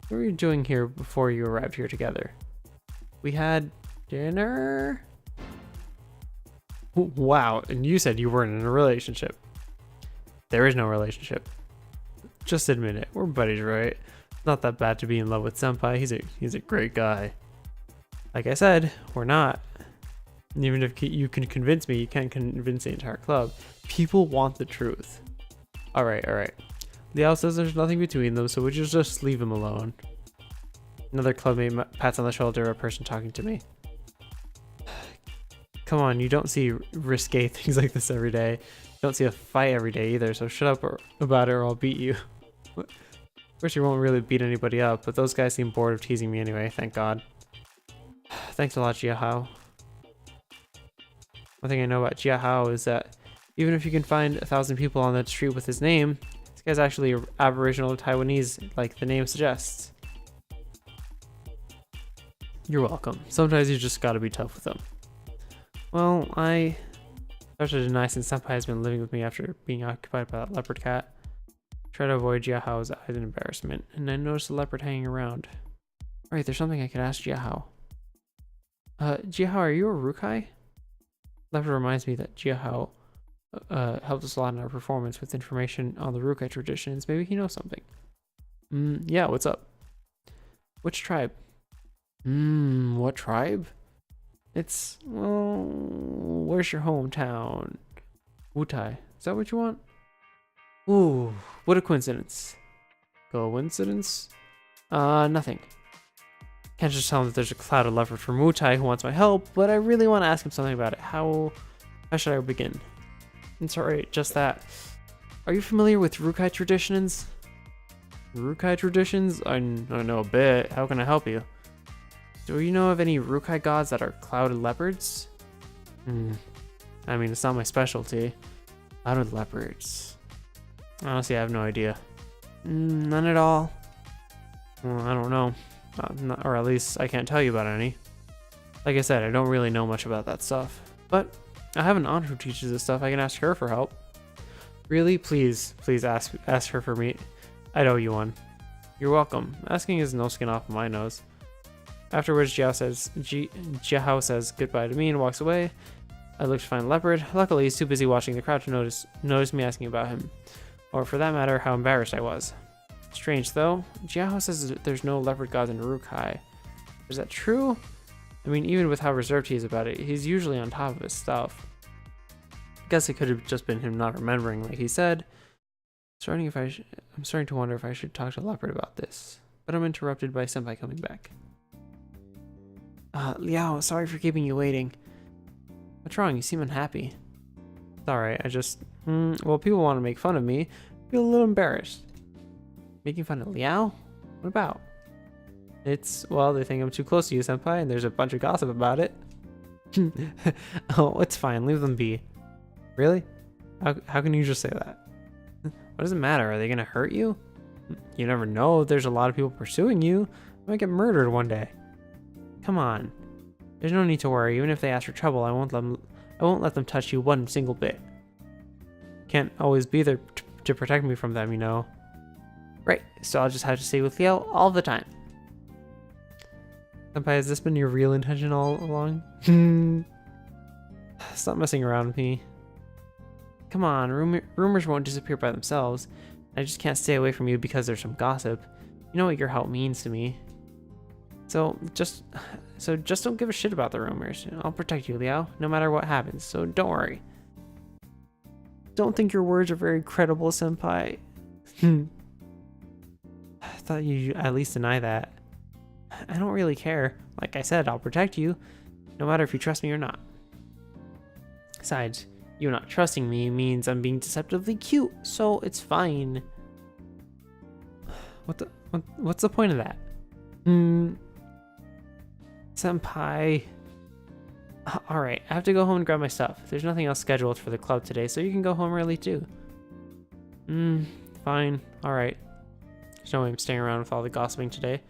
What were you doing here before you arrived here together? We had dinner? Wow, and you said you weren't in a relationship. There is no relationship. Just admit it. We're buddies, right? Not that bad to be in love with Senpai. He's a great guy. Like I said, we're not. Even if you can convince me, you can't convince the entire club. People want the truth. Alright. Liao says there's nothing between them, so would you just leave him alone? Another clubmate pats on the shoulder of a person talking to me. Come on, you don't see risque things like this every day. You don't see a fight every day either, so shut up about it or I'll beat you. Of course, you won't really beat anybody up, but those guys seem bored of teasing me anyway, thank God. Thanks a lot, Jiahao. One thing I know about Jiahao is that even if you can find 1,000 people on the street with his name, this guy's actually Aboriginal Taiwanese, like the name suggests. You're welcome. Sometimes you just gotta be tough with them. Well, I have to deny since Senpai has been living with me after being occupied by that leopard cat. Try to avoid Jiahao's eyes and embarrassment, and I noticed the leopard hanging around. Alright, there's something I could ask Jiahao. Jiahao, are you a Rukai? Leopard reminds me that Jiahao helped us a lot in our performance with information on the Rukai traditions. Maybe he knows something. Yeah, what's up? Which tribe? What tribe? It's, well, where's your hometown? Wutai. Is that what you want? Ooh, what a coincidence. Coincidence? Nothing. Can't just tell him that there's a clouded leopard from Wutai who wants my help, but I really want to ask him something about it. How should I begin? It's alright, just that. Are you familiar with Rukai traditions? Rukai traditions? I know a bit. How can I help you? Do you know of any Rukai gods that are clouded leopards? I mean, it's not my specialty. Clouded leopards. Honestly, I have no idea. None at all? Well, I don't know. Or at least I can't tell you about any. Like I said, I don't really know much about that stuff. But I have an aunt who teaches this stuff. I can ask her for help. Really? Please ask her for me. I'd owe you one. You're welcome. Asking is no skin off my nose. Afterwards, Jiahao says goodbye to me and walks away. I look to find Leopard. Luckily, he's too busy watching the crowd to notice me asking about him. Or for that matter, how embarrassed I was. Strange, though. Jiahao says there's no leopard gods in Uruk-hai. Is that true? I mean, even with how reserved he is about it, he's usually on top of his stuff. I guess it could have just been him not remembering, like he said. I'm starting to wonder if I should talk to Leopard about this. But I'm interrupted by Senpai coming back. Liao, sorry for keeping you waiting. What's wrong? You seem unhappy. It's alright, I just... well, people want to make fun of me. I feel a little embarrassed. Making fun of Liao? What about? Well, they think I'm too close to you, Senpai, and there's a bunch of gossip about it. Oh, it's fine. Leave them be. Really? How can you just say that? What does it matter? Are they gonna hurt you? You never know. There's a lot of people pursuing you. I might get murdered one day. Come on. There's no need to worry. Even if they ask for trouble, I won't let them touch you one single bit. Can't always be there to protect me from them, you know. Right. So I'll just have to stay with Liao all the time. Senpai, has this been your real intention all along? Stop messing around with me. Come on, rumors won't disappear by themselves. I just can't stay away from you because there's some gossip. You know what your help means to me. So just don't give a shit about the rumors. I'll protect you, Liao, no matter what happens, so don't worry. Don't think your words are very credible, Senpai. I thought you'd at least deny that. I don't really care. Like I said, I'll protect you, no matter if you trust me or not. Besides, you not trusting me means I'm being deceptively cute, so it's fine. What's the point of that? Senpai. Alright, I have to go home and grab my stuff. There's nothing else scheduled for the club today, so you can go home early too. Fine. Alright. There's no way I'm staying around with all the gossiping today.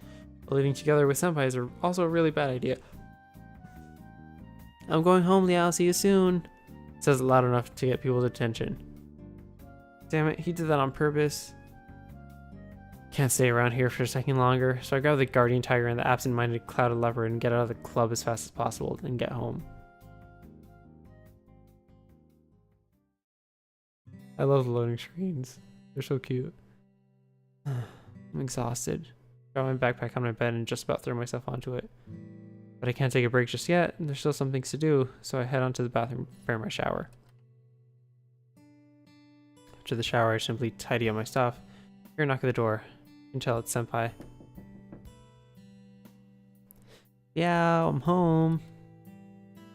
But living together with Senpai is also a really bad idea. I'm going home, Liao. See you soon. Says it loud enough to get people's attention. Damn it, he did that on purpose. Can't stay around here for a second longer, so I grab the guardian tiger and the absent-minded clouded leopard and get out of the club as fast as possible and get home. I love the loading screens. They're so cute. I'm exhausted. Got my backpack on my bed and just about throw myself onto it. But I can't take a break just yet, and there's still some things to do, so I head onto the bathroom to prepare my shower. After the shower, I simply tidy up my stuff. Hear a knock at the door. You can tell it's Senpai. Yeah, I'm home.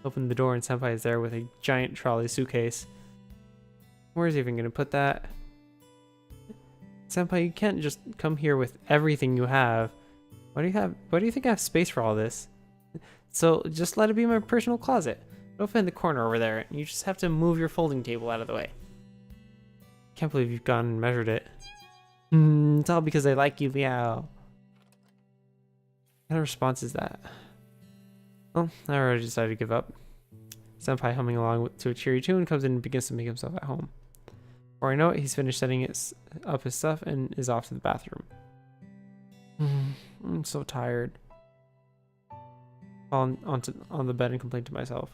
Open the door and Senpai is there with a giant trolley suitcase. Where's he even gonna put that? Senpai, you can't just come here with everything you have. Why do you think I have space for all this? So just let it be my personal closet. It'll fit in the corner over there. You just have to move your folding table out of the way. Can't believe you've gone and measured it. It's all because I like you, Liao. What kind of response is that? Well, I already decided to give up. Senpai, humming along to a cheery tune, comes in and begins to make himself at home. Before I know it, he's finished setting up his stuff and is off to the bathroom. I'm so tired. Fall on the bed and complain to myself.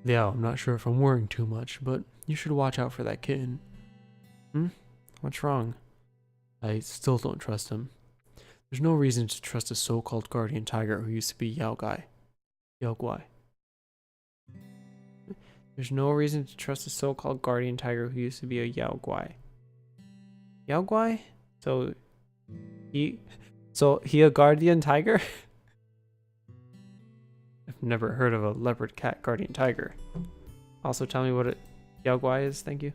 Liao, I'm not sure if I'm worrying too much, but you should watch out for that kitten. What's wrong? I still don't trust him. There's no reason to trust a so-called guardian tiger who used to be Yao Guai. There's no reason to trust a so-called guardian tiger who used to be a Yao Guai. Yao Guai? So he a guardian tiger? I've never heard of a leopard cat guardian tiger. Also tell me what a Yao Guai is, thank you.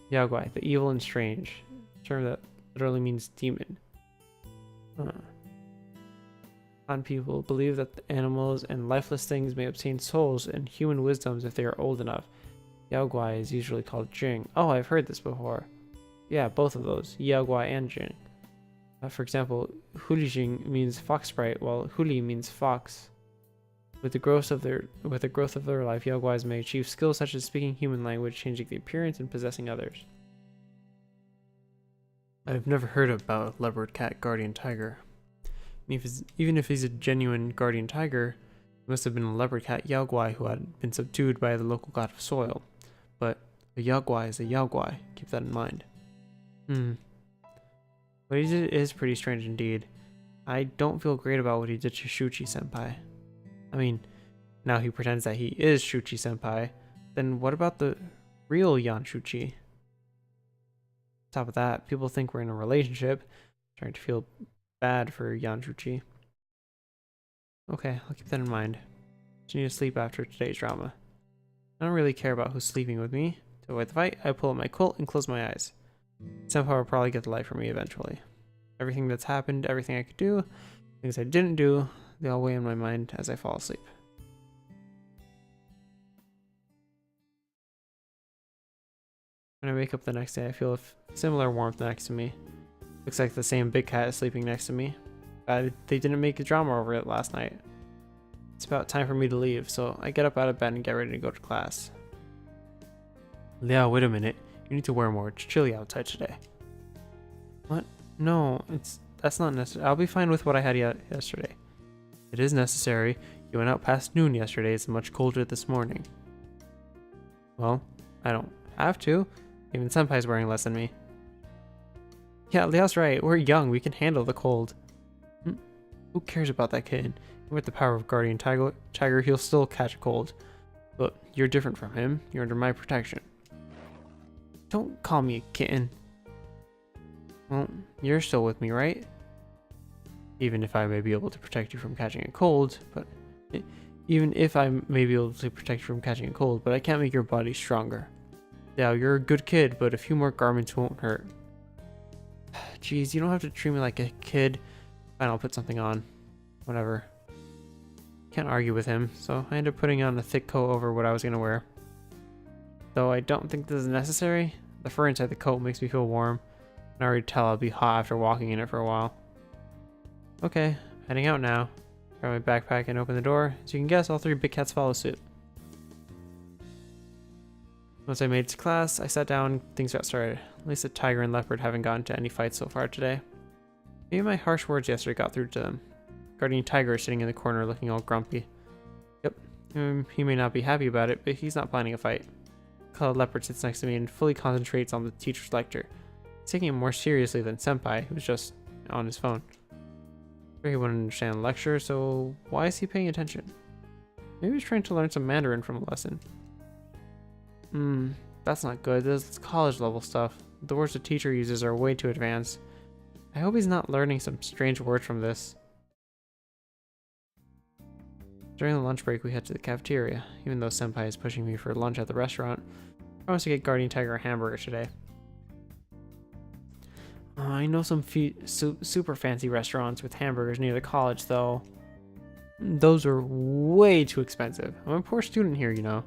Yao Guai, the evil and strange. A term that literally means demon. Han people believe that the animals and lifeless things may obtain souls and human wisdoms if they are old enough. Yao Guai is usually called Jing. Oh, I've heard this before. Yeah, both of those, Yao Guai and Jing. For example, Hulijing means fox sprite, while Huli means fox. With the growth of their life, Yaoguais may achieve skills such as speaking human language, changing the appearance, and possessing others. I've never heard about a leopard cat guardian tiger. Even if he's a genuine guardian tiger, he must have been a leopard cat Yaoguai who had been subdued by the local god of soil. But a Yaoguai is a Yaoguai. Keep that in mind. What he did is pretty strange indeed. I don't feel great about what he did to Shuchi Senpai. I mean, now he pretends that he is Shuchi Senpai. Then what about the real Yan Shuchi? On top of that, people think we're in a relationship. Trying to feel bad for Yan Shuchi. Okay, I'll keep that in mind. Just need to sleep after today's drama. I don't really care about who's sleeping with me. To avoid the fight, I pull up my Colt and close my eyes. Senpai will probably get the light from me eventually. Everything that's happened, everything I could do, things I didn't do, they all weigh in my mind as I fall asleep. When I wake up the next day, I feel a similar warmth next to me. Looks like the same big cat is sleeping next to me. They didn't make a drama over it last night. It's about time for me to leave, so I get up out of bed and get ready to go to class. Liao, wait a minute. You need to wear more. It's chilly outside today. What? No, that's not necessary. I'll be fine with what I had yesterday. It is necessary. You went out past noon yesterday. It's much colder this morning. Well, I don't have to. Even Senpai's wearing less than me. Yeah, Liao's right. We're young. We can handle the cold. Who cares about that kid? With the power of Guardian Tiger, he'll still catch a cold. But you're different from him. You're under my protection. Don't call me a kitten. Well, you're still with me, right? Even if I may be able to protect you from catching a cold, but I can't make your body stronger. Yeah, you're a good kid, but a few more garments won't hurt. Jeez, you don't have to treat me like a kid. Fine, I'll put something on. Whatever. Can't argue with him, so I ended up putting on a thick coat over what I was gonna wear. Though I don't think this is necessary. The fur inside the coat makes me feel warm. I can already tell I'll be hot after walking in it for a while. Okay, heading out now. Grab my backpack and open the door. As you can guess, all three big cats follow suit. Once I made it to class, I sat down, things got started. At least the tiger and leopard haven't gotten into any fights so far today. Maybe my harsh words yesterday got through to them. Guardian Tiger is sitting in the corner looking all grumpy. Yep, he may not be happy about it, but he's not planning a fight. Colored Leopard sits next to me and fully concentrates on the teacher's lecture. He's taking it more seriously than Senpai, who's just on his phone. Sure, he wouldn't understand the lecture, so why is he paying attention? Maybe he's trying to learn some Mandarin from a lesson. That's not good. This is college level stuff. The words the teacher uses are way too advanced. I hope he's not learning some strange words from this. During the lunch break, we head to the cafeteria. Even though Senpai is pushing me for lunch at the restaurant, I promised to get Guardian Tiger a hamburger today. I know some super fancy restaurants with hamburgers near the college, though. Those are way too expensive. I'm a poor student here, you know.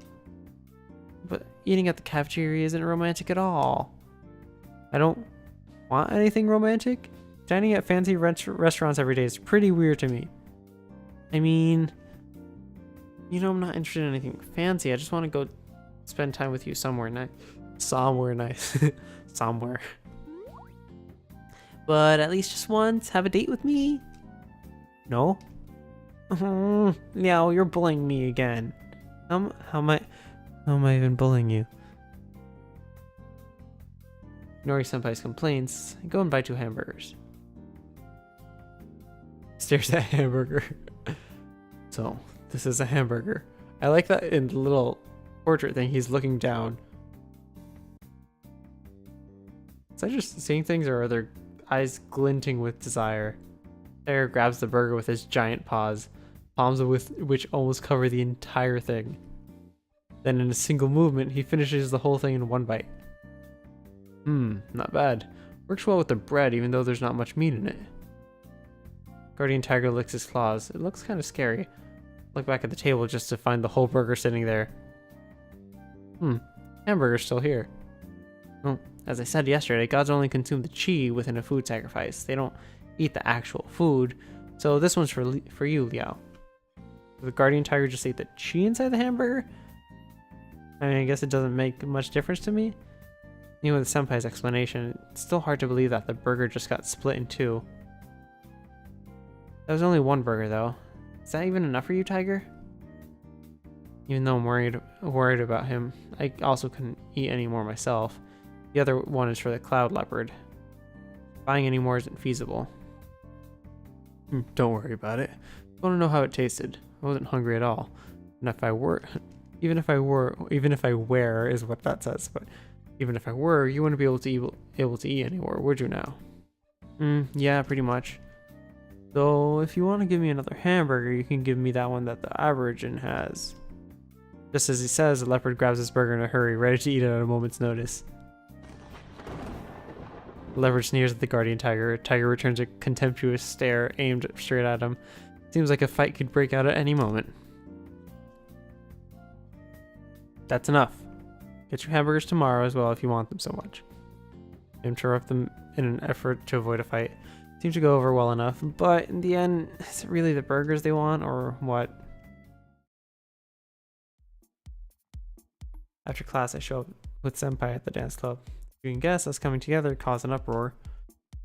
But eating at the cafeteria isn't romantic at all. I don't want anything romantic. Dining at fancy restaurants every day is pretty weird to me. I mean, you know, I'm not interested in anything fancy. I just want to go spend time with you somewhere nice. Somewhere nice. Somewhere. But at least just once, have a date with me. No? Yeah, you're bullying me again. How am I even bullying you? Ignoring Senpai's complaints, I go and buy 2 hamburgers. Stares at hamburger. So, this is a hamburger. I like that in the little portrait thing, he's looking down. Is I just seeing things, or are their eyes glinting with desire? There grabs the burger with his giant paws, palms of which almost cover the entire thing. Then in a single movement, he finishes the whole thing in one bite. Not bad. Works well with the bread, even though there's not much meat in it. Guardian Tiger licks his claws. It looks kind of scary. Look back at the table just to find the whole burger sitting there. Hamburger's still here. Well, as I said yesterday, gods only consume the chi within a food sacrifice. They don't eat the actual food. So this one's for you, Liao. The guardian tiger just ate the chi inside the hamburger? I mean, I guess it doesn't make much difference to me. Even with Senpai's explanation, it's still hard to believe that the burger just got split in two. That was only one burger, though. Is that even enough for you, Tiger? Even though I'm worried about him, I also couldn't eat any more myself. The other one is for the cloud leopard. Buying any more isn't feasible. Don't worry about it. I want to know how it tasted. I wasn't hungry at all. And if I were, even if I were is what that says, but even if I were, you wouldn't be able to eat anymore, would you now? Yeah, pretty much. Though, if you want to give me another hamburger, you can give me that one that the Aborigine has. Just as he says, the leopard grabs his burger in a hurry, ready to eat it at a moment's notice. The leopard sneers at the guardian tiger. Tiger returns a contemptuous stare aimed straight at him. Seems like a fight could break out at any moment. That's enough. Get your hamburgers tomorrow as well if you want them so much. Interrupt them in an effort to avoid a fight. Seems to go over well enough, but in the end, is it really the burgers they want or what? After class, I show up with Senpai at the dance club. You can guess us coming together caused an uproar.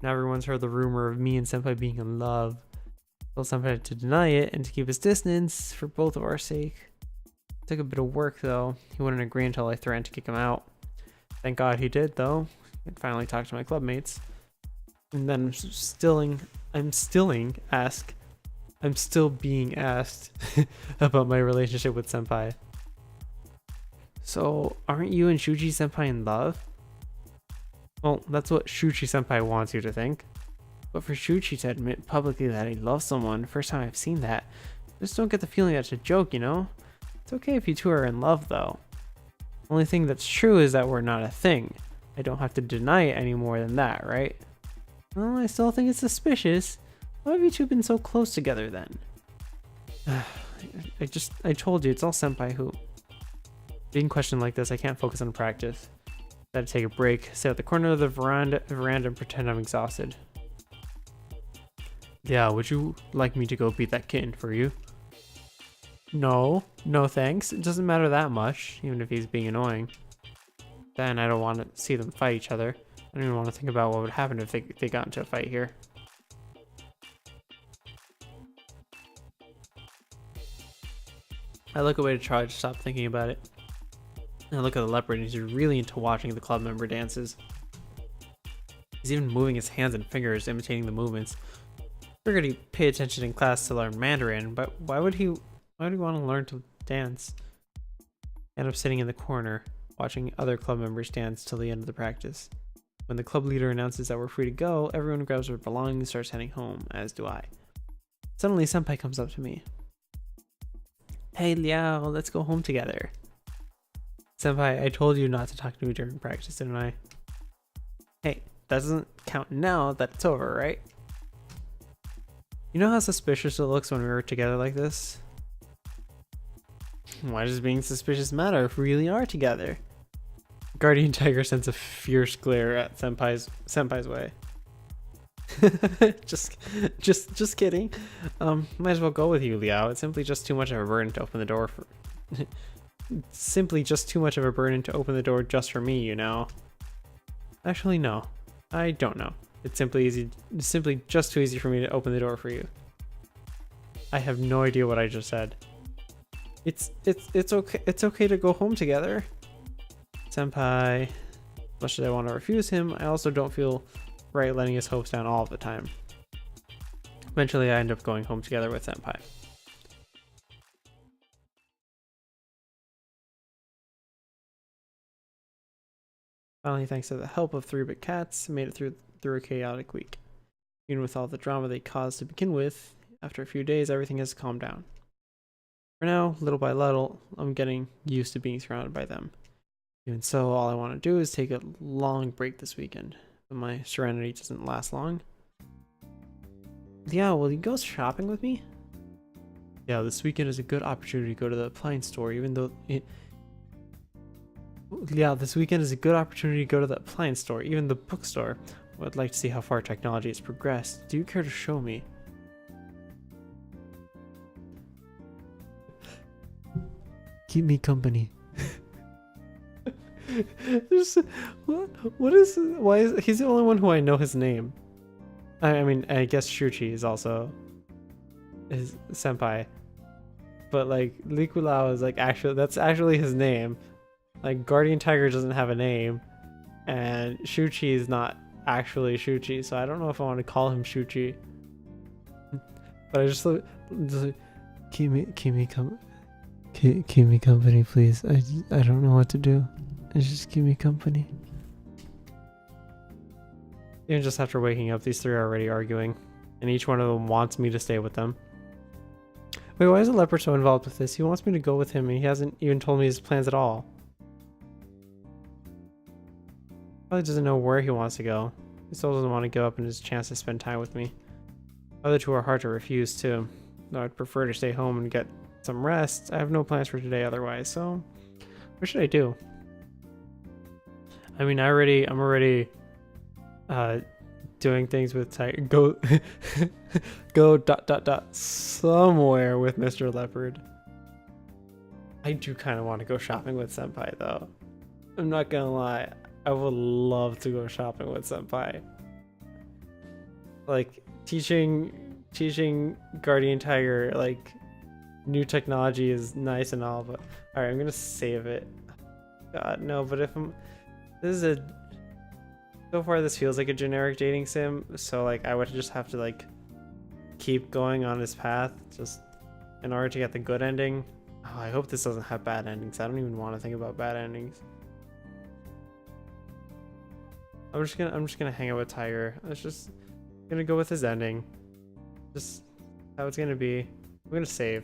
Now everyone's heard the rumor of me and Senpai being in love. Told Senpai to deny it and to keep his distance for both of our sake. It took a bit of work though. He wouldn't agree until I threatened to kick him out. Thank God he did though. I finally talked to my clubmates. And then I'm still being asked about my relationship with Senpai. So, aren't you and Shuji Senpai in love? Well, that's what Shuji Senpai wants you to think. But for Shuji to admit publicly that he loves someone, first time I've seen that, I just don't get the feeling that's a joke, you know? It's okay if you two are in love, though. Only thing that's true is that we're not a thing. I don't have to deny it any more than that, right? Well, I still think it's suspicious. Why have you two been so close together then? I told you, it's all Senpai who... Being questioned like this, I can't focus on practice. I had to take a break, sit at the corner of the veranda and pretend I'm exhausted. Yeah, would you like me to go beat that kitten for you? No thanks. It doesn't matter that much, even if he's being annoying. Then I don't want to see them fight each other. I don't even want to think about what would happen if they got into a fight here. I look away to try to stop thinking about it. And I look at the leopard and he's really into watching the club member dances. He's even moving his hands and fingers, imitating the movements. Figured he'd pay attention in class to learn Mandarin, but why would he want to learn to dance? I end up sitting in the corner, watching other club members dance till the end of the practice. When the club leader announces that we're free to go, everyone grabs their belongings and starts heading home, as do I. Suddenly, Senpai comes up to me. Hey Liao, let's go home together. Senpai, I told you not to talk to me during practice, didn't I? Hey, that doesn't count now that it's over, right? You know how suspicious it looks when we were together like this? Why does being suspicious matter if we really are together? Guardian Tiger sends a fierce glare at Senpai's way. just kidding. Might as well go with you, Liao. It's simply just too much of a burden to open the door for simply just too much of a burden to open the door just for me, you know. Actually, no. I don't know. It's simply just too easy for me to open the door for you. I have no idea what I just said. It's okay to go home together. Senpai, as much as I want to refuse him, I also don't feel right letting his hopes down all of the time. Eventually, I end up going home together with Senpai. Finally, thanks to the help of 3-bit cats, made it through a chaotic week. Even with all the drama they caused to begin with, after a few days, everything has calmed down. For now, little by little, I'm getting used to being surrounded by them. Even so, all I want to do is take a long break this weekend. But my serenity doesn't last long. Yeah, will you go shopping with me? Yeah, this weekend is a good opportunity to go to the appliance store, even though even the bookstore. I'd like to see how far technology has progressed. Do you care to show me? Keep me company. There's, what is, why is, he's the only one who I know his name. I mean, I guess Shuchi is also his senpai. But like, Likulao is like actually, that's actually his name. Like, Guardian Tiger doesn't have a name. And Shuchi is not actually Shuchi, so I don't know if I want to call him Shuchi. But I just like, keep me company, please. I don't know what to do. Just keep me company. Even just after waking up, these three are already arguing, and each one of them wants me to stay with them. Wait, why is the leopard so involved with this? He wants me to go with him, and he hasn't even told me his plans at all. Probably doesn't know where he wants to go. He still doesn't want to give up on his chance to spend time with me. The other two are hard to refuse too. Though I'd prefer to stay home and get some rest. I have no plans for today otherwise, so what should I do? I mean, I'm already doing things with Tiger. Go somewhere with Mr. Leopard. I do kind of want to go shopping with Senpai though. I'm not gonna lie. I would love to go shopping with Senpai. Like teaching Guardian Tiger like new technology is nice and all, but all right, I'm gonna save it. God no, but if so far this feels like a generic dating sim, so like I would just have to like keep going on this path just in order to get the good ending. Oh, I hope this doesn't have bad endings. I don't even want to think about bad endings. I'm just gonna hang out with Tiger. I'm just gonna go with his ending. Just how it's gonna be. I'm gonna save.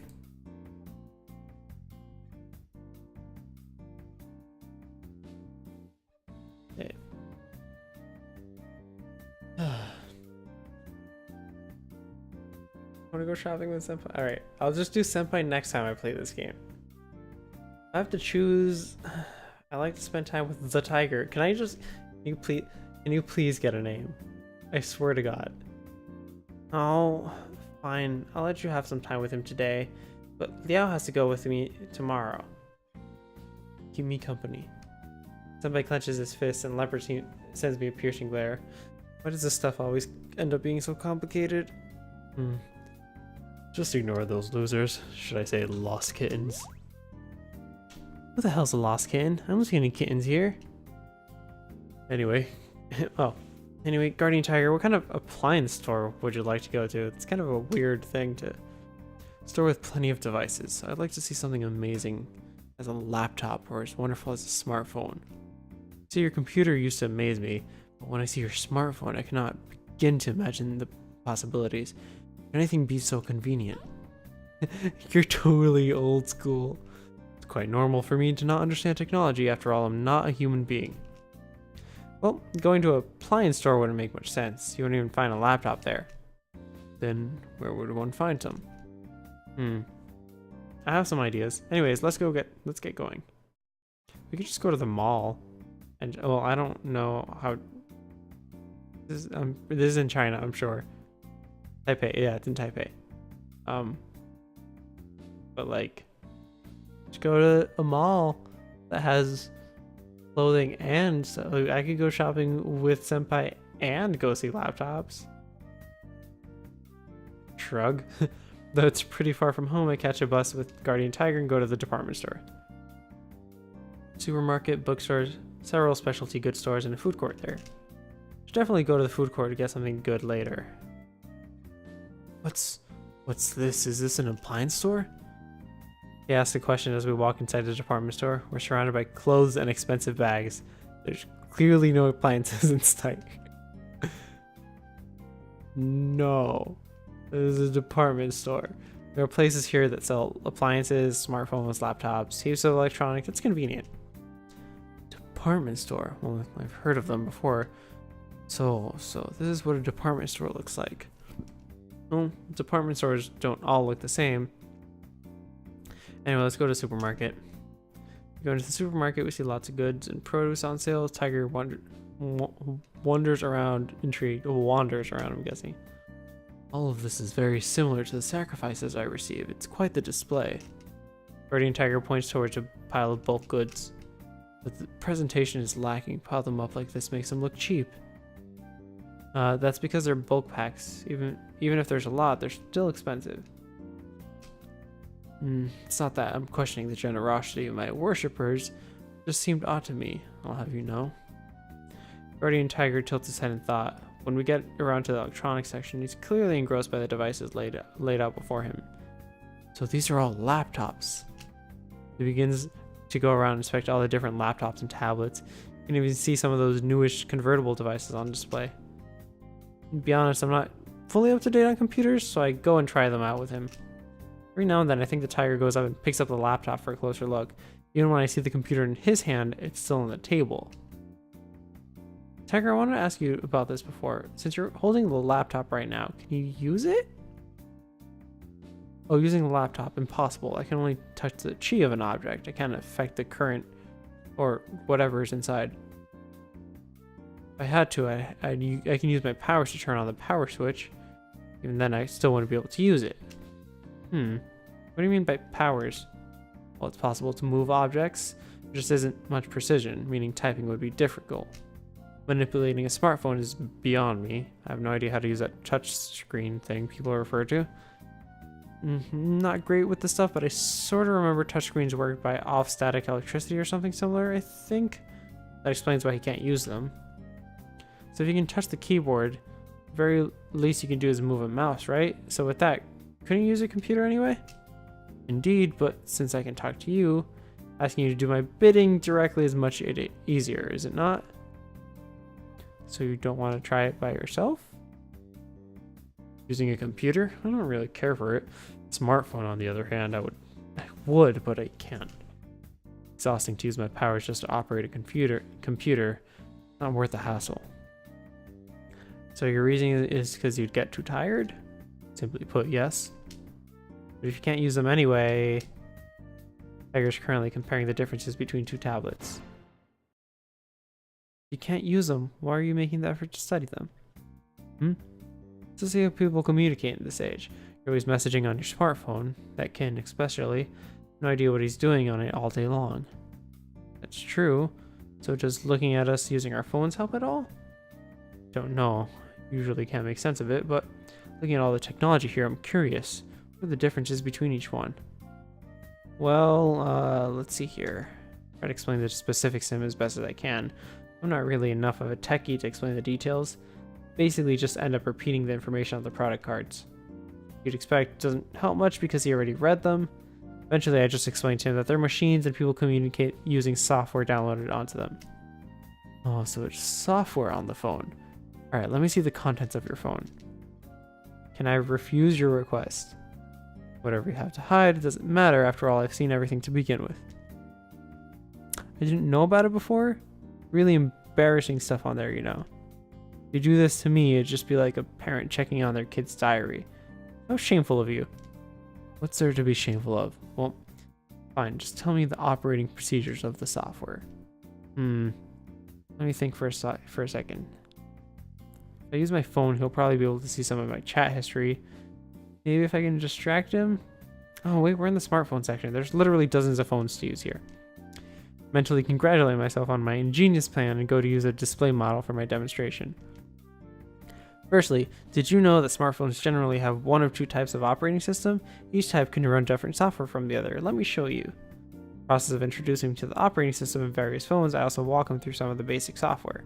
Okay. Wanna go shopping with Senpai? Alright, I'll just do Senpai next time I play this game. I have to choose. I like to spend time with the Tiger. Can you please get a name? I swear to God. Oh, fine. I'll let you have some time with him today, but Liao has to go with me tomorrow. Keep me company. Senpai clenches his fist and Leopard sends me a piercing glare. Why does this stuff always end up being so complicated? Just ignore those losers. Should I say lost kittens? What the hell's a lost kitten? I don't see any kittens here. Anyway. Anyway, Guardian Tiger, what kind of appliance store would you like to go to? It's kind of a weird thing to store with plenty of devices. I'd like to see something amazing as a laptop or as wonderful as a smartphone. See, your computer used to amaze me, but when I see your smartphone, I cannot begin to imagine the possibilities. Can anything be so convenient? You're totally old school. It's quite normal for me to not understand technology. After all, I'm not a human being. Well, going to a appliance store wouldn't make much sense. You wouldn't even find a laptop there. Then where would one find some? I have some ideas. Anyways, let's get going. We could just go to the mall. And well, I don't know how this is in China, I'm sure. Taipei, yeah, it's in Taipei. But like, just go to a mall that has clothing, and so I could go shopping with Senpai and go see laptops. Shrug. Though it's pretty far from home, I catch a bus with Guardian Tiger and go to the department store. Supermarket, bookstores, several specialty goods stores, and a food court there. Should definitely go to the food court to get something good later. What's this? Is this an appliance store? He asks the question as we walk inside the department store. We're surrounded by clothes and expensive bags. There's clearly no appliances in sight. No. This is a department store. There are places here that sell appliances, smartphones, laptops, heaps of electronics. It's convenient. Department store. Well, I've heard of them before. So this is what a department store looks like. Well, department stores don't all look the same. Anyway, let's go to the supermarket. We go into the supermarket, we see lots of goods and produce on sale. Tiger wanders around, intrigued. Wanders around, I'm guessing. All of this is very similar to the sacrifices I receive. It's quite the display. Guardian Tiger points towards a pile of bulk goods. But the presentation is lacking. Pile them up like this makes them look cheap. That's because they're bulk packs. Even if there's a lot, they're still expensive. It's not that I'm questioning the generosity of my worshippers. It just seemed odd to me, I'll have you know. Guardian Tiger tilts his head in thought. When we get around to the electronics section, he's clearly engrossed by the devices laid out before him. So these are all laptops. He begins to go around and inspect all the different laptops and tablets. You can even see some of those newish convertible devices on display. To be honest, I'm not fully up to date on computers, so I go and try them out with him. Every now and then, I think the tiger goes up and picks up the laptop for a closer look. Even when I see the computer in his hand, it's still on the table. Tiger, I wanted to ask you about this before. Since you're holding the laptop right now, can you use it? Oh, using the laptop, impossible. I can only touch the chi of an object. I can't affect the current or whatever is inside. If I had to, I can use my powers to turn on the power switch. Even then, I still wouldn't be able to use it. What do you mean by powers? Well, it's possible to move objects. There just isn't much precision, meaning typing would be difficult. Manipulating a smartphone is beyond me. I have no idea how to use that touch screen thing people refer to. Not great with the stuff, but I sort of remember touchscreens work by off-static electricity or something similar, I think. That explains why he can't use them. So if you can touch the keyboard, the very least you can do is move a mouse, right? So with that, couldn't you use a computer anyway? Indeed, but since I can talk to you, asking you to do my bidding directly is much easier, is it not? So you don't want to try it by yourself? Using a computer? I don't really care for it. Smartphone, on the other hand, I would, but I can't. Exhausting to use my powers just to operate a computer. Not worth the hassle. So your reasoning is because you'd get too tired? Simply put, yes. But if you can't use them anyway, Tiger's currently comparing the differences between two tablets. If you can't use them, why are you making the effort to study them? To see how people communicate in this age. You're always messaging on your smartphone, that kid especially. No idea what he's doing on it all day long. That's true. So does looking at us using our phones help at all? Don't know. Usually can't make sense of it, but looking at all the technology here, I'm curious. What are the differences between each one? Well, let's see here. Try to explain the specifics to him as best as I can. I'm not really enough of a techie to explain the details. Basically just end up repeating the information on the product cards. You'd expect doesn't help much because he already read them. Eventually I just explained to him that they're machines and people communicate using software downloaded onto them. Oh, so it's software on the phone. Alright, let me see the contents of your phone. Can I refuse your request? Whatever you have to hide, it doesn't matter. After all, I've seen everything to begin with. I didn't know about it before? Really embarrassing stuff on there, you know. If you do this to me, it'd just be like a parent checking on their kid's diary. How shameful of you. What's there to be shameful of? Well, fine, just tell me the operating procedures of the software. Let me think for a second. If I use my phone, he'll probably be able to see some of my chat history. Maybe if I can distract him? Oh wait, we're in the smartphone section. There's literally dozens of phones to use here. Mentally congratulate myself on my ingenious plan and go to use a display model for my demonstration. Firstly, did you know that smartphones generally have one of two types of operating system? Each type can run different software from the other. Let me show you. In the process of introducing him to the operating system of various phones, I also walk him through some of the basic software.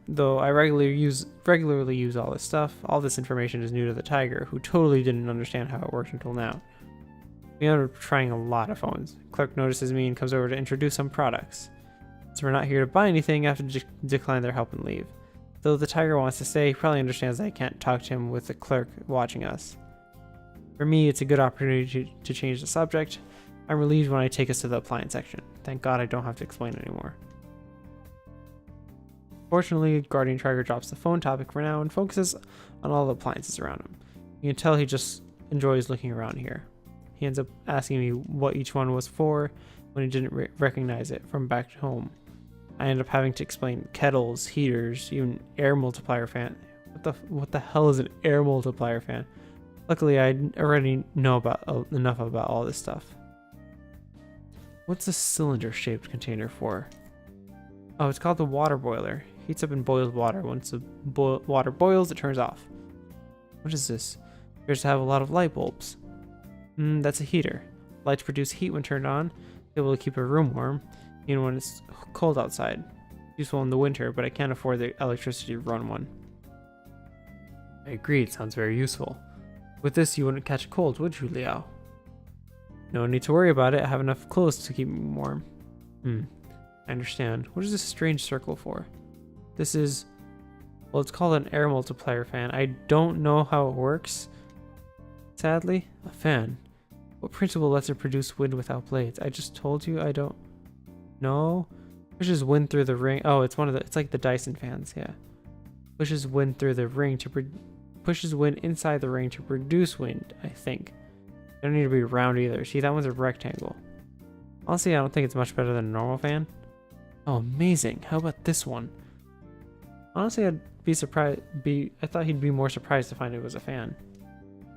Though I regularly use all this stuff, all this information is new to the tiger, who totally didn't understand how it worked until now. We ended up trying a lot of phones. Clerk notices me and comes over to introduce some products. Since we're not here to buy anything, I have to decline their help and leave. Though the tiger wants to stay, he probably understands that I can't talk to him with the clerk watching us. For me, it's a good opportunity to change the subject. I'm relieved when I take us to the appliance section. Thank God I don't have to explain anymore. Fortunately, Guardian Tiger drops the phone topic for now and focuses on all the appliances around him. You can tell he just enjoys looking around here. He ends up asking me what each one was for when he didn't recognize it from back home. I end up having to explain kettles, heaters, even air multiplier fan. What the hell is an air multiplier fan? Luckily, I already know enough about all this stuff. What's a cylinder-shaped container for? Oh, it's called the water boiler. Heats up and boils water. Once the water boils, it turns off. What is this? Appears to have a lot of light bulbs. That's a heater. Lights produce heat when turned on, able to keep a room warm, even when it's cold outside. Useful in the winter, but I can't afford the electricity to run one. I agree, it sounds very useful. With this, you wouldn't catch a cold, would you, Liao? No need to worry about it. I have enough clothes to keep me warm. I understand. What is this strange circle for? This is... Well, it's called an air multiplier fan. I don't know how it works. Sadly, a fan. What principle lets it produce wind without blades? I just told you I don't know. Pushes wind through the ring. Oh, it's one of the... It's like the Dyson fans, yeah. Pushes wind through the ring to... Pushes wind inside the ring to produce wind, I think. They don't need to be round either. See, that one's a rectangle. Honestly, I don't think it's much better than a normal fan. Oh, amazing. How about this one? Honestly, I'd be surprised. I thought he'd be more surprised to find it was a fan.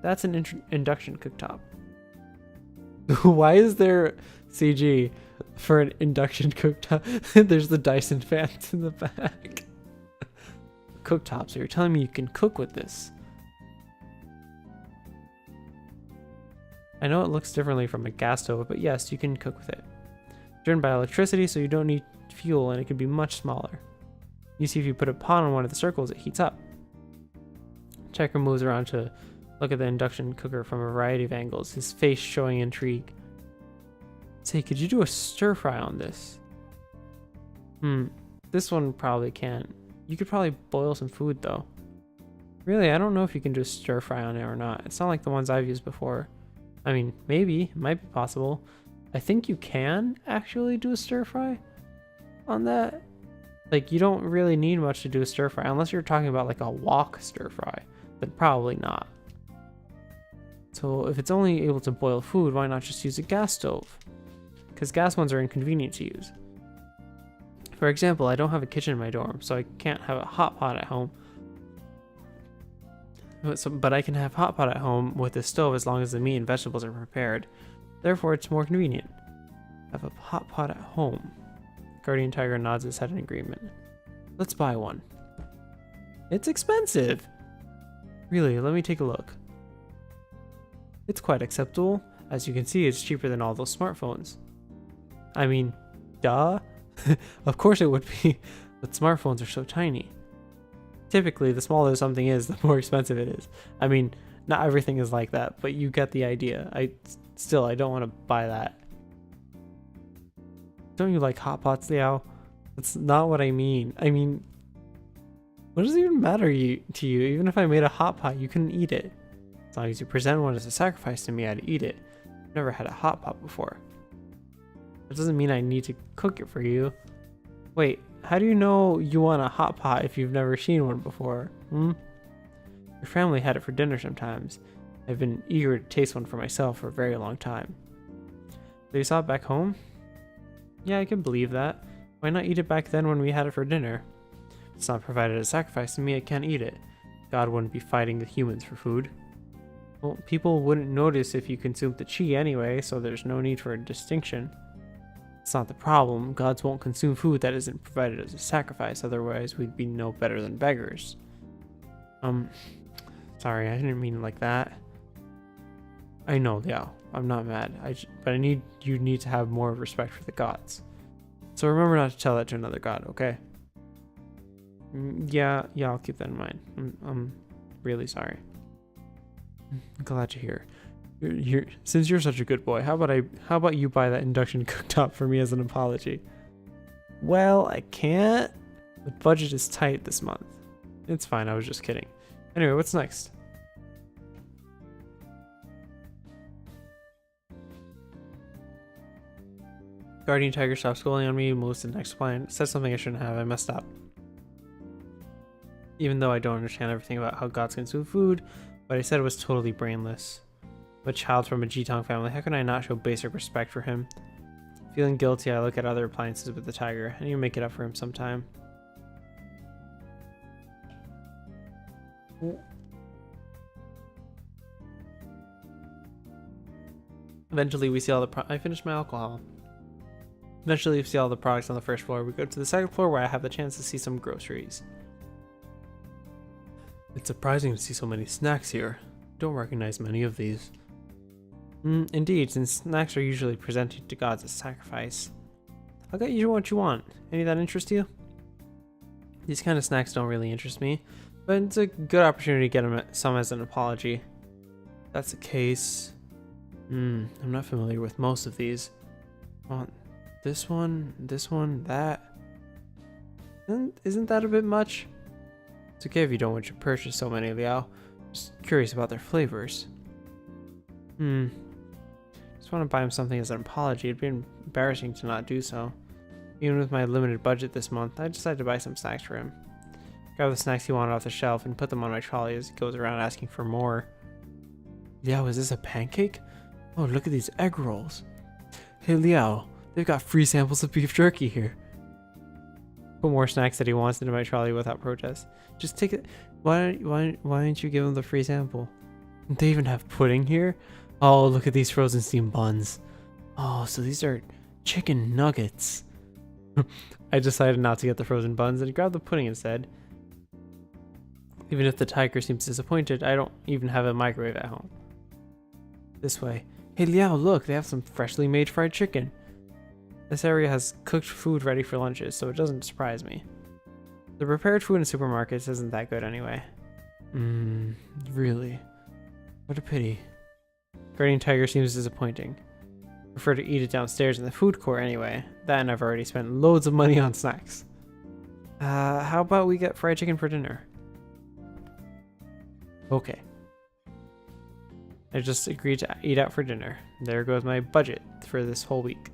That's an induction cooktop. Why is there CG for an induction cooktop? There's the Dyson fans in the back. Cooktop, so you're telling me you can cook with this? I know it looks differently from a gas stove, but yes, you can cook with it. Driven by electricity, so you don't need fuel, and it can be much smaller. You see, if you put a pot on one of the circles, it heats up. Checker moves around to look at the induction cooker from a variety of angles, his face showing intrigue. Say, could you do a stir fry on this? This one probably can't. You could probably boil some food though. Really, I don't know if you can do a stir fry on it or not. It's not like the ones I've used before. I mean, maybe, it might be possible. I think you can actually do a stir fry on that. Like, you don't really need much to do a stir fry unless you're talking about like a wok stir fry, then probably not. So if it's only able to boil food, why not just use a gas stove? Because gas ones are inconvenient to use. For example, I don't have a kitchen in my dorm, so I can't have a hot pot at home. But I can have hot pot at home with a stove as long as the meat and vegetables are prepared. Therefore, it's more convenient. Have a hot pot at home. Guardian Tiger nods his head in agreement. Let's buy one. It's expensive! Really, let me take a look. It's quite acceptable. As you can see, it's cheaper than all those smartphones. I mean, duh. Of course it would be, but smartphones are so tiny. Typically, the smaller something is, the more expensive it is. I mean, not everything is like that, but you get the idea. I don't want to buy that. Don't you like hot pots, Liao? That's not what I mean. I mean, what does it even matter to you? Even if I made a hot pot, you couldn't eat it. As long as you present one as a sacrifice to me, I'd eat it. I've never had a hot pot before. That doesn't mean I need to cook it for you. Wait, how do you know you want a hot pot if you've never seen one before? Your family had it for dinner sometimes. I've been eager to taste one for myself for a very long time. So you saw it back home? Yeah, I can believe that. Why not eat it back then when we had it for dinner? If it's not provided as a sacrifice to me, I can't eat it. God wouldn't be fighting the humans for food. Well, people wouldn't notice if you consumed the chi anyway, so there's no need for a distinction. It's not the problem. Gods won't consume food that isn't provided as a sacrifice, otherwise we'd be no better than beggars. Sorry, I didn't mean it like that. I know, yeah, I'm not mad. But you need to have more respect for the gods. So remember not to tell that to another god, okay? Yeah, I'll keep that in mind. I'm really sorry. I'm glad to hear. Since you're such a good boy, how about you buy that induction cooktop for me as an apology? Well, I can't. The budget is tight this month. It's fine, I was just kidding. Anyway, what's next? Guardian Tiger stops scolding on me, moves to the next plan. Said something I shouldn't have, I messed up. Even though I don't understand everything about how gods consume food, but I said it was totally brainless. I'm a child from a Jitong family, how can I not show basic respect for him? Feeling guilty, I look at other appliances with the tiger. I need to make it up for him sometime. Eventually we see all the I finished my alcohol. Eventually, we see all the products on the first floor. We go to the second floor where I have the chance to see some groceries. It's surprising to see so many snacks here. Don't recognize many of these. Indeed, since snacks are usually presented to gods as sacrifice. I'll get you what you want. Any that interest you? These kind of snacks don't really interest me, but it's a good opportunity to get them some as an apology. If that's the case. I'm not familiar with most of these. Want this one, that. Isn't that a bit much? It's okay if you don't want to purchase so many, Liao. Just curious about their flavors. Just want to buy him something as an apology. It'd be embarrassing to not do so. Even with my limited budget this month, I decided to buy some snacks for him. Grab the snacks he wanted off the shelf and put them on my trolley as he goes around asking for more. Liao, is this a pancake? Oh, look at these egg rolls. Hey Liao, they've got free samples of beef jerky here. Put more snacks that he wants into my trolley without protest. Just take it. Why didn't you give him the free sample? They even have pudding here? Oh, look at these frozen steamed buns. Oh, so these are chicken nuggets. I decided not to get the frozen buns and grabbed the pudding instead. Even if the tiger seems disappointed, I don't even have a microwave at home. This way. Hey Liao, look, they have some freshly made fried chicken. This area has cooked food ready for lunches, so it doesn't surprise me. The prepared food in supermarkets isn't that good anyway. Really? What a pity. Guardian Tiger seems disappointing. Prefer to eat it downstairs in the food court anyway. That and I've already spent loads of money on snacks. How about we get fried chicken for dinner? Okay. I just agreed to eat out for dinner. There goes my budget for this whole week.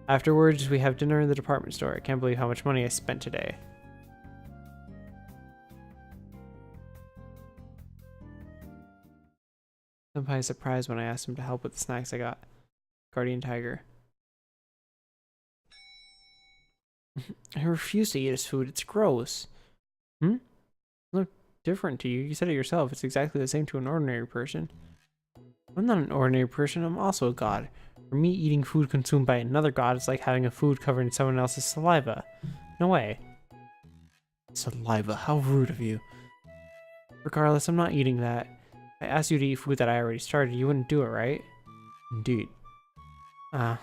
Afterwards, we have dinner in the department store. I can't believe how much money I spent today. Senpai is surprised when I asked him to help with the snacks I got. Guardian Tiger. I refuse to eat his food. It's gross. Look different to you. You said it yourself. It's exactly the same to an ordinary person. I'm not an ordinary person. I'm also a god. For me, eating food consumed by another god is like having a food covered in someone else's saliva. No way. Saliva. How rude of you. Regardless, I'm not eating that. I asked you to eat food that I already started. You wouldn't do it, right? Indeed. I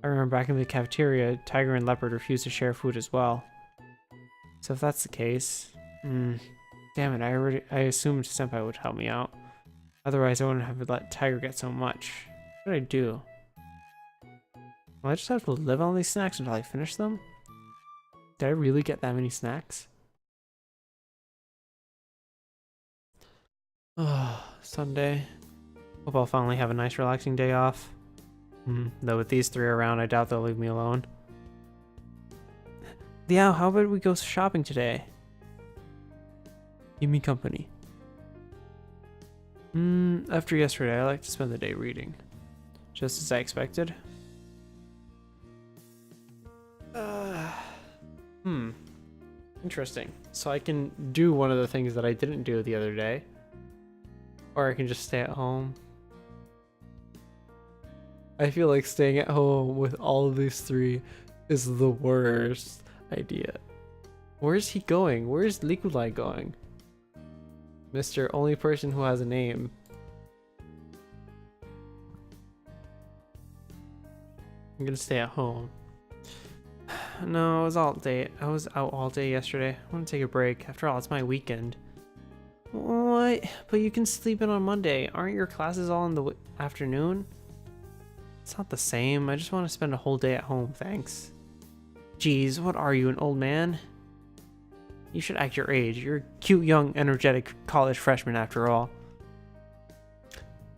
remember back in the cafeteria, Tiger and Leopard refused to share food as well. So if that's the case, damn it, I assumed Senpai would help me out. Otherwise, I wouldn't have let Tiger get so much. What did I do? Will I just have to live on these snacks until I finish them? Did I really get that many snacks? Oh, Sunday. Hope I'll finally have a nice relaxing day off. Though with these three around, I doubt they'll leave me alone. Liao, how about we go shopping today? Give me company. After yesterday, I like to spend the day reading. Just as I expected. Interesting. So I can do one of the things that I didn't do the other day. Or I can just stay at home. I feel like staying at home with all of these three is the worst idea. Where's he going? Where's Likulai going? Mr. Only person who has a name. I'm gonna stay at home. No, I was out all day yesterday. I want to take a break. After all, it's my weekend. What? But you can sleep in on Monday. Aren't your classes all in the afternoon? It's not the same. I just want to spend a whole day at home, thanks. Jeez, what are you, an old man? You should act your age. You're a cute, young, energetic college freshman after all.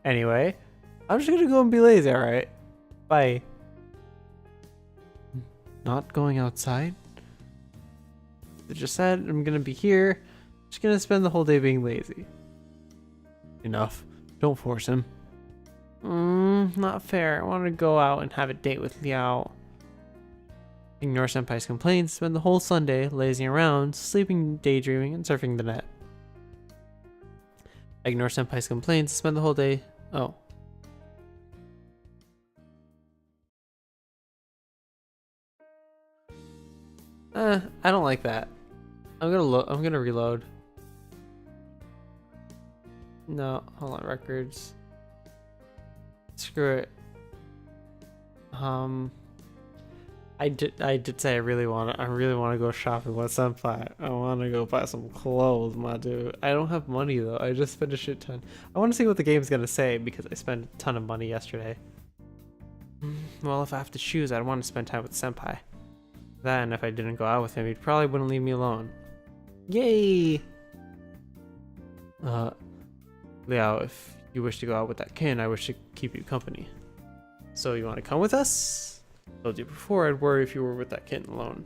Anyway, I'm just gonna go and be lazy, alright? Bye. Not going outside? I just said I'm gonna be here. Just gonna spend the whole day being lazy. Enough. Don't force him. Not fair. I want to go out and have a date with Liao. Ignore Senpai's complaints, spend the whole Sunday lazing around, sleeping, daydreaming, and surfing the net. Ignore Senpai's complaints, spend the whole day... Oh. I don't like that. I'm gonna reload. No, hold on, records. Screw it. I did say I really want to go shopping with Senpai. I want to go buy some clothes, my dude. I don't have money though. I just spent a shit ton. I want to see what the game's gonna say because I spent a ton of money yesterday. Well, if I have to choose, I'd want to spend time with Senpai. Then, if I didn't go out with him, he probably wouldn't leave me alone. Yay! Liao, if you wish to go out with that kin, I wish to keep you company. So you want to come with us? Told you before, I'd worry if you were with that kitten alone.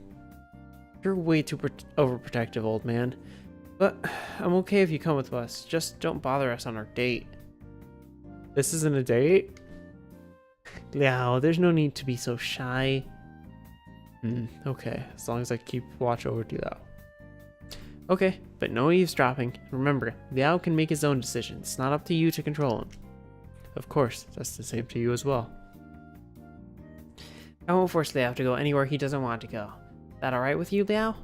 You're way too overprotective, old man. But I'm okay if you come with us. Just don't bother us on our date. This isn't a date? Liao, there's no need to be so shy. Okay, as long as I keep watch over Liao. Okay, but no eavesdropping. Remember, Liao can make his own decisions. It's not up to you to control him. Of course, that's the same to you as well. I won't force Liao to go anywhere he doesn't want to go. That alright with you, Liao?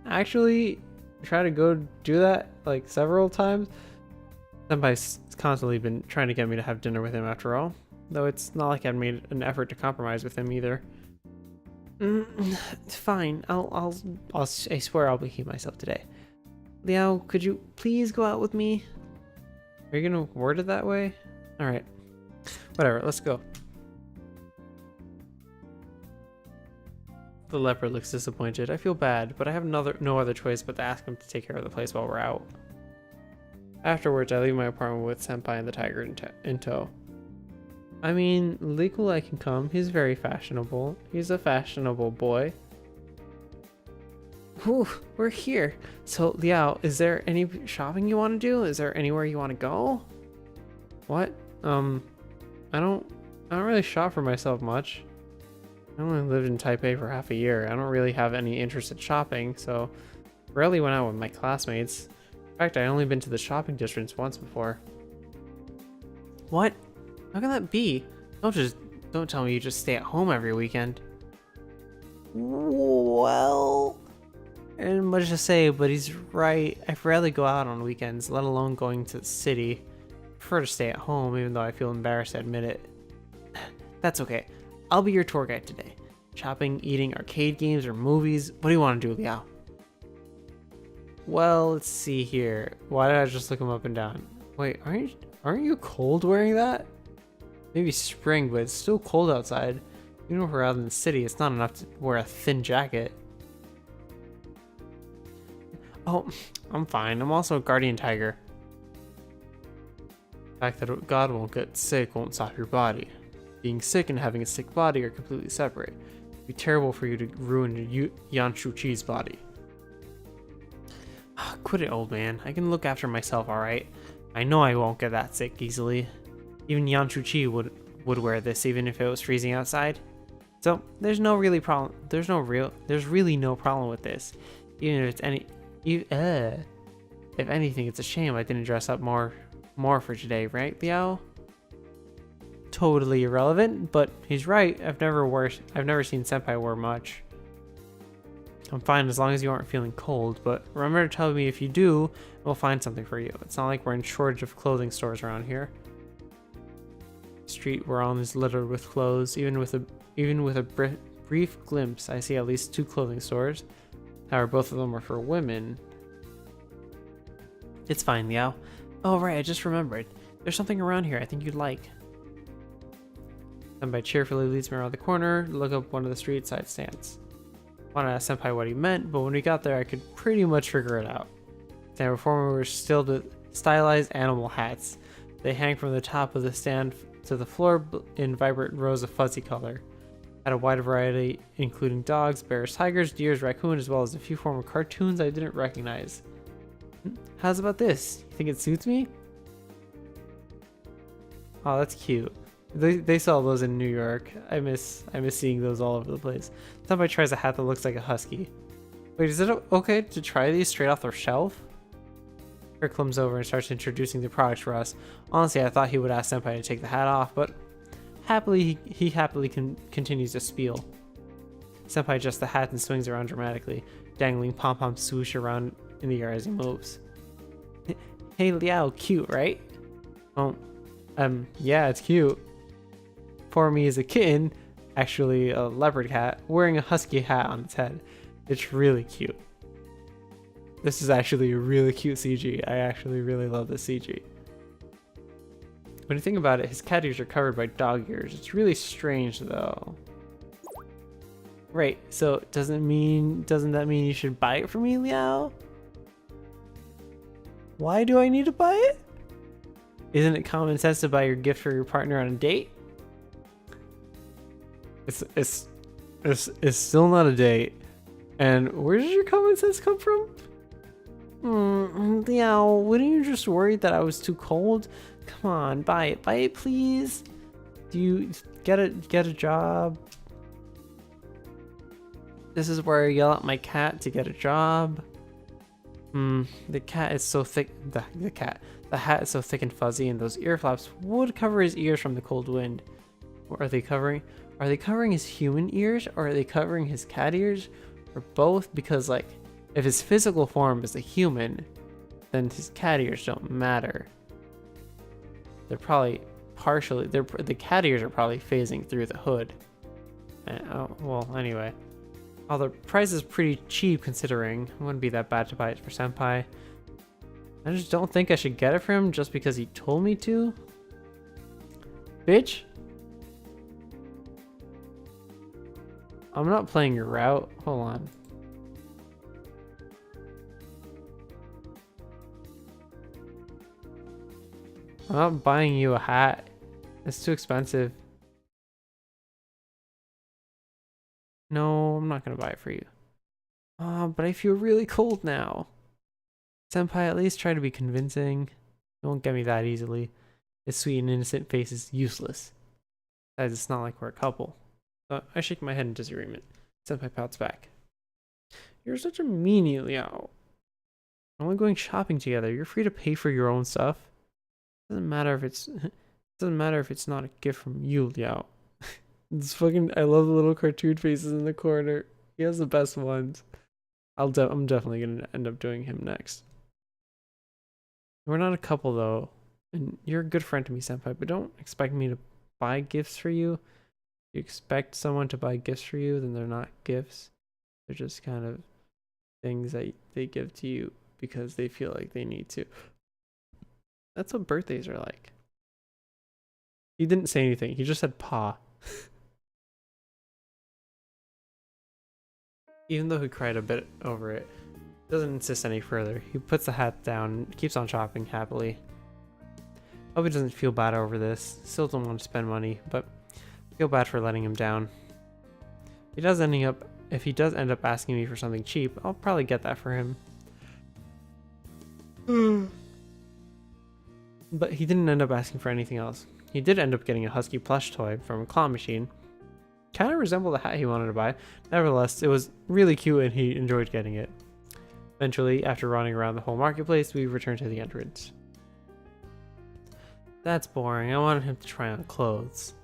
Actually, try to go do that like several times. Senpai's constantly been trying to get me to have dinner with him after all. Though it's not like I've made an effort to compromise with him either. Fine. I swear I'll behave myself today. Liao, could you please go out with me? Are you gonna word it that way? Alright. Whatever, let's go. The leopard looks disappointed. I feel bad, but I have no other choice but to ask him to take care of the place while we're out. Afterwards, I leave my apartment with Senpai and the tiger in tow. I mean, legally I can come. He's very fashionable. He's a fashionable boy. Whew, we're here. So, Liao, is there any shopping you want to do? Is there anywhere you want to go? What? I don't really shop for myself much. I only lived in Taipei for half a year. I don't really have any interest in shopping, so rarely went out with my classmates. In fact, I only been to the shopping districts once before. What? How can that be? Don't tell me you just stay at home every weekend. Well, and much to say, but he's right. I rarely go out on weekends, let alone going to the city. I prefer to stay at home, even though I feel embarrassed to admit it. That's okay. I'll be your tour guide today. Shopping, eating, arcade games, or movies. What do you want to do, Liao? Well, let's see here. Why did I just look him up and down? Wait, aren't you cold wearing that? Maybe spring, but it's still cold outside. Even if we're out in the city, it's not enough to wear a thin jacket. Oh, I'm fine. I'm also a guardian tiger. The fact that God won't get sick won't stop your body. Being sick and having a sick body are completely separate. It'd be terrible for you to ruin Yan Shuqi's body. Quit it, old man. I can look after myself, alright? I know I won't get that sick easily. Even Yan Shuqi would wear this even if it was freezing outside. So there's really no problem with this. Even if it's if anything, it's a shame I didn't dress up more for today, right, Liao? Totally irrelevant, but he's right. I've never seen Senpai wear much. I'm fine as long as you aren't feeling cold, but remember to tell me if you do, we'll find something for you. It's not like we're in shortage of clothing stores around here. The street we're on is littered with clothes. Even with a brief glimpse, I see at least 2 clothing stores. However, both of them are for women. It's fine, Liao. Oh right, I just remembered. There's something around here I think you'd like. Senpai cheerfully leads me around the corner, look up one of the street side stands. I wanted to ask Senpai what he meant, but when we got there I could pretty much figure it out. Stand before me were still the stylized animal hats. They hang from the top of the stand to the floor in vibrant rows of fuzzy color. Had a wide variety including dogs, bears, tigers, deers, raccoons, as well as a few former cartoons I didn't recognize. How's about this? You think it suits me? Oh, that's cute. They sell those in New York. I miss seeing those all over the place. Somebody tries a hat that looks like a husky. Wait, is it okay to try these straight off the shelf? Kirk comes over and starts introducing the products for us. Honestly, I thought he would ask Senpai to take the hat off, but he happily continues to spiel. Senpai adjusts the hat and swings around dramatically, dangling pom-poms swoosh around in the air as he moves. Hey Liao, cute, right? Oh, yeah, it's cute. For me as a kitten, actually a leopard cat, wearing a husky hat on its head. It's really cute. This is actually a really cute CG. I actually really love this CG. When you think about it, his cat ears are covered by dog ears. It's really strange though. Right, so doesn't that mean you should buy it for me, Liao? Why do I need to buy it? Isn't it common sense to buy your gift for your partner on a date? It's still not a date. And where does your common sense come from? Liao, wouldn't you just worry that I was too cold? Come on, buy it please. Do you get a job? This is where I yell at my cat to get a job. The cat is so thick. The hat is so thick and fuzzy, and those ear flaps would cover his ears from the cold wind. What are they covering? Are they covering his human ears, or are they covering his cat ears, or both? Because like, if his physical form is a human, then his cat ears don't matter. They're probably partially. The cat ears are probably phasing through the hood. Well, anyway. Oh, the price is pretty cheap considering. It wouldn't be that bad to buy it for Senpai. I just don't think I should get it for him just because he told me to. Bitch. I'm not playing your route. Hold on. I'm not buying you a hat. It's too expensive. No, I'm not gonna buy it for you. But I feel really cold now. Senpai, at least try to be convincing. You won't get me that easily. His sweet and innocent face is useless. Besides, it's not like we're a couple. I shake my head in disagreement. Senpai pouts back. You're such a meanie, Liao. We're only going shopping together. You're free to pay for your own stuff. Doesn't matter if it's not a gift from you, Liao. It's fucking. I love the little cartoon faces in the corner. He has the best ones. I'm definitely gonna end up doing him next. We're not a couple though, and you're a good friend to me, Senpai. But don't expect me to buy gifts for you. If you expect someone to buy gifts for you, then they're not gifts. They're just kind of things that they give to you because they feel like they need to. That's what birthdays are like. He didn't say anything. He just said "pa." Even though he cried a bit over it, he doesn't insist any further. He puts the hat down and keeps on shopping happily. Hope he doesn't feel bad over this. Still don't want to spend money, but I feel bad for letting him down. If he does end up asking me for something cheap, I'll probably get that for him. But he didn't end up asking for anything else. He did end up getting a husky plush toy from a claw machine. Kind of resembled the hat he wanted to buy. Nevertheless, it was really cute and he enjoyed getting it. Eventually, after running around the whole marketplace, we returned to the entrance. That's boring. I wanted him to try on clothes.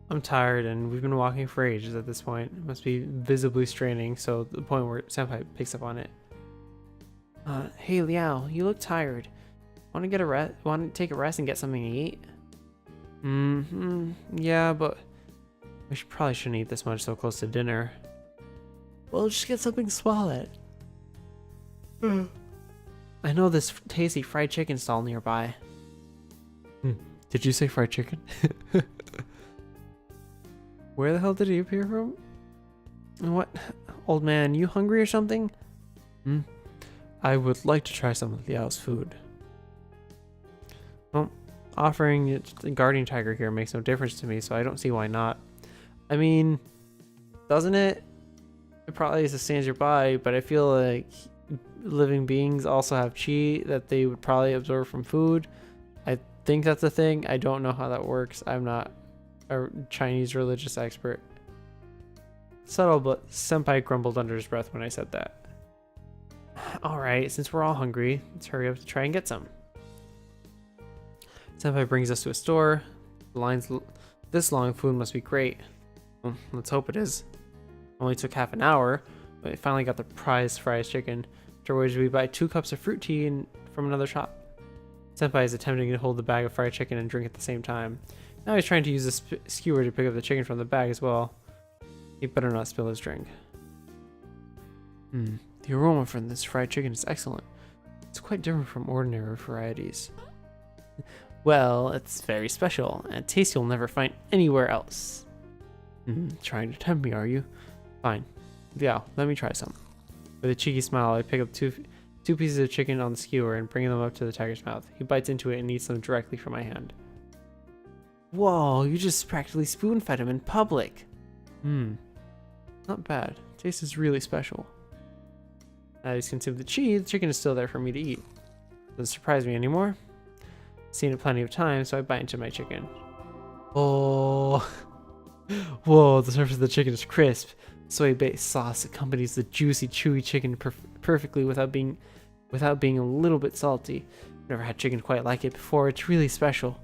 I'm tired and we've been walking for ages at this point. It must be visibly straining, so the point where Senpai picks up on it. Hey Liao, you look tired. Want to take a rest and get something to eat? Yeah, but we probably shouldn't eat this much so close to dinner. Well, just get something to swallow it. I know this tasty fried chicken stall nearby. Did you say fried chicken? Where the hell did he appear from? What? Old man, you hungry or something? I would like to try some of Liao's food. Well, offering it the guardian tiger here makes no difference to me, so I don't see why not. I mean, doesn't it? It probably is a stands nearby, but I feel like living beings also have chi that they would probably absorb from food. I think that's a thing. I don't know how that works. I'm not a Chinese religious expert. Subtle, but Senpai grumbled under his breath when I said that. Alright, since we're all hungry, let's hurry up to try and get some. Senpai brings us to a store. The lines this long, food must be great. Well, let's hope it is. Only took half an hour, but I finally got the prize fried chicken, after which we buy 2 cups of fruit tea from another shop. Senpai is attempting to hold the bag of fried chicken and drink at the same time. Now he's trying to use the skewer to pick up the chicken from the bag as well. He better not spill his drink. The aroma from this fried chicken is excellent. It's quite different from ordinary varieties. Well, it's very special, and a taste you'll never find anywhere else. Trying to tempt me, are you? Fine. Yeah, let me try some. With a cheeky smile, I pick up two pieces of chicken on the skewer and bring them up to the tiger's mouth. He bites into it and eats them directly from my hand. Whoa, you just practically spoon-fed him in public. Not bad. Taste is really special. As he's consumed the chicken is still there for me to eat. Doesn't surprise me anymore. Seen it plenty of times, so I bite into my chicken. Oh, whoa! The surface of the chicken is crisp. Soy-based sauce accompanies the juicy, chewy chicken perfectly without being a little bit salty. I've never had chicken quite like it before. It's really special.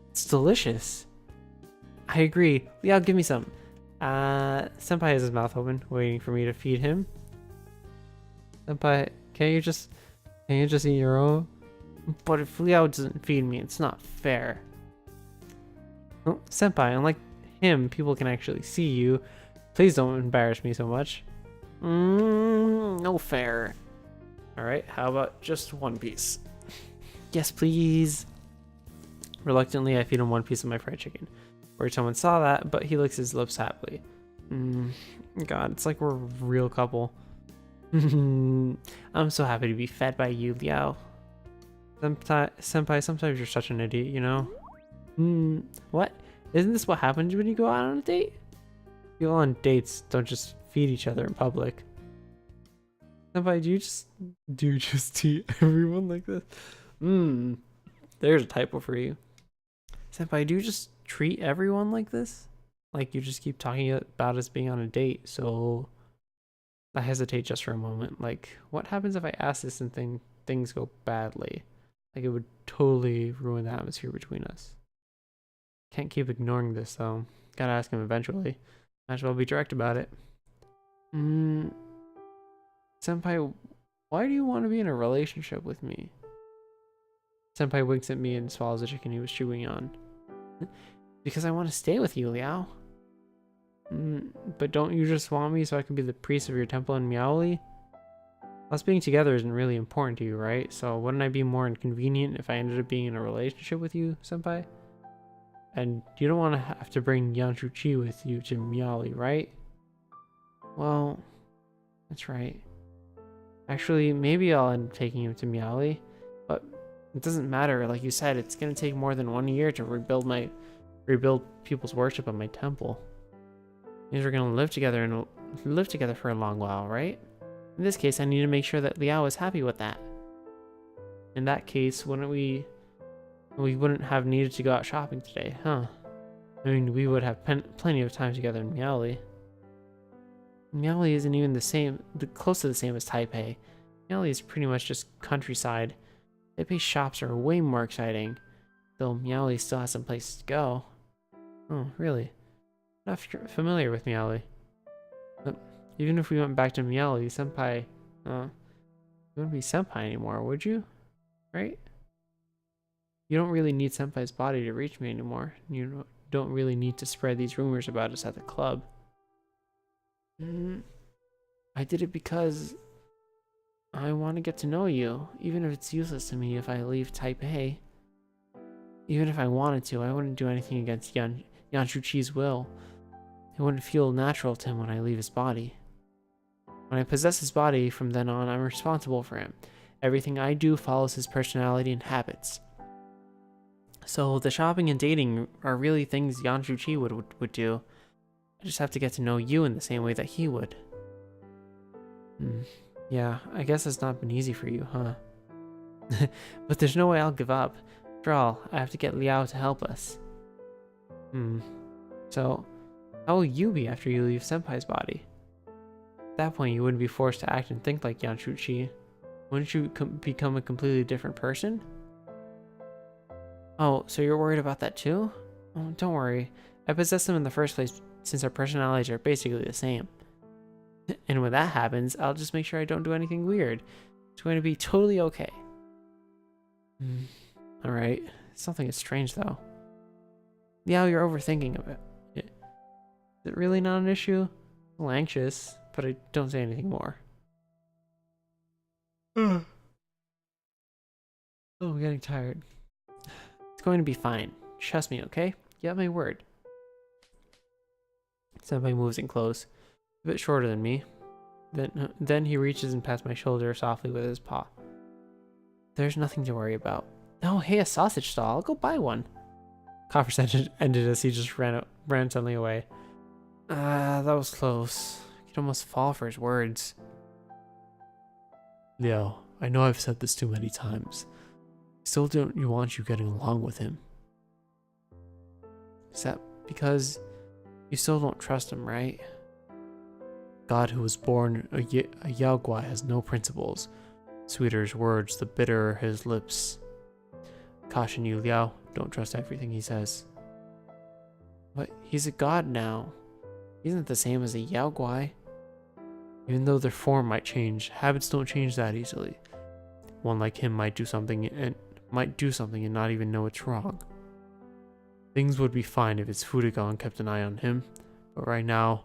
It's delicious. I agree. Yeah, give me some. Senpai has his mouth open, waiting for me to feed him. Senpai, can't you just eat your own? But if Liao doesn't feed me, it's not fair. Oh, Senpai, unlike him, people can actually see you. Please don't embarrass me so much. No fair. Alright, how about just one piece? Yes, please. Reluctantly, I feed him 1 piece of my fried chicken. Worried someone saw that, but he licks his lips happily. God, it's like we're a real couple. I'm so happy to be fed by you, Liao. Senpai, sometimes you're such an idiot, you know? What? Isn't this what happens when you go out on a date? People on dates don't just feed each other in public. Senpai, do you just eat everyone like this? There's a typo for you. Senpai, do you just treat everyone like this? Like you just keep talking about us being on a date, so I hesitate just for a moment. Like, what happens if I ask this and things go badly? Like, it would totally ruin the atmosphere between us. Can't keep ignoring this, though. Gotta ask him eventually. Might as well be direct about it. Senpai, why do you want to be in a relationship with me? Senpai winks at me and swallows the chicken he was chewing on. Because I want to stay with you, Liao. But don't you just want me so I can be the priest of your temple in Meowly? Us being together isn't really important to you, right? So wouldn't I be more inconvenient if I ended up being in a relationship with you, Senpai? And you don't want to have to bring Yanshuchi with you to Meowly, right? Well, that's right. Actually, maybe I'll end up taking him to Meowly, but it doesn't matter. Like you said, it's gonna take more than 1 year to rebuild people's worship at my temple. Means we're gonna live together for a long while, right? In this case, I need to make sure that Liao is happy with that. In that case, we wouldn't have needed to go out shopping today, huh? I mean, we would have plenty of time together in Meowly. Meowly isn't even close to the same as Taipei. Meowly is pretty much just countryside. Taipei shops are way more exciting, though Meowly still has some places to go. Oh, really? I'm not familiar with Meowly. But even if we went back to Meowly, Senpai, you wouldn't be Senpai anymore, would you? Right? You don't really need Senpai's body to reach me anymore. You don't really need to spread these rumors about us at the club. I did it because I want to get to know you, even if it's useless to me if I leave Taipei. Even if I wanted to, I wouldn't do anything against Yanshuchi's will. It wouldn't feel natural to him when I leave his body. When I possess his body, from then on, I'm responsible for him. Everything I do follows his personality and habits. So the shopping and dating are really things Yanshuchi would do. I just have to get to know you in the same way that he would. Yeah, I guess it's not been easy for you, huh? But there's no way I'll give up. After all, I have to get Liao to help us. So, how will you be after you leave Senpai's body? At that point, you wouldn't be forced to act and think like Yanshuchi. Wouldn't you become a completely different person? Oh, so you're worried about that too? Oh, don't worry. I possessed them in the first place since our personalities are basically the same. And when that happens, I'll just make sure I don't do anything weird. It's going to be totally okay. Alright. Something is strange, though. Yeah, you're overthinking of it. Is it really not an issue? I'm a little anxious, but I don't say anything more. Oh, I'm getting tired. It's going to be fine. Trust me, okay? You have my word. Senpai moves in close, a bit shorter than me. Then he reaches and pats my shoulder softly with his paw. There's nothing to worry about. Oh, hey, a sausage stall. I'll go buy one. Conversation ended as he just ran suddenly away. That was close. I could almost fall for his words. Leo, I know I've said this too many times. I still don't want you getting along with him. Is that because you still don't trust him, right? God who was born a Yaogwai has no principles. Sweeter his words, the bitterer his lips. Caution you, Liao, don't trust everything he says. But he's a god now. He isn't the same as a Yaogwai. Even though their form might change, habits don't change that easily. One like him might do something and not even know it's wrong. Things would be fine if his Fudogan kept an eye on him, but right now,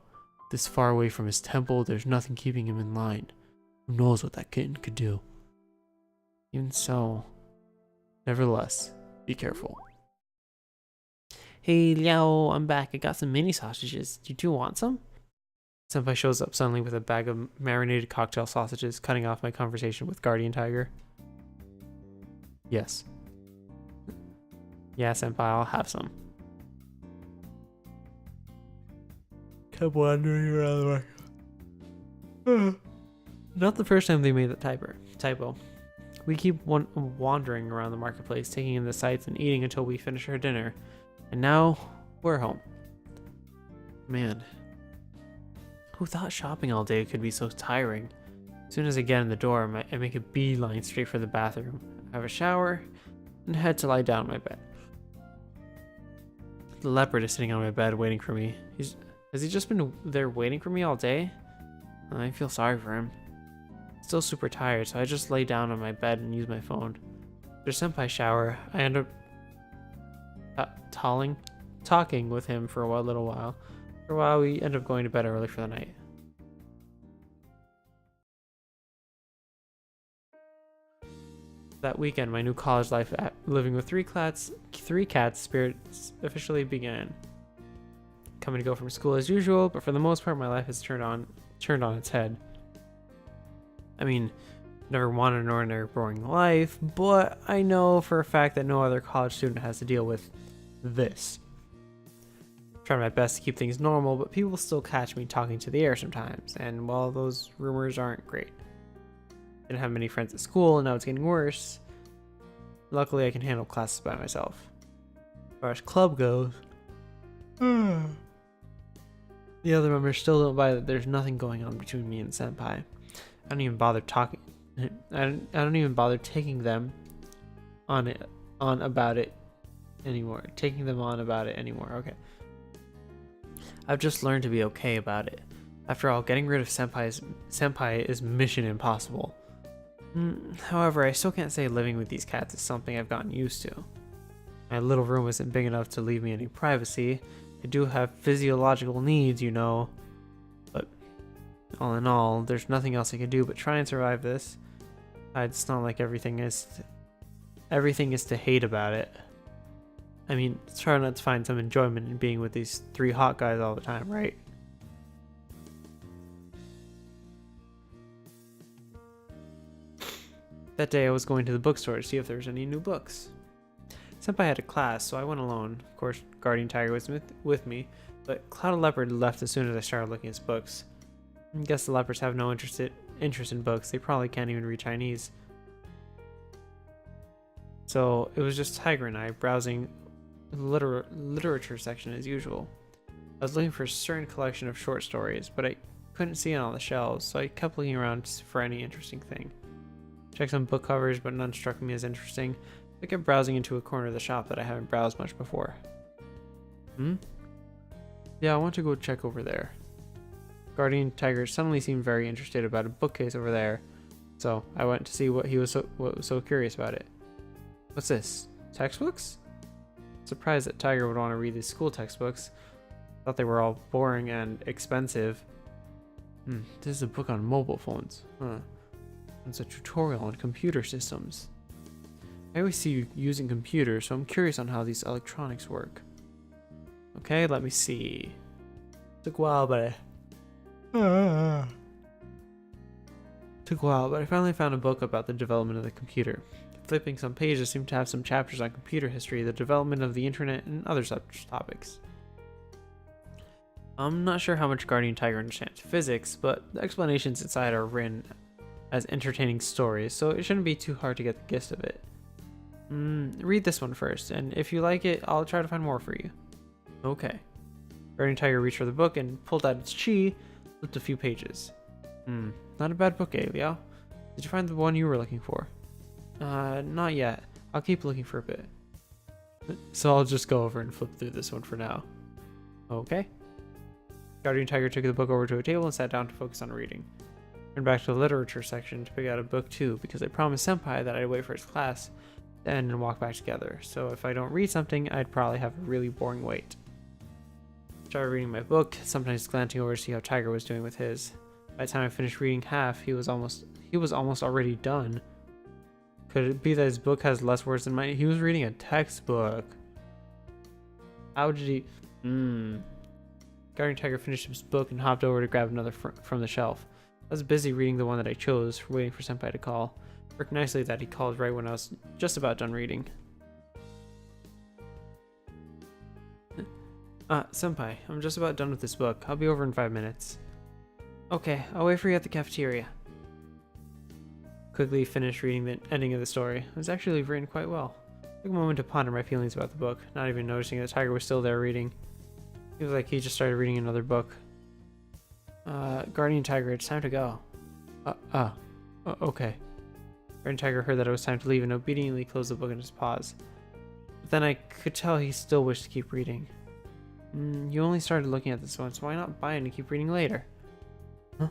this far away from his temple, there's nothing keeping him in line. Who knows what that kitten could do? Even so, nevertheless, be careful. Hey Liao, I'm back. I got some mini sausages. Do you two want some? Senpai shows up suddenly with a bag of marinated cocktail sausages, cutting off my conversation with Guardian Tiger. Yes. Yeah, Senpai, I'll have some. Kept wandering around the market. Not the first time they made the typo. We keep wandering around the marketplace, taking in the sights and eating until we finish our dinner. And now, we're home. Man. Who thought shopping all day could be so tiring? As soon as I get in the door, I make a beeline straight for the bathroom, have a shower, and head to lie down in my bed. The leopard is sitting on my bed waiting for me. Has he just been there waiting for me all day? I feel sorry for him. Still super tired, so I just lay down on my bed and use my phone. After Senpai shower, I end up talking with him for a little while. For a while, we end up going to bed early for the night. That weekend, my new college life living with three cats spirits officially began. Coming to go from school as usual, but for the most part, my life has turned on its head. I mean, never wanted an ordinary boring life, but I know for a fact that no other college student has to deal with this. Trying my best to keep things normal, but people still catch me talking to the air sometimes, and well, those rumors aren't great. Didn't have many friends at school, and now it's getting worse. Luckily, I can handle classes by myself. As far as club goes, the other members still don't buy that there's nothing going on between me and Senpai. I don't even bother talking. I don't even bother taking them on about it anymore. Okay. I've just learned to be okay about it. After all, getting rid of Senpai is mission impossible. However, I still can't say living with these cats is something I've gotten used to. My little room isn't big enough to leave me any privacy. I do have physiological needs, you know. But all in all, there's nothing else I can do but try and survive this. It's not like everything is to hate about it. I mean, it's hard not to find some enjoyment in being with these three hot guys all the time, right? That day I was going to the bookstore to see if there was any new books. Senpai had a class, so I went alone. Of course, Guardian Tiger was with me, but Cloud Leopard left as soon as I started looking at his books. I guess the leopards have no interest in books. They probably can't even read Chinese. So it was just Tiger and I browsing the literature section as usual. I was looking for a certain collection of short stories, but I couldn't see it on the shelves, so I kept looking around for any interesting thing. Checked some book covers, but none struck me as interesting. I kept browsing into a corner of the shop that I haven't browsed much before. Yeah, I want to go check over there. Guardian Tiger suddenly seemed very interested about a bookcase over there, so I went to see what was so curious about it. What's this? Textbooks? Surprised that Tiger would want to read these school textbooks. Thought they were all boring and expensive. This is a book on mobile phones. It's a tutorial on computer systems. I always see you using computers, so I'm curious on how these electronics work. Okay, let me see. Took a while, but I finally found a book about the development of the computer. Flipping some pages seemed to have some chapters on computer history, the development of the internet, and other such topics. I'm not sure how much Guardian Tiger understands physics, but the explanations inside are written as entertaining stories, so it shouldn't be too hard to get the gist of it. Read this one first, and if you like it, I'll try to find more for you. Okay. Guardian Tiger reached for the book and pulled out its chi, flipped a few pages. Not a bad book, Leo. Did you find the one you were looking for? Not yet. I'll keep looking for a bit. So I'll just go over and flip through this one for now. Okay. Guardian Tiger took the book over to a table and sat down to focus on reading. Turned back to the literature section to pick out a book too, because I promised Senpai that I'd wait for his class to end and walk back together. So if I don't read something, I'd probably have a really boring wait. Started reading my book, sometimes glancing over to see how Tiger was doing with his. By the time I finished reading half, he was almost already done. Could it be that his book has less words than mine? He was reading a textbook. How did he? Guardian Tiger finished his book and hopped over to grab another from the shelf. I was busy reading the one that I chose, waiting for Senpai to call. Worked nicely that he called right when I was just about done reading. Senpai, I'm just about done with this book. I'll be over in 5 minutes. Okay, I'll wait for you at the cafeteria. Quickly finished reading the ending of the story. It was actually written quite well. Took a moment to ponder my feelings about the book, not even noticing that Tiger was still there reading. It was like he just started reading another book. Guardian Tiger, it's time to go. Okay. Guardian Tiger heard that it was time to leave and obediently closed the book in his paws. But then I could tell he still wished to keep reading. You only started looking at this one, so why not buy it and keep reading later? Huh?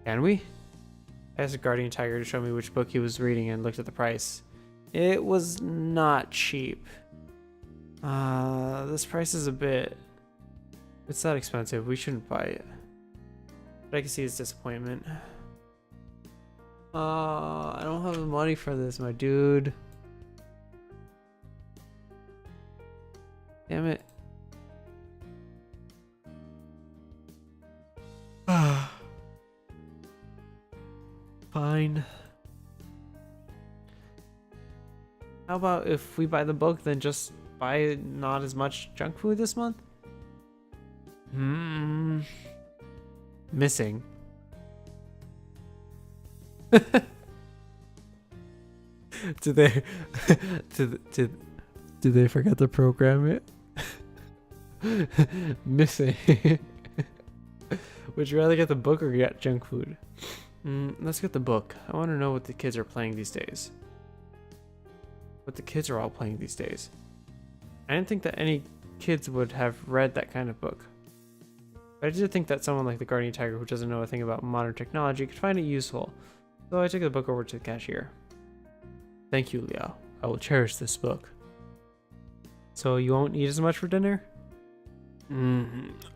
Can we? I asked the Guardian Tiger to show me which book he was reading and looked at the price. It was not cheap. This price is a bit... It's that expensive, we shouldn't buy it. But I can see his disappointment. I don't have the money for this, my dude. Damn it. Fine. How about if we buy the book, then just buy not as much junk food this month? Missing. Did they did they forget to program it? Missing. Would you rather get the book or get junk food? Let's get the book. I want to know what the kids are playing these days. What the kids are all playing these days. I didn't think that any kids would have read that kind of book. But I did think that someone like the Guardian Tiger who doesn't know a thing about modern technology could find it useful. So I took the book over to the cashier. Thank you, Leo. I will cherish this book. So you won't eat as much for dinner?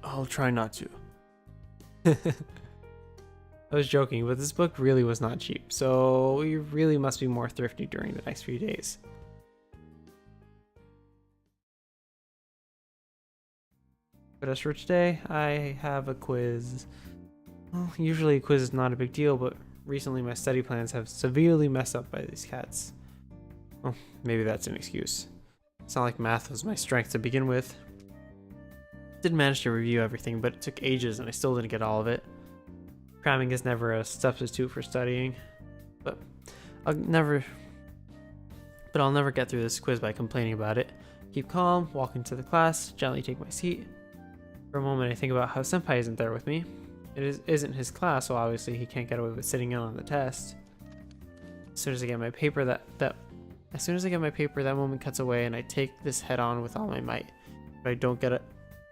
I'll try not to. I was joking, but this book really was not cheap, so we really must be more thrifty during the next few days. But as for today, I have a quiz. Well, usually a quiz is not a big deal, but recently my study plans have severely messed up by these cats. Well, maybe that's an excuse. It's not like math was my strength to begin with. Did manage to review everything, but it took ages and I still didn't get all of it. Cramming is never a substitute for studying, but I'll never get through this quiz by complaining about it. Keep calm, walk into the class, gently take my seat. For a moment I think about how Senpai isn't there with me. It isn't his class, so obviously he can't get away with sitting in on the test. As soon as I get my paper, that moment cuts away and I take this head on with all my might. But I don't get it.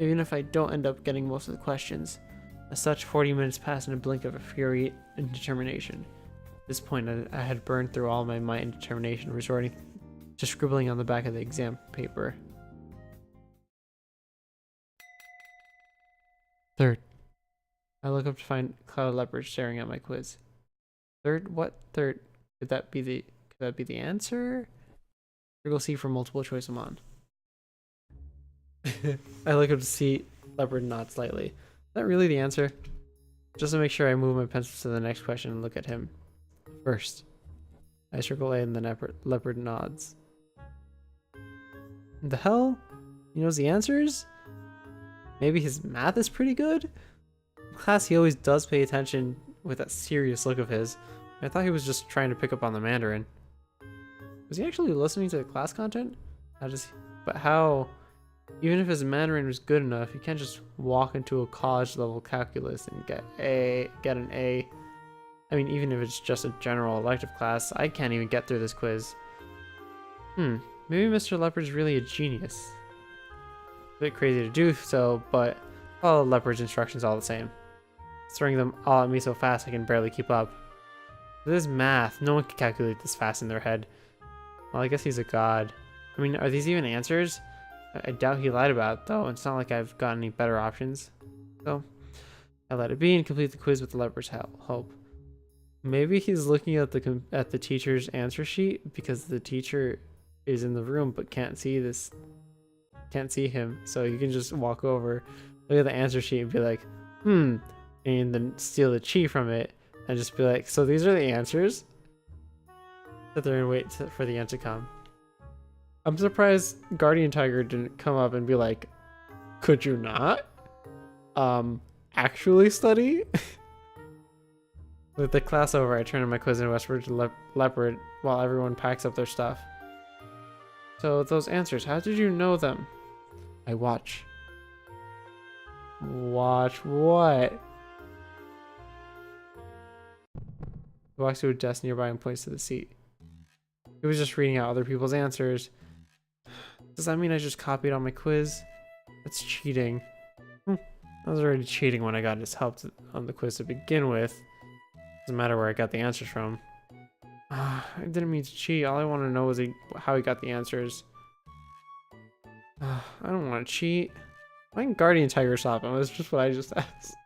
Even if I don't end up getting most of the questions, As such, 40 minutes passed in a blink of a fury and determination. At this point, I had burned through all my might and determination, resorting to scribbling on the back of the exam paper. Third. I look up to find Cloud Leopard staring at my quiz. Third? What third? Could that be the answer? Circle C for multiple choice I'm on. I look up to see Leopard nod slightly. Is that really the answer? Just to make sure I move my pencil to the next question and look at him. First. I circle A and the leopard nods. The hell? He knows the answers? Maybe his math is pretty good? In class, he always does pay attention with that serious look of his. I thought he was just trying to pick up on the Mandarin. Was he actually listening to the class content? But how? Even if his Mandarin was good enough, you can't just walk into a college level calculus and get an A. I mean, even if it's just a general elective class, I can't even get through this quiz. Maybe Mr. Leopard's really a genius. A bit crazy to do so, but follow Leopard's instructions all the same. Throwing them all at me so fast I can barely keep up. This is math. No one can calculate this fast in their head. Well, I guess he's a god. I mean, are these even answers? I doubt he lied about it, though. It's not like I've got any better options. So, I let it be and complete the quiz with the leopard's help. Maybe he's looking at the teacher's answer sheet because the teacher is in the room but can't see him. So you can just walk over, look at the answer sheet and be like, and then steal the chi from it and just be like, so these are the answers? Sit there and wait for the end to come. I'm surprised Guardian Tiger didn't come up and be like, could you not? Actually study? With the class over, I turn in my quiz and whisper to Leopard while everyone packs up their stuff. So those answers, how did you know them? I watch. Watch what? He walks to a desk nearby and points to the seat. He was just reading out other people's answers. Does that mean I just copied on my quiz? That's cheating. I was already cheating when I got his help on the quiz to begin with. Doesn't matter where I got the answers from. I didn't mean to cheat. All I want to know is how he got the answers. I don't want to cheat. Why can Guardian Tiger stop him? That's just what I just asked.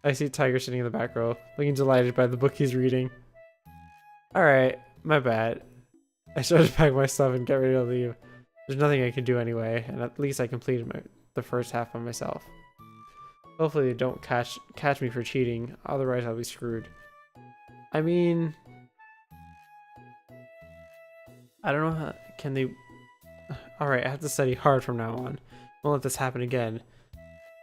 I see Tiger sitting in the back row, looking delighted by the book he's reading. Alright, my bad. I started to pack my stuff and get ready to leave. There's nothing I can do anyway, and at least I completed the first half by myself. Hopefully they don't catch me for cheating, otherwise I'll be screwed. I mean, I don't know how, can they... Alright, I have to study hard from now on. Won't let this happen again.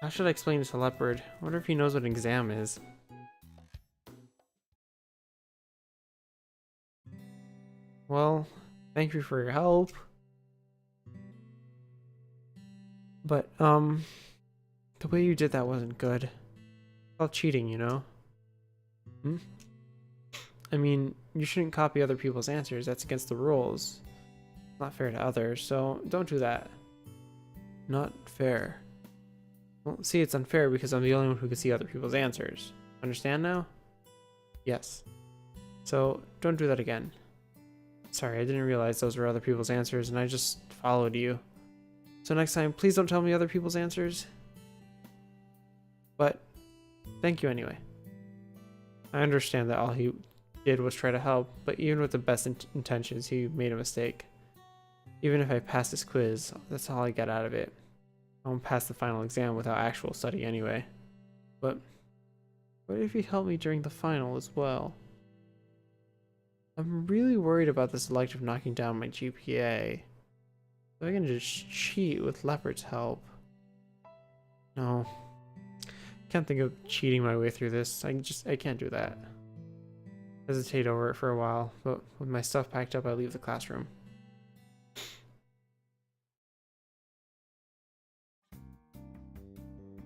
How should I explain this to Leopard? I wonder if he knows what an exam is. Well, thank you for your help. But, the way you did that wasn't good. It's all cheating, you know? I mean, you shouldn't copy other people's answers. That's against the rules. Not fair to others, so don't do that. Not fair. Well, see, it's unfair because I'm the only one who can see other people's answers. Understand now? Yes. So, don't do that again. Sorry, I didn't realize those were other people's answers and I just followed you. So next time, please don't tell me other people's answers. But, thank you anyway. I understand that all he did was try to help, but even with the best intentions, he made a mistake. Even if I pass this quiz, that's all I get out of it. I won't pass the final exam without actual study anyway. But, what if he helped me during the final as well? I'm really worried about this elective knocking down my GPA. So I can just cheat with Leopard's help. No. Can't think of cheating my way through this. I can't do that. Hesitate over it for a while, but with my stuff packed up, I leave the classroom.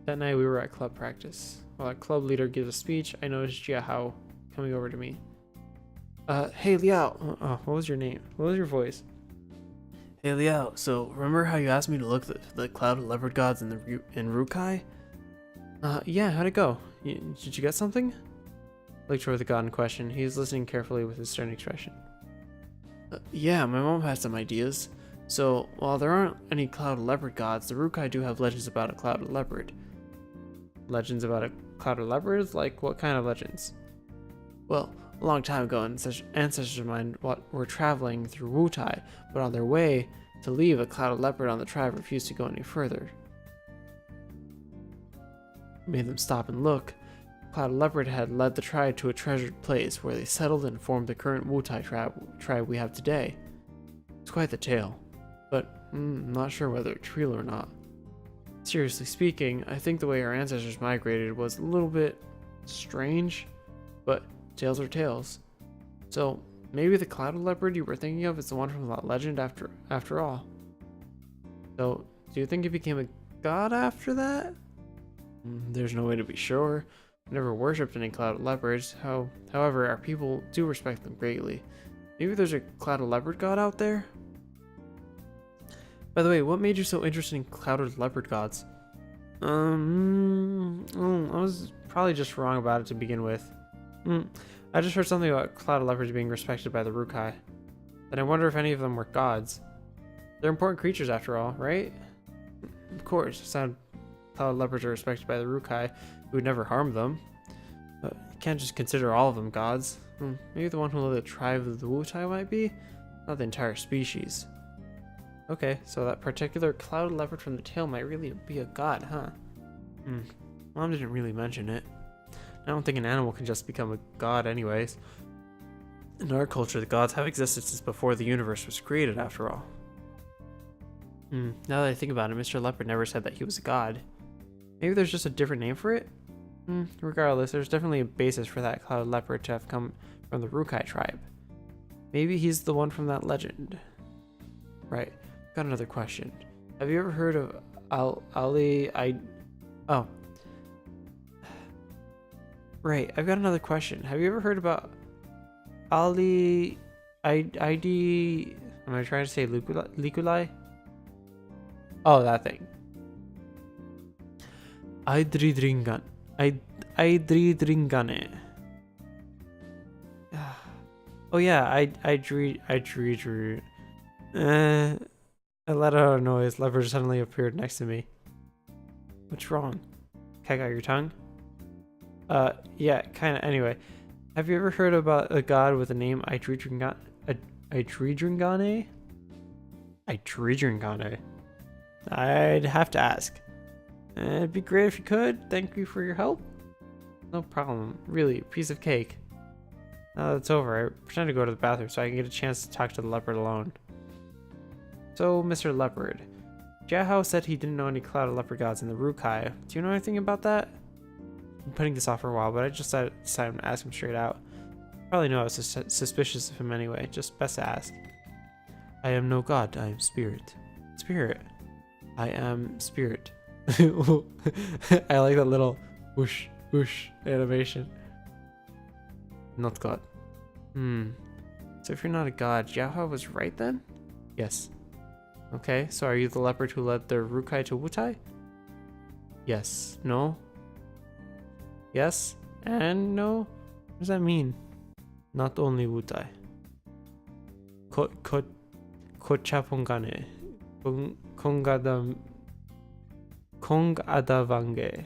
That night we were at club practice. While our club leader gives a speech, I noticed Jia Hao coming over to me. Hey Liao, what was your name? What was your voice? Hey Liao, so remember how you asked me to look at the cloud of leopard gods in Rukai? Yeah, how'd it go? Did you get something? Looked toward the god in question. He was listening carefully with a stern expression. Yeah, my mom has some ideas. So, while there aren't any clouded leopard gods, the Rukai do have legends about a clouded leopard. Legends about a clouded leopard? Like, what kind of legends? Well, a long time ago, ancestors of mine were traveling through Wutai, but on their way to leave, a clouded leopard on the tribe refused to go any further. Made them stop and look. Clouded leopard had led the tribe to a treasured place where they settled and formed the current Wutai tribe we have today. It's quite the tale, but I'm not sure whether it's real or not. Seriously speaking, I think the way our ancestors migrated was a little bit strange, but tales are tales. So maybe the clouded leopard you were thinking of is the one from that legend after all. So, do you think he became a god after that? There's no way to be sure. I never worshipped any clouded leopards. However, our people do respect them greatly. Maybe there's a clouded leopard god out there? By the way, what made you so interested in clouded leopard gods? I was probably just wrong about it to begin with. I just heard something about clouded leopards being respected by the Rukai. And I wonder if any of them were gods. They're important creatures after all, right? Of course, clouded leopards are respected by the Rukai, who would never harm them. But you can't just consider all of them gods. Maybe the one who led the tribe of the Wutai might be? Not the entire species. Okay, so that particular clouded leopard from the tale might really be a god, huh? Mom didn't really mention it. I don't think an animal can just become a god anyways. In our culture, the gods have existed since before the universe was created, after all. Now that I think about it, Mr. Leopard never said that he was a god. Maybe there's just a different name for it? Regardless, there's definitely a basis for that clouded leopard to have come from the Rukai tribe. Maybe he's the one from that legend. Right, got another question. Have you ever heard of Right, I've got another question. Have you ever heard about Am I trying to say Likulai? Oh, that thing. Aidridringane. Oh yeah, I drew. I let out a noise. Leopard suddenly appeared next to me. What's wrong? Cat got your tongue? Yeah, kinda. Anyway, have you ever heard about a god with the name Aidridringane? Aidridringane? I'd have to ask. It'd be great if you could. Thank you for your help. No problem. Really, piece of cake. Now that's over, I pretend to go to the bathroom so I can get a chance to talk to the leopard alone. So, Mr. Leopard, Jiahao said he didn't know any clouded leopard gods in the Rukai. Do you know anything about that? I'm putting this off for a while, but I just decided to ask him straight out. Probably know I was suspicious of him anyway, just best to ask. I am no god, I am spirit. Spirit. I am spirit. I like that little whoosh, whoosh animation. Not god. So if you're not a god, Jiahao was right then? Yes. Okay, so are you the leopard who led the Rukai to Wutai? Yes. No? Yes? And no? What does that mean? Not only Wutai. Kochapongane. Kongadavange.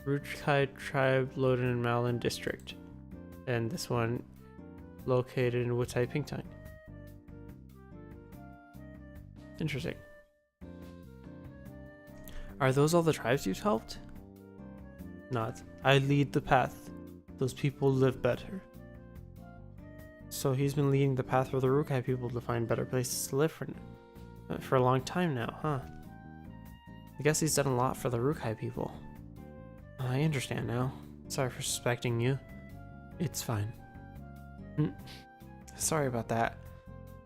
Rukai tribe located in Malin district. And this one located in Wutai Pingtang. Interesting. Are those all the tribes you've helped? Not. I lead the path. Those people live better. So he's been leading the path for the Rukai people to find better places to live for a long time now, huh? I guess he's done a lot for the Rukai people. I understand now. Sorry for suspecting you. It's fine. Sorry about that.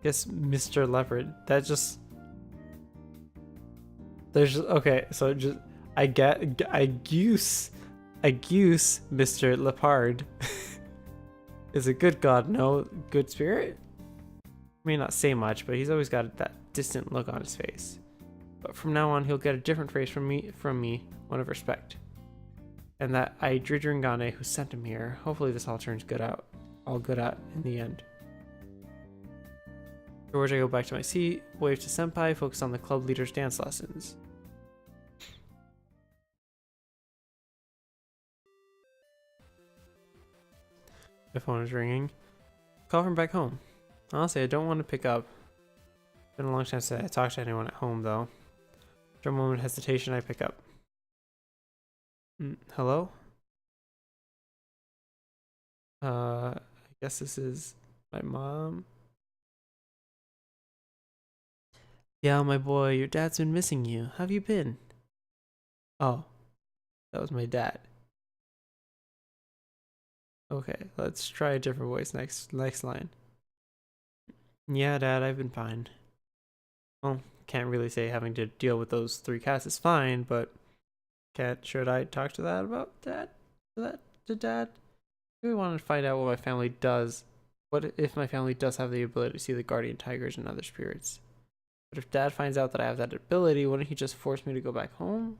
Guess Mr. Leopard, that just... There's just... Okay, so just... I guess Mr. Leopard is a good god, no good spirit? I may not say much, but he's always got that distant look on his face. But from now on, he'll get a different phrase from me, one of respect. And that I Dridringane who sent him here. Hopefully this all turns all good out in the end. George, I go back to my seat, wave to Senpai, focus on the club leader's dance lessons. My phone is ringing. Call from back home. Honestly, I don't want to pick up. Been a long time since I talked to anyone at home, though. After a moment of hesitation, I pick up. Hello? I guess this is my mom. Yeah, my boy, your dad's been missing you. How have you been? Oh, that was my dad. Okay, let's try a different voice next line. Yeah, Dad, I've been fine. Well, can't really say having to deal with those 3 cats is fine, but should I talk to that about Dad? To Dad? I really want to find out what my family does. What if my family does have the ability to see the guardian tigers and other spirits? But if Dad finds out that I have that ability, wouldn't he just force me to go back home?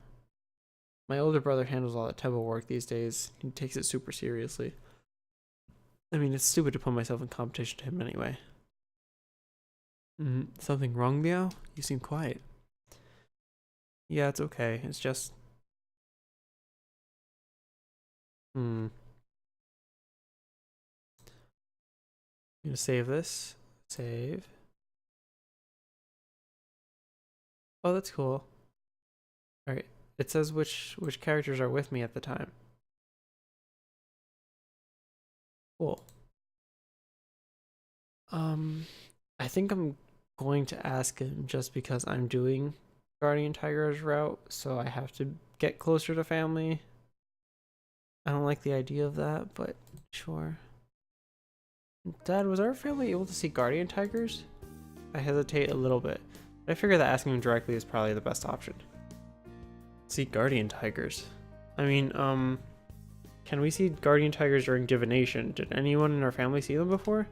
My older brother handles all the temple work these days. He takes it super seriously. I mean, it's stupid to put myself in competition to him anyway. Something wrong, Leo? You seem quiet. Yeah, it's okay. It's just... I'm gonna save this. Save. Oh, that's cool. Alright. It says which characters are with me at the time. Cool. I think I'm going to ask him just because I'm doing Guardian Tiger's route, so I have to get closer to family. I don't like the idea of that, but sure. Dad, was our family able to see Guardian Tigers? I hesitate a little bit, but I figure that asking him directly is probably the best option. See Guardian Tigers. I mean, can we see Guardian Tigers during divination? Did anyone in our family see them before?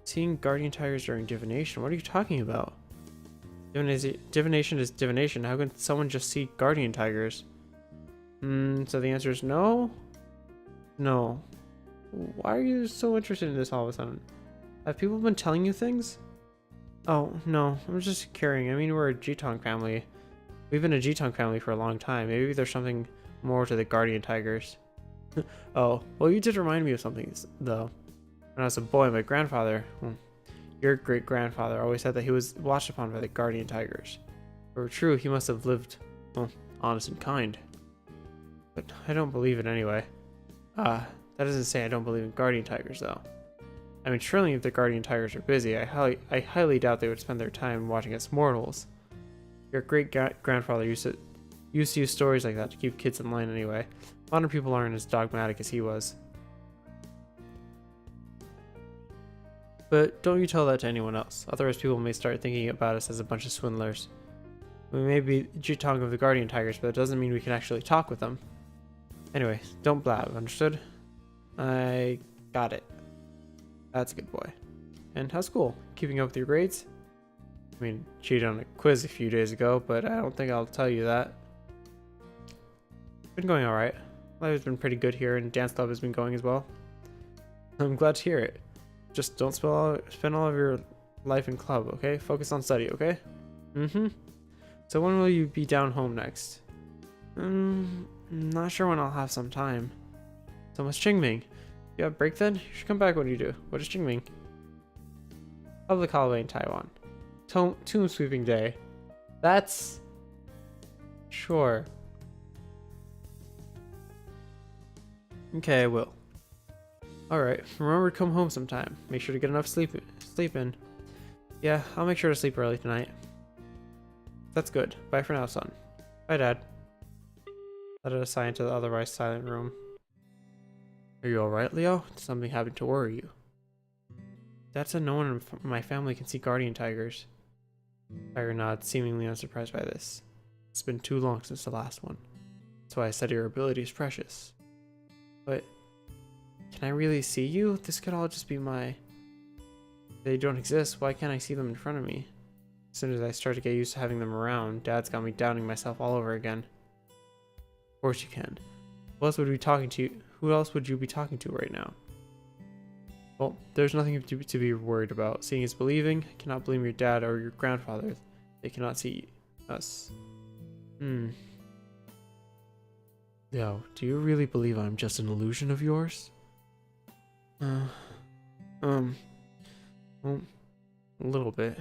Seeing Guardian Tigers during divination? What are you talking about? Divination is divination. How can someone just see Guardian Tigers? So the answer is no? No. Why are you so interested in this all of a sudden? Have people been telling you things? Oh, no. I'm just curious. I mean, we're a Jitong family. We've been a Jitong family for a long time. Maybe there's something more to the Guardian Tigers. Oh, well, you did remind me of something, though. When I was a boy, my grandfather, your great-grandfather, always said that he was watched upon by the Guardian Tigers. If it were true, he must have lived, well, honest and kind. But I don't believe it anyway. That doesn't say I don't believe in Guardian Tigers, though. I mean, surely if the Guardian Tigers are busy, I highly doubt they would spend their time watching us mortals. Your great-grandfather used to use stories like that to keep kids in line anyway. Modern people aren't as dogmatic as he was. But don't you tell that to anyone else, otherwise people may start thinking about us as a bunch of swindlers. We may be Jitong of the Guardian Tigers, but it doesn't mean we can actually talk with them. Anyway, don't blab, understood? I got it. That's a good boy. And how's school? Keeping up with your grades? I mean, cheated on a quiz a few days ago, but I don't think I'll tell you that. Been going alright. Life has been pretty good here, and dance club has been going as well. I'm glad to hear it. Just don't spend all of your life in club, okay? Focus on study, okay? So when will you be down home next? Not sure when I'll have some time. So what's Qingming? You have break then? You should come back when you do. What is Qingming? Public holiday in Taiwan. Tomb sweeping day. That's... Sure. Okay, I will. Alright, remember to come home sometime. Make sure to get enough sleep in. Yeah, I'll make sure to sleep early tonight. That's good. Bye for now, son. Bye, Dad. Let it assign to the otherwise silent room. Are you alright, Leo? Did something happen to worry you? Dad said no one in my family can see guardian tigers. Tiger nods, seemingly unsurprised by this. It's been too long since the last one. That's why I said your ability is precious. But... can I really see you? This could all just be my... They don't exist. Why can't I see them in front of me? As soon as I start to get used to having them around, Dad's got me doubting myself all over again. Of course you can. Who else would be talking to you? Who else would you be talking to right now? Well, there's nothing to be worried about. Seeing is believing. I cannot blame your dad or your grandfather. They cannot see us. Yo, do you really believe I'm just an illusion of yours? Well, a little bit.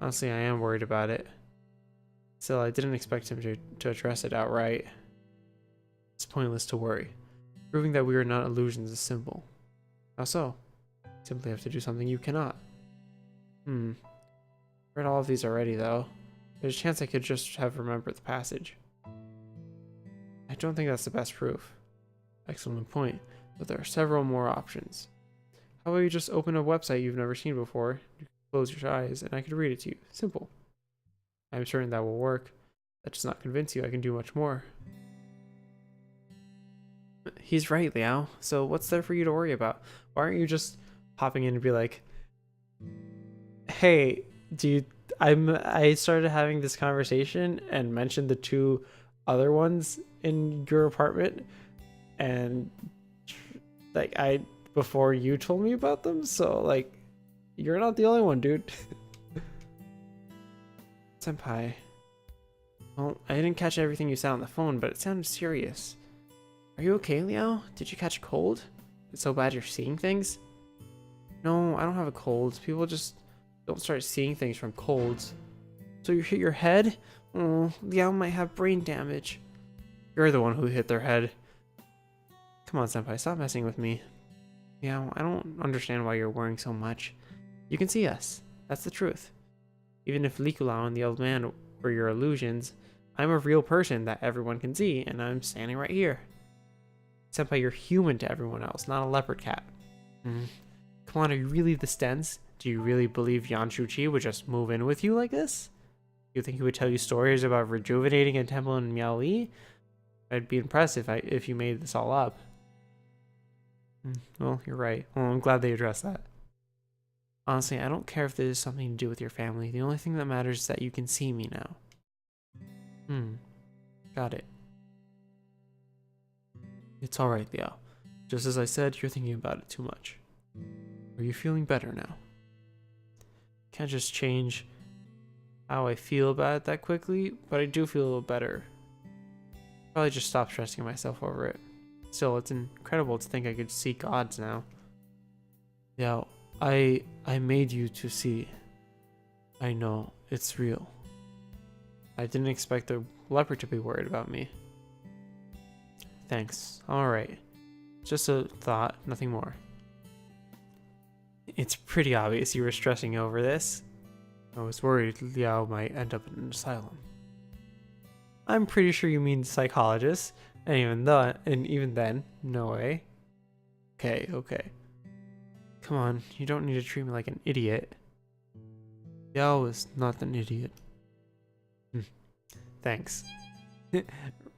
Honestly, I am worried about it. Still, I didn't expect him to address it outright. It's pointless to worry. Proving that we are not illusions is simple. How so? You simply have to do something you cannot. Read all of these already, though. There's a chance I could just have remembered the passage. I don't think that's the best proof. Excellent point, but there are several more options. How about you just open a website you've never seen before? You can close your eyes and I could read it to you. Simple. I'm certain that will work. That does not convince you I can do much more. He's right, Liao. So what's there for you to worry about? Why aren't you just popping in and be like, hey, dude, I started having this conversation and mentioned the two other ones in your apartment, and like before you told me about them, so like you're not the only one, dude. Senpai. Well, I didn't catch everything you said on the phone, but it sounded serious. Are you okay, Liao? Did you catch a cold? It's so bad you're seeing things? No, I don't have a cold. People just don't start seeing things from colds. So you hit your head? Oh, Liao might have brain damage. You're the one who hit their head. Come on, Senpai, stop messing with me. Liao, I don't understand why you're worrying so much. You can see us. That's the truth. Even if Likulao and the old man were your illusions, I'm a real person that everyone can see, and I'm standing right here. Senpai, you're human to everyone else, not a leopard cat. Come on, are you really the Stens? Do you really believe Yan Shuqi would just move in with you like this? You think he would tell you stories about rejuvenating a temple in Miaoli? I'd be impressed if you made this all up. Well, you're right. Well, I'm glad they addressed that. Honestly, I don't care if this is something to do with your family. The only thing that matters is that you can see me now. Got it. It's alright, Liao. Just as I said, you're thinking about it too much. Are you feeling better now? Can't just change how I feel about it that quickly, but I do feel a little better. Probably just stop stressing myself over it. Still, it's incredible to think I could see gods now. Yeah, I made you to see. I know, it's real. I didn't expect the leopard to be worried about me. Thanks. Alright. Just a thought, nothing more. It's pretty obvious you were stressing over this. I was worried Liao might end up in an asylum. I'm pretty sure you mean psychologist, and even then, no way. Okay. Come on, you don't need to treat me like an idiot. Liao is not an idiot. Thanks.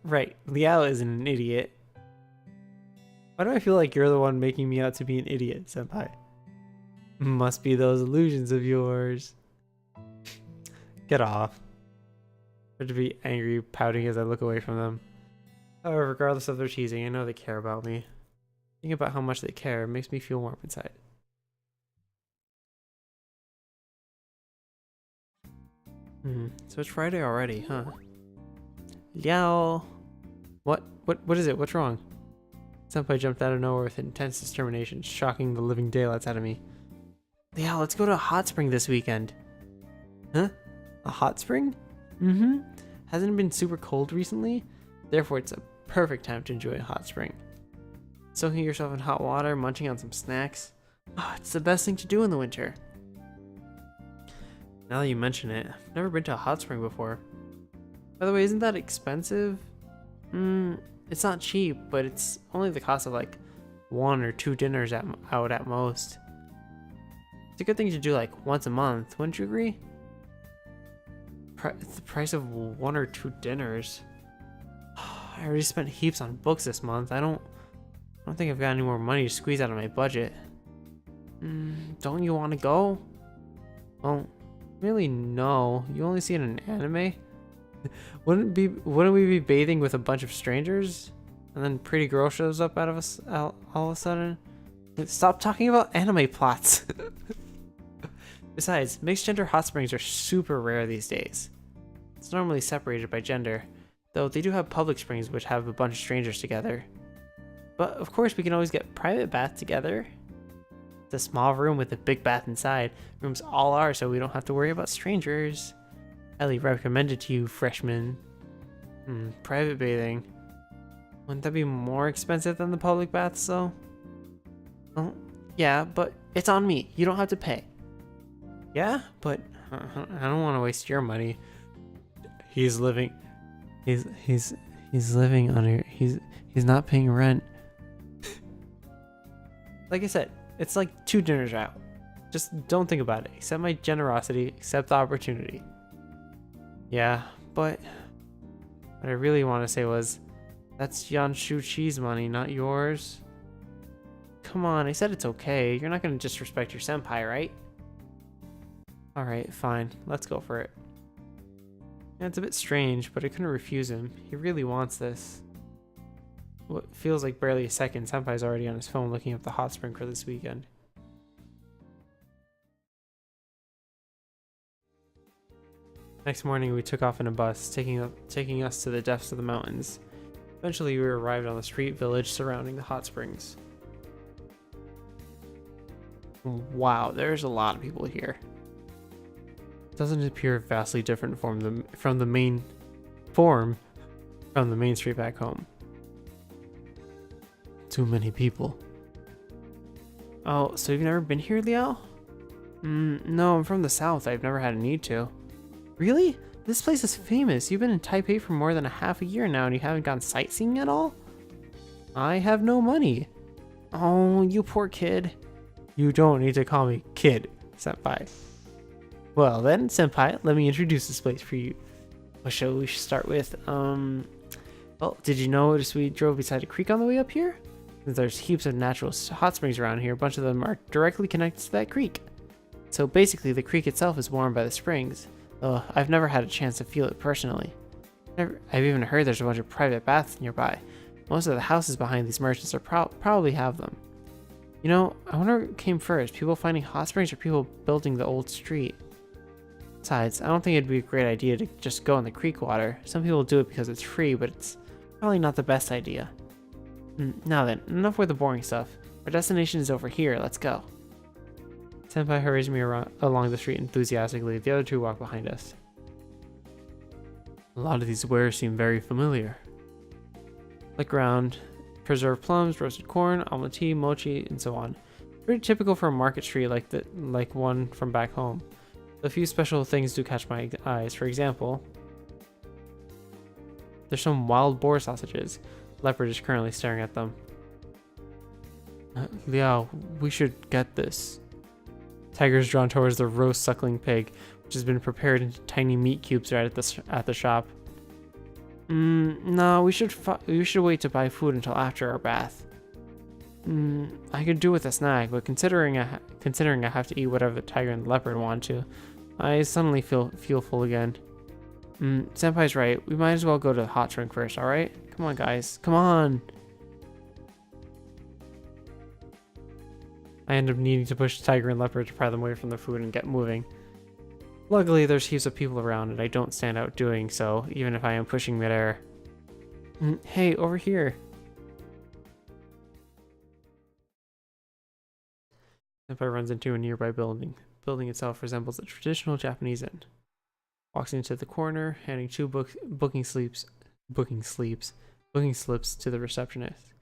Right, Liao isn't an idiot. Why do I feel like you're the one making me out to be an idiot, Senpai? Must be those illusions of yours. Get off. I to be angry, pouting as I look away from them. However, regardless of their teasing, I know they care about me. Thinking about how much they care makes me feel warm inside. So it's Friday already, huh? Liao! What is it? What's wrong? Senpai jumped out of nowhere with intense determination, shocking the living daylights out of me. Liao, let's go to a hot spring this weekend. Huh? A hot spring? Hasn't it been super cold recently? Therefore, it's a perfect time to enjoy a hot spring. Soaking yourself in hot water, munching on some snacks. It's the best thing to do in the winter. Now that you mention it, I've never been to a hot spring before. By the way, isn't that expensive? It's not cheap, but it's only the cost of like 1 or 2 dinners out at most. It's a good thing to do like once a month, wouldn't you agree? The price of 1 or 2 dinners. I already spent heaps on books this month. I don't think I've got any more money to squeeze out of my budget. Don't you want to go? Well, Really, no. You only see it in anime? Wouldn't we be bathing with a bunch of strangers? And then pretty girl shows up out of us all of a sudden? Stop talking about anime plots. Besides, mixed gender hot springs are super rare these days. It's normally separated by gender, though they do have public springs which have a bunch of strangers together. But of course we can always get private bath together. It's a small room with a big bath inside. Rooms all are, so we don't have to worry about strangers. Highly recommended to you, freshmen. Private bathing. Wouldn't that be more expensive than the public baths, though? Oh, yeah, but it's on me. You don't have to pay. Yeah, but I don't want to waste your money. He's living on he's not paying rent. Like I said, it's like 2 dinners out. Just don't think about it. Accept my generosity, accept the opportunity. Yeah, but what I really want to say was, that's Yanshu Chi's money, not yours. Come on, I said it's okay. You're not going to disrespect your senpai, right? Alright, fine. Let's go for it. Yeah, it's a bit strange, but I couldn't refuse him. He really wants this. What feels like barely a second, Senpai's already on his phone looking up the hot spring for this weekend. Next morning, we took off in a bus, taking us to the depths of the mountains. Eventually, we arrived on the street village surrounding the hot springs. Wow, there's a lot of people here. It doesn't appear vastly different from the main street back home. Too many people. Oh, so you've never been here, Liao? No, I'm from the south. I've never had a need to. Really? This place is famous. You've been in Taipei for more than a half a year now and you haven't gone sightseeing at all? I have no money. Oh, you poor kid. You don't need to call me kid, Senpai. Well then, Senpai, let me introduce this place for you. What shall we start with? Well, did you notice we drove beside a creek on the way up here? Since there's heaps of natural hot springs around here, a bunch of them are directly connected to that creek. So basically, the creek itself is warmed by the springs, though I've never had a chance to feel it personally. I've even heard there's a bunch of private baths nearby. Most of the houses behind these merchants are probably have them. You know, I wonder what came first, people finding hot springs or people building the old street? Besides, I don't think it'd be a great idea to just go in the creek water. Some people do it because it's free, but it's probably not the best idea. Now then, enough with the boring stuff. Our destination is over here, let's go. Senpai hurries me along the street enthusiastically. The other two walk behind us. A lot of these wares seem very familiar. Look around. Preserved plums, roasted corn, almond tea, mochi, and so on. Pretty typical for a market street like one from back home. A few special things do catch my eyes. For example, there's some wild boar sausages. Leopard is currently staring at them. Liao, we should get this. Tiger is drawn towards the roast suckling pig, which has been prepared into tiny meat cubes right at the shop. No, we should wait to buy food until after our bath. I could do with a snack, but considering I have to eat whatever the tiger and the leopard want to, I suddenly feel full again. Senpai's right. We might as well go to the hot spring first, alright? Come on, guys. Come on! I end up needing to push tiger and leopard to pry them away from the food and get moving. Luckily, there's heaps of people around and I don't stand out doing so, even if I am pushing midair. Hey, over here! Senpai runs into a nearby building. The building itself resembles a traditional Japanese inn. Walks into the corner, handing 2 booking slips to the receptionist.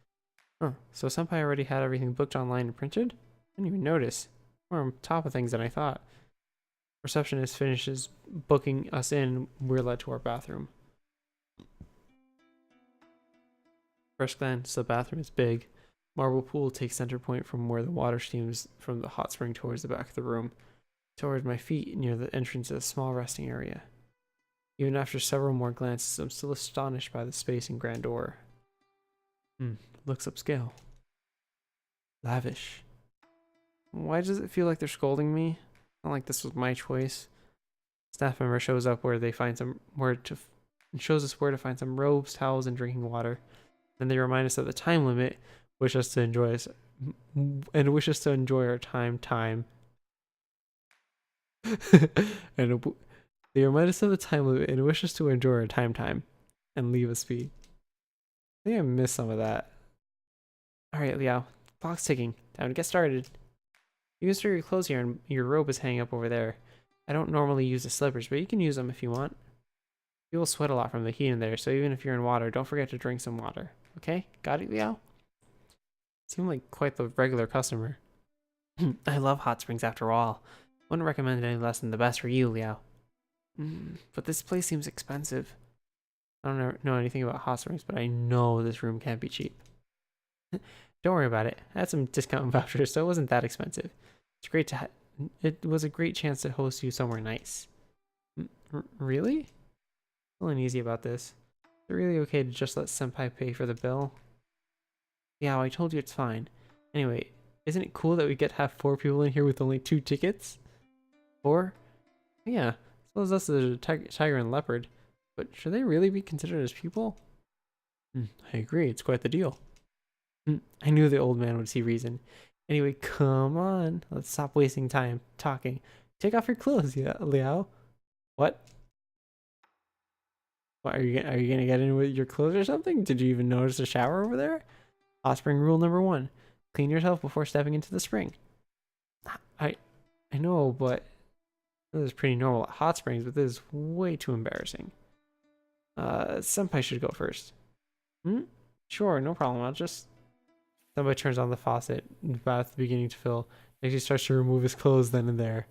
Huh, so Senpai already had everything booked online and printed? I didn't even notice. We're on top of things than I thought. Receptionist finishes booking us in, we're led to our bathroom. First glance, the bathroom is big. Marble pool takes center point from where the water steams from the hot spring towards the back of the room. Toward my feet near the entrance is a small resting area. Even after several more glances, I'm still astonished by the space and grandeur. Looks upscale. Lavish. Why does it feel like they're scolding me? Not like this was my choice. Staff member shows up where they find some and shows us where to find some robes, towels, and drinking water. Then they remind us of the time limit, wish us to enjoy us, and wish us to enjoy our time. and they remind us of the time limit and wish us to enjoy our time, and leave us be. I think I missed some of that. All right, Liao, clock's ticking. Time to get started. You can store your clothes here, and your robe is hanging up over there. I don't normally use the slippers, but you can use them if you want. You will sweat a lot from the heat in there, so even if you're in water, don't forget to drink some water. Okay? Got it, Liao? Seem like quite the regular customer. I love hot springs after all. Wouldn't recommend any less than the best for you, Liao. But this place seems expensive. I don't know anything about hot springs, but I know this room can't be cheap. Don't worry about it. I had some discount vouchers, so it wasn't that expensive. It was a great chance to host you somewhere nice. Really? Feeling easy about this. Is it really okay to just let Senpai pay for the bill? Yeah, I told you it's fine. Anyway, isn't it cool that we get to have 4 people in here with only 2 tickets? 4? Yeah, as well as us, there's a tiger and leopard. But should they really be considered as people? I agree, it's quite the deal. I knew the old man would see reason. Anyway, come on. Let's stop wasting time talking. Take off your clothes, Liao. What? What, are you gonna get in with your clothes or something? Did you even notice a shower over there? Hot spring rule number 1. Clean yourself before stepping into the spring. I know, but this is pretty normal at hot springs, but this is way too embarrassing. Senpai should go first. Sure, no problem. I'll just... Senpai turns on the faucet, the bath beginning to fill. Next he starts to remove his clothes then and there.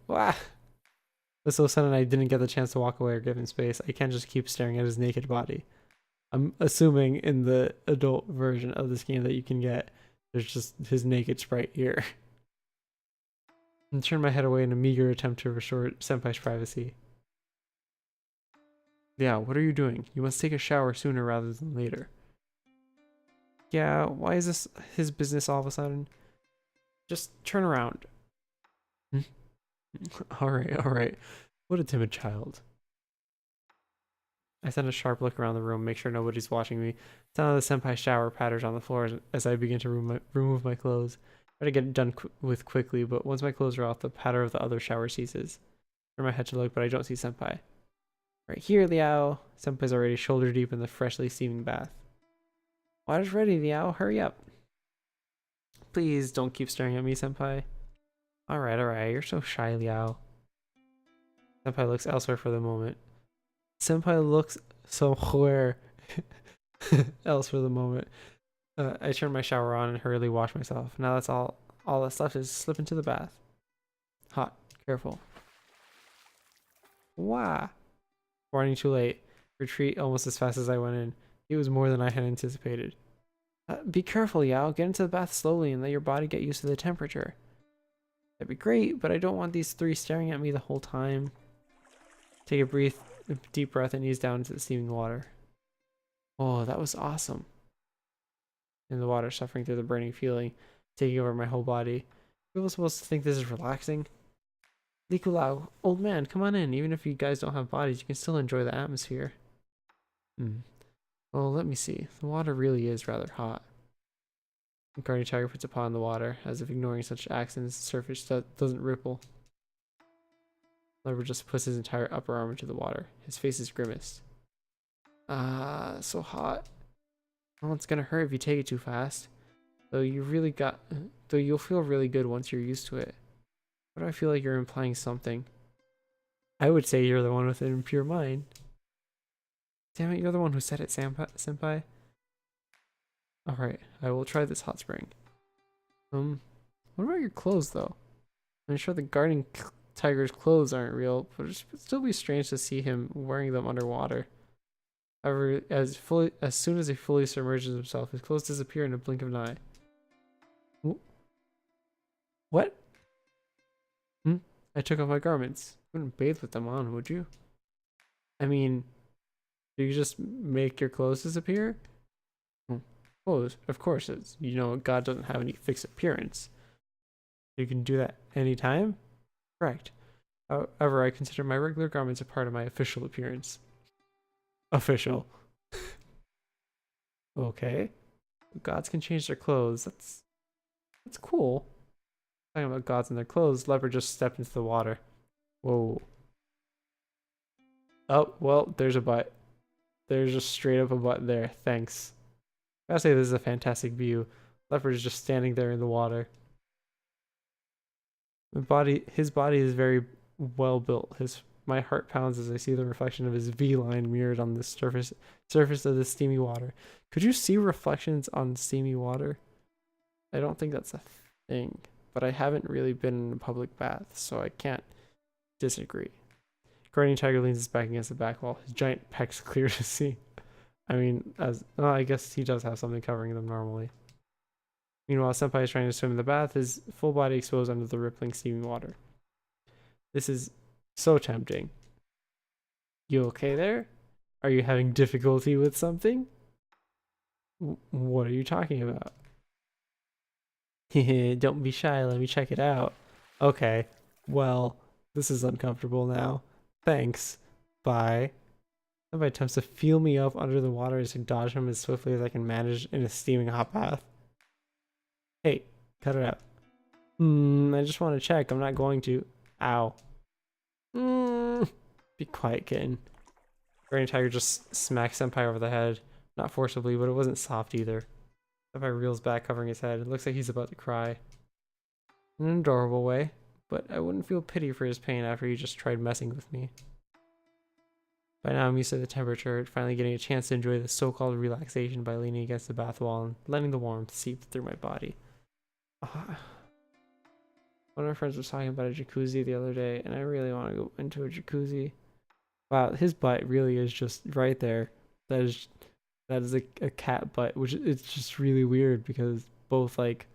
Wah! But so sudden I didn't get the chance to walk away or give him space. I can't just keep staring at his naked body. I'm assuming in the adult version of this game that you can get, there's just his naked sprite here. And turn my head away in a meager attempt to restore Senpai's privacy. Yeah, what are you doing? You must take a shower sooner rather than later. Yeah, why is this his business all of a sudden? Just turn around. Alright. What a timid child. I send a sharp look around the room, make sure nobody's watching me. Sound of the senpai shower patters on the floor as I begin to remove my clothes. Try to get it done with quickly, but once my clothes are off, the patter of the other shower ceases. Turn my head to look, but I don't see Senpai. Right here, Liao. Senpai's already shoulder deep in the freshly steaming bath. Water's ready, Liao. Hurry up. Please don't keep staring at me, Senpai. Alright. You're so shy, Liao. Senpai looks elsewhere for the moment. Senpai looks somewhere else for the moment. I turn my shower on and hurriedly wash myself. Now that's all that's left is slip into the bath. Hot. Careful. Wow. Warning too late. Retreat almost as fast as I went in. It was more than I had anticipated. Be careful, Yao. Get into the bath slowly and let your body get used to the temperature. That'd be great, but I don't want these 3 staring at me the whole time. Take a deep breath and ease down into the steaming water. Oh, that was awesome. In the water, suffering through the burning feeling, taking over my whole body. People supposed to think this is relaxing? Likulao, old man, come on in. Even if you guys don't have bodies, you can still enjoy the atmosphere. Well, let me see. The water really is rather hot. The guardian tiger puts a paw in the water, as if ignoring such accidents, the surface doesn't ripple. Leopard just puts his entire upper arm into the water. His face is grimaced. So hot. Well, it's gonna hurt if you take it too fast. Though you'll feel really good once you're used to it. Why do I feel like you're implying something? I would say you're the one with an impure mind. Damn it, you're the one who said it, Senpai. Alright, I will try this hot spring. What about your clothes, though? I'm sure the guardian tiger's clothes aren't real, but it would still be strange to see him wearing them underwater. However, as soon as he fully submerges himself, his clothes disappear in a blink of an eye. What? I took off my garments. You wouldn't bathe with them on, would you? I mean, do you just make your clothes disappear? Well, of course, God doesn't have any fixed appearance. You can do that anytime? Correct. However, I consider my regular garments a part of my official appearance. Official. Okay. Gods can change their clothes. That's cool. Talking about gods and their clothes, leopard just stepped into the water. Whoa. Oh, well, there's a butt. There's just straight up a butt there. Thanks. I gotta say, this is a fantastic view. Leopard is just standing there in the water. His body is very well built. My heart pounds as I see the reflection of his V line mirrored on the surface of the steamy water. Could you see reflections on steamy water? I don't think that's a thing, but I haven't really been in a public bath, so I can't disagree. Guardian tiger leans his back against the back wall, his giant pecs clear to see. I mean, I guess he does have something covering them normally. Meanwhile, Senpai is trying to swim in the bath, his full body exposed under the rippling steamy water. This is so tempting. You okay there? Are you having difficulty with something? What are you talking about? Don't be shy, let me check it out. Okay, well, this is uncomfortable now. Thanks. Bye. Somebody attempts to feel me up under the water as I dodge him as swiftly as I can manage in a steaming hot bath. Hey, cut it out. I just want to check. I'm not going to. Ow. Be quiet, kitten. Guardian tiger just smacks Senpai over the head. Not forcibly, but it wasn't soft either. Senpai reels back, covering his head. It looks like he's about to cry. In an adorable way, but I wouldn't feel pity for his pain after he just tried messing with me. By now I'm used to the temperature, finally getting a chance to enjoy the so-called relaxation by leaning against the bath wall and letting the warmth seep through my body. One of my friends was talking about a jacuzzi the other day, and I really want to go into a jacuzzi. Wow, his butt really is just right there. That is a cat butt, which it's just really weird because both like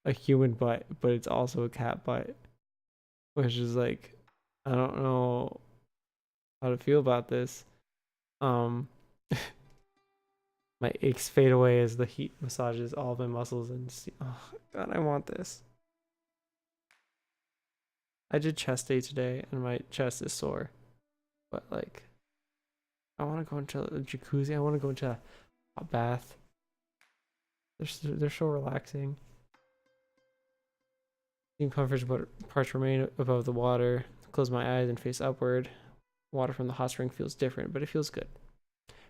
a human butt, but it's also a cat butt, which is like, I don't know how to feel about this. My aches fade away as the heat massages all of my muscles and oh god, I want this. I did chest day today and my chest is sore, but like I want to go into a jacuzzi. I want to go into a hot bath. They're so relaxing. Steam comforts, but parts remain above the water. Close my eyes and face upward. Water from the hot spring feels different, but it feels good.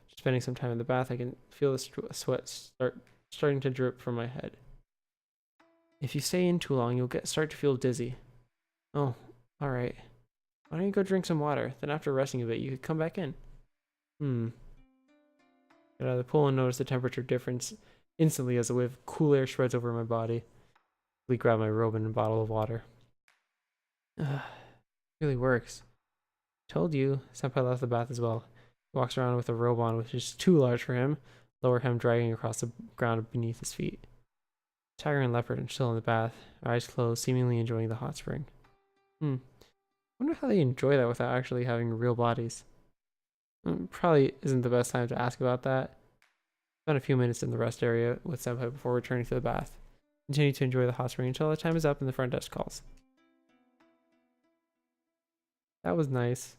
Just spending some time in the bath, I can feel the sweat starting to drip from my head. If you stay in too long, you'll start to feel dizzy. Oh, alright. Why don't you go drink some water? Then after resting a bit, you could come back in. Get out of the pool and notice the temperature difference instantly as a wave of cool air spreads over my body. I grab my robe and a bottle of water. Really works. Told you. Senpai left the bath as well. He walks around with a robe on, which is too large for him. Lower hem dragging across the ground beneath his feet. Tiger and leopard are still in the bath, eyes closed, seemingly enjoying the hot spring. Wonder how they enjoy that without actually having real bodies. Probably isn't the best time to ask about that. Spent a few minutes in the rest area with Senpai before returning to the bath. Continue to enjoy the hot spring until the time is up and the front desk calls. That was nice.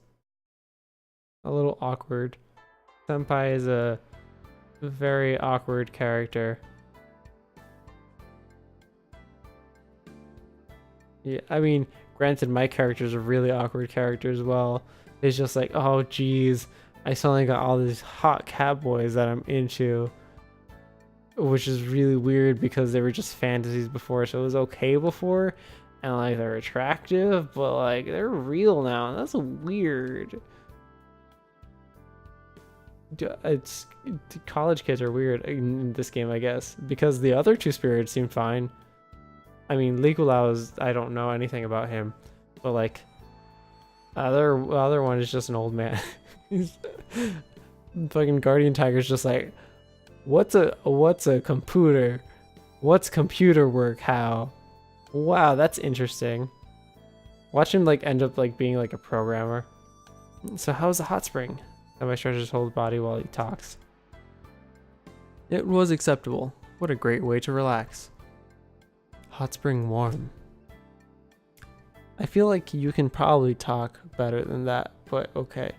A little awkward. Senpai is a very awkward character. Yeah, I mean, granted, my character's a really awkward character as well. It's just like, oh geez, I suddenly got all these hot cat boys that I'm into, which is really weird because they were just fantasies before, so it was okay before, and like they're attractive, but like they're real now, and that's weird. It's college kids are weird in this game, I guess, because the other two spirits seem fine. I mean, Likulao, I don't know anything about him, but like other one is just an old man. Fucking Guardian Tiger's just like, what's a computer? What's computer work? How? Wow, that's interesting. Watch him like end up like being like a programmer. So how's the hot spring? Somebody stretches his whole body while he talks. It was acceptable. What a great way to relax. Hot spring warm. I feel like you can probably talk better than that, but okay.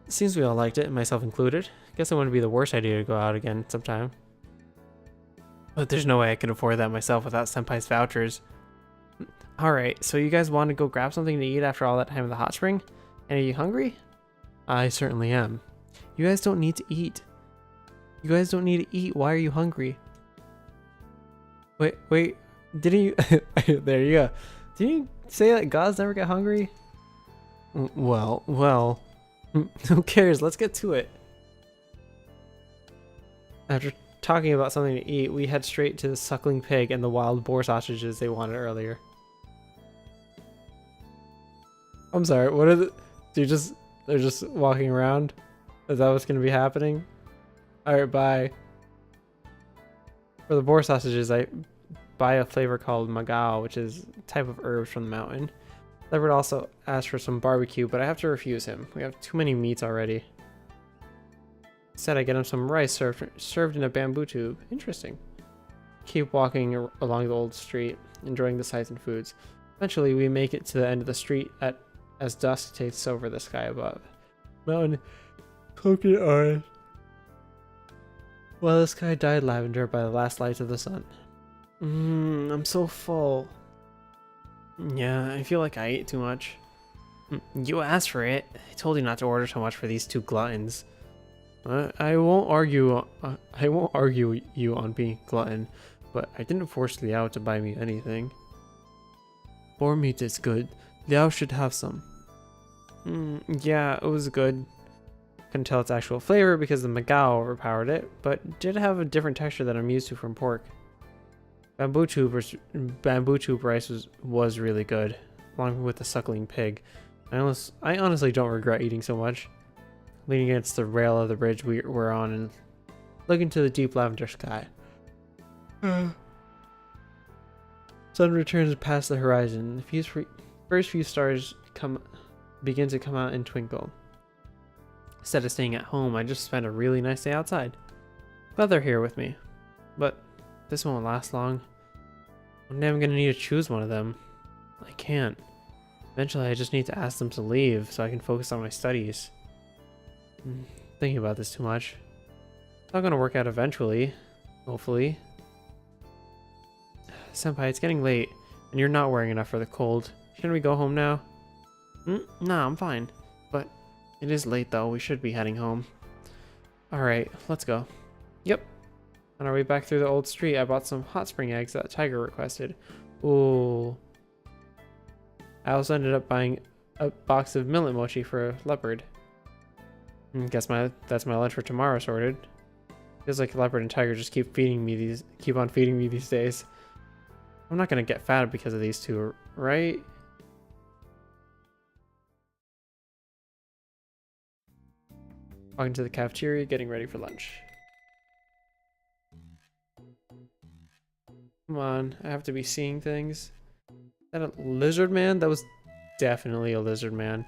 Seems we all liked it, myself included. Guess it wouldn't be the worst idea to go out again sometime. But there's no way I can afford that myself without Senpai's vouchers. Alright, so you guys want to go grab something to eat after all that time in the hot spring? And are you hungry? I certainly am. You guys don't need to eat. You guys don't need to eat. Why are you hungry? Wait. Didn't you... There you go. Didn't you say that gods never get hungry? Well. Who cares? Let's get to it. After talking about something to eat, we head straight to the suckling pig and the wild boar sausages they wanted earlier. I'm sorry, what are the... They're just walking around? Is that what's gonna be happening? Alright, bye. For the boar sausages, I buy a flavor called magao, which is a type of herbs from the mountain. Leopard also asked for some barbecue, but I have to refuse him. We have too many meats already. Instead, I get him some rice served in a bamboo tube. Interesting. Keep walking along the old street, enjoying the sights and foods. Eventually, we make it to the end of the street as dusk takes over the sky above. Mountain cloaking orange. While the sky dyed lavender by the last lights of the sun. I'm so full. Yeah, I feel like I ate too much. You asked for it. I told you not to order so much for these two gluttons. I won't argue you on being glutton, but I didn't force Liao to buy me anything. Boar meat is good. Liao should have some. Yeah, it was good. Couldn't tell its actual flavor because the magao overpowered it, but did have a different texture that I'm used to from pork. Bamboo tube rice was really good, along with the suckling pig. I honestly don't regret eating so much. Leaning against the rail of the bridge we're on and looking to the deep lavender sky. Sun returns past the horizon. The first few stars begin to come out and twinkle. Instead of staying at home, I just spent a really nice day outside. Glad they're here with me. But this won't last long. One day I'm gonna need to choose one of them. I can't. Eventually I just need to ask them to leave so I can focus on my studies. Thinking about this too much. It's not gonna work out eventually. Hopefully. Senpai, it's getting late, and you're not wearing enough for the cold. Shouldn't we go home now? Nah, I'm fine. But it is late though, we should be heading home. Alright, let's go. Yep. On our way back through the old street, I bought some hot spring eggs that Tiger requested. Ooh. I also ended up buying a box of millet mochi for Leopard. Guess that's my lunch for tomorrow sorted. Feels like Leopard and Tiger just keep on feeding me these days. I'm not gonna get fat because of these two, right? Walking to the cafeteria, getting ready for lunch. Come on, I have to be seeing things. Is that a lizard man? That was definitely a lizard man.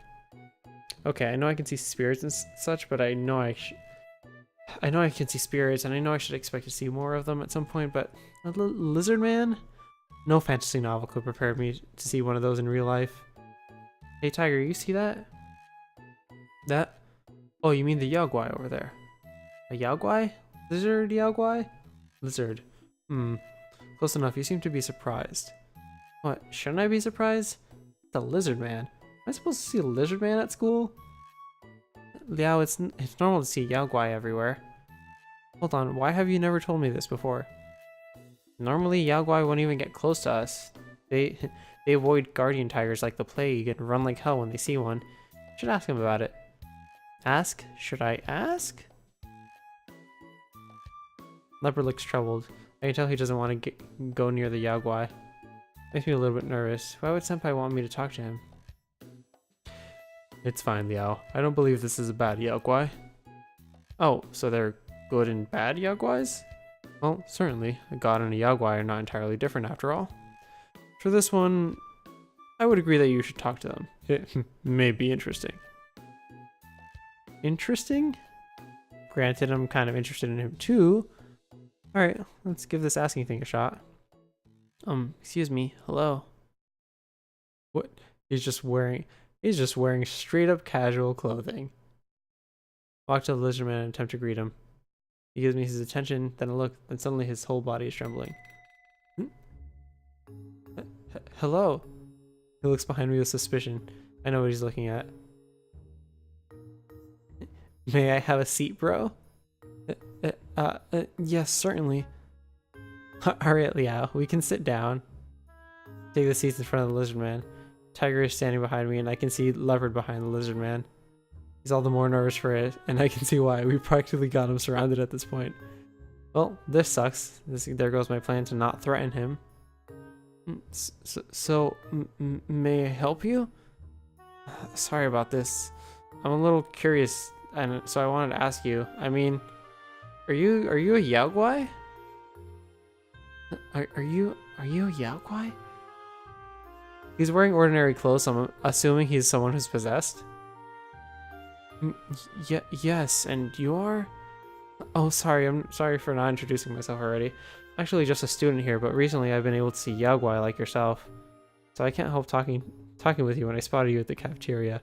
Okay, I know I can see spirits and such, but I know I can see spirits, and I know I should expect to see more of them at some point, but a lizard man? No fantasy novel could prepare me to see one of those in real life. Hey Tiger, you see that? That? Oh, you mean the yaoguai over there. A yaoguai? Lizard yaoguai? Lizard. Close enough, you seem to be surprised. What, shouldn't I be surprised? It's a lizard man. Am I supposed to see a lizard man at school? Liao, it's normal to see yaoguai everywhere. Hold on, why have you never told me this before? Normally, yaoguai won't even get close to us. They avoid guardian tigers like the plague and run like hell when they see one. Should ask him about it. Ask? Should I ask? Leopard looks troubled. I can tell he doesn't want to go near the yaoguai. Makes me a little bit nervous. Why would Senpai want me to talk to him? It's fine, Liao. I don't believe this is a bad yaoguai. Oh, so they're good and bad yaoguais? Well, certainly. A god and a yaoguai are not entirely different after all. For this one, I would agree that you should talk to them. It may be interesting. Interesting? Granted, I'm kind of interested in him too. Alright, let's give this asking thing a shot. Excuse me, hello. What? He's just wearing straight up casual clothing. Walk to the lizard man and attempt to greet him. He gives me his attention, then a look, then suddenly his whole body is trembling. Hmm? Hello? He looks behind me with suspicion. I know what he's looking at. May I have a seat, bro? Yes, certainly. Alright, Liao, we can sit down. Take the seats in front of the lizard man. Tiger is standing behind me, and I can see leopard behind the lizard man. He's all the more nervous for it, and I can see why. We practically got him surrounded at this point. Well, this sucks. There goes my plan to not threaten him. May I help you? Sorry about this. I'm a little curious, and so I wanted to ask you. I mean, are you a Yaoguai? Are you a Yaoguai? He's wearing ordinary clothes, so I'm assuming he's someone who's possessed. Yes, and you are? Oh, sorry, I'm sorry for not introducing myself already. Actually just a student here, but recently I've been able to see Yaoguai like yourself. So I can't help talking with you when I spotted you at the cafeteria.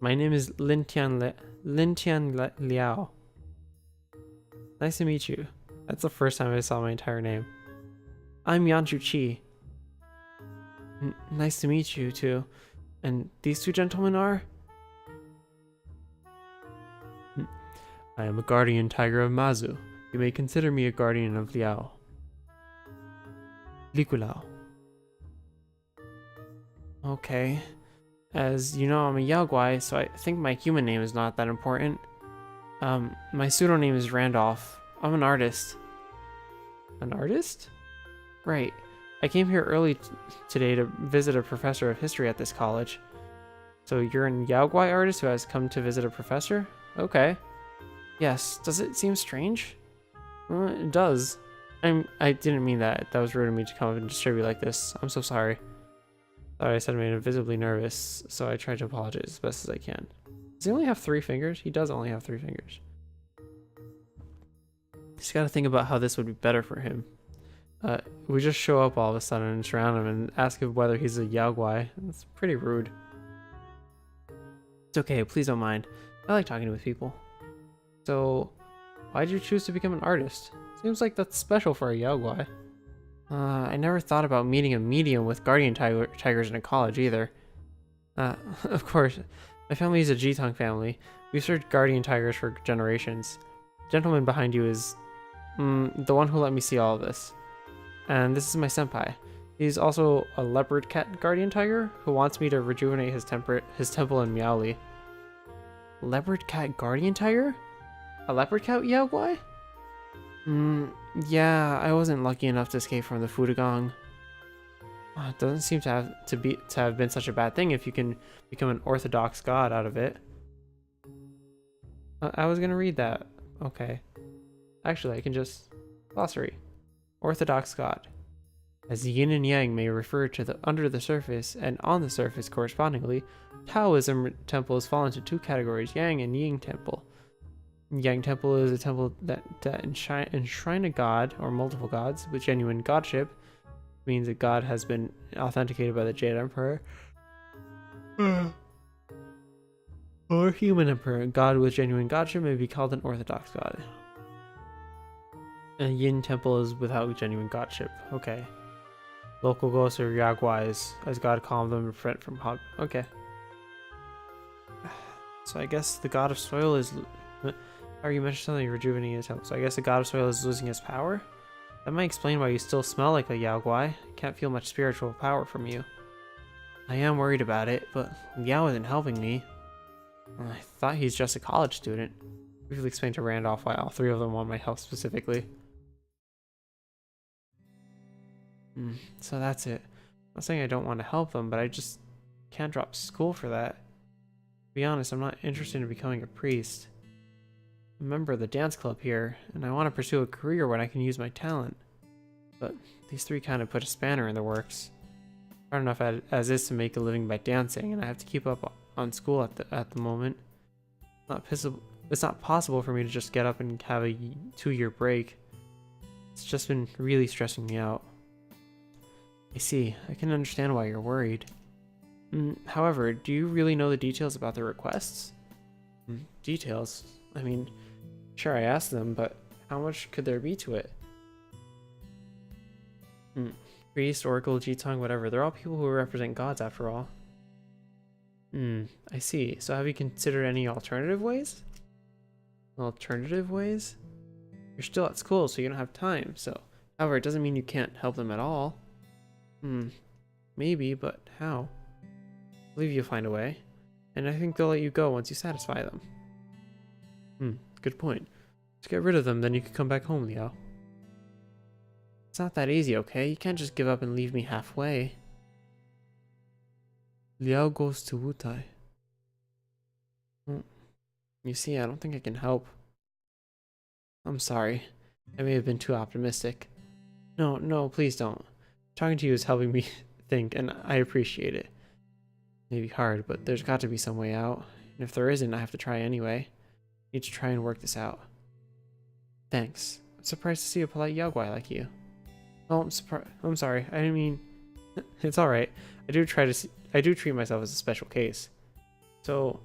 My name is Lintian Liao. Nice to meet you. That's the first time I saw my entire name. I'm Yanchu Chi. Nice to meet you too. And these two gentlemen are? I am a guardian tiger of Mazu. You may consider me a guardian of Liao. Likulao. Okay. As you know, I'm a Yaoguai, so I think my human name is not that important. My pseudonym is Randolph. I'm an artist. An artist? Right. I came here early today to visit a professor of history at this college. So you're an Yaoguai artist who has come to visit a professor? Okay. Yes. Does it seem strange? It does. I didn't mean that. That was rude of me to come up and disturb you like this. I'm so sorry. Sorry, I said I made him visibly nervous, so I tried to apologize as best as I can. Does he only have 3 fingers? He does only have 3 fingers. Just gotta think about how this would be better for him. We just show up all of a sudden and surround him and ask him whether he's a Yaoguai. That's pretty rude. It's okay, please don't mind. I like talking with people. So, why'd you choose to become an artist? Seems like that's special for a Yaoguai. I never thought about meeting a medium with guardian tigers in a college either. Of course, my family is a Jitong family. We've served guardian tigers for generations. The gentleman behind you is the one who let me see all of this. And this is my senpai. He's also a leopard cat guardian tiger who wants me to rejuvenate his temple in Miaoli. Leopard cat guardian tiger? A leopard cat Yaoguai? Yeah, I wasn't lucky enough to escape from the Fudagong. It doesn't seem to have been such a bad thing if you can become an orthodox god out of it. I was gonna read that. Okay. Actually, I can just... Glossary. Orthodox god. As the yin and yang may refer to the under the surface and on the surface correspondingly, Taoism temples fall into 2 categories, yang and yin temple. Yang temple is a temple that enshrine a god or multiple gods with genuine godship. Means that God has been authenticated by the Jade Emperor. Or human emperor. God with genuine godship may be called an orthodox god. A yin temple is without genuine godship. Okay. Local ghosts or Yaoguais, as God called them, prevent from hog. Okay. So I guess the god of soil is... Or you mentioned something rejuvenating his temple. So I guess the god of soil is losing his power? That might explain why you still smell like a Yaoguai. Can't feel much spiritual power from you. I am worried about it, but Yao isn't helping me. I thought he's just a college student. Briefly explained to Randolph why all 3 of them want my help specifically. So that's it. I'm not saying I don't want to help them, but I just can't drop school for that. To be honest, I'm not interested in becoming a priest. I'm a member of the dance club here, and I want to pursue a career when I can use my talent. But these 3 kind of put a spanner in the works. Hard enough as is to make a living by dancing, and I have to keep up on school at the moment. It's not possible for me to just get up and have a 2-year break. It's just been really stressing me out. I see. I can understand why you're worried. However, do you really know the details about the requests? Details? I mean, sure, I asked them, but how much could there be to it? Priest, oracle, Jitong, whatever. They're all people who represent gods after all. I see. So have you considered any alternative ways? Alternative ways? You're still at school, so you don't have time, so... However, it doesn't mean you can't help them at all. Maybe, but how? I believe you'll find a way. And I think they'll let you go once you satisfy them. Good point. Just get rid of them, then you can come back home, Liao. It's not that easy, okay? You can't just give up and leave me halfway. Liao goes to Wutai. You see, I don't think I can help. I'm sorry. I may have been too optimistic. No, please don't. Talking to you is helping me think, and I appreciate it. Maybe hard, but there's got to be some way out. And if there isn't, I have to try anyway. I need to try and work this out. Thanks. I'm surprised to see a polite Yaogwai like you. Oh, I'm sorry. I didn't mean... It's alright. I do treat myself as a special case. So,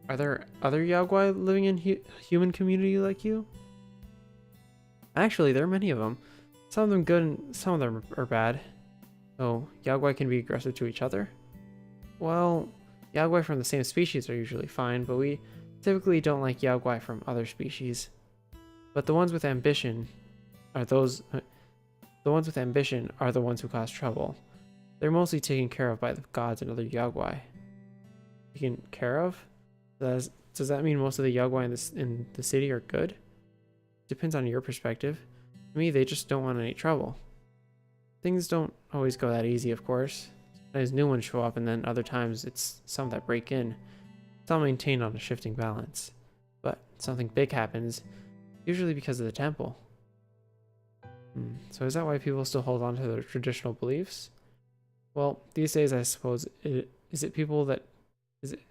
are there other Yaogwai living in human community like you? Actually, there are many of them. Some of them good and some of them are bad. Oh, Yaogwai can be aggressive to each other? Well, Yaogwai from the same species are usually fine, but we typically don't like Yaogwai from other species. But the ones with ambition are the ones who cause trouble. They're mostly taken care of by the gods and other Yaogwai. Taken care of? Does that mean most of the Yaogwai in the city are good? Depends on your perspective. To me, they just don't want any trouble. Things don't always go that easy, of course. Sometimes new ones show up, and then other times it's some that break in. It's all maintained on a shifting balance. But something big happens, usually because of the temple. So is that why people still hold on to their traditional beliefs? Well, these days I suppose is it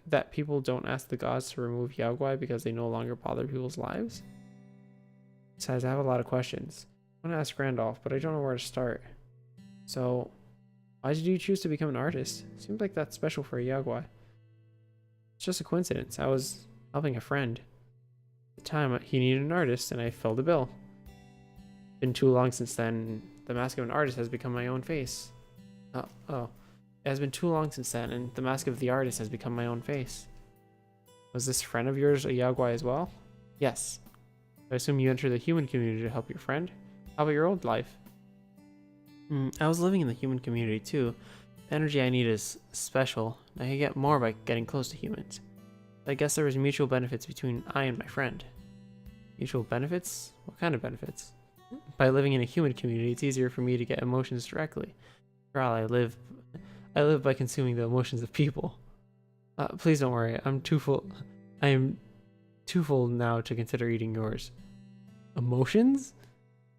that people don't ask the gods to remove Yaogwai because they no longer bother people's lives? Besides, I have a lot of questions. I want to ask Randolph, but I don't know where to start. So, why did you choose to become an artist? Seems like that's special for a Yaogwai. It's just a coincidence. I was helping a friend. At the time, he needed an artist, and I filled the bill. Been too long since then. The mask of an artist has become my own face. Oh. It has been too long since then, and the mask of the artist has become my own face. Was this friend of yours a Yaogwai as well? Yes. I assume you entered the human community to help your friend? How about your old life? I was living in the human community too. The energy I need is special. I can get more by getting close to humans. I guess there was mutual benefits between I and my friend. Mutual benefits? What kind of benefits? By living in a human community, it's easier for me to get emotions directly. After all, I live by consuming the emotions of people. Please don't worry. I am too full now to consider eating yours. Emotions?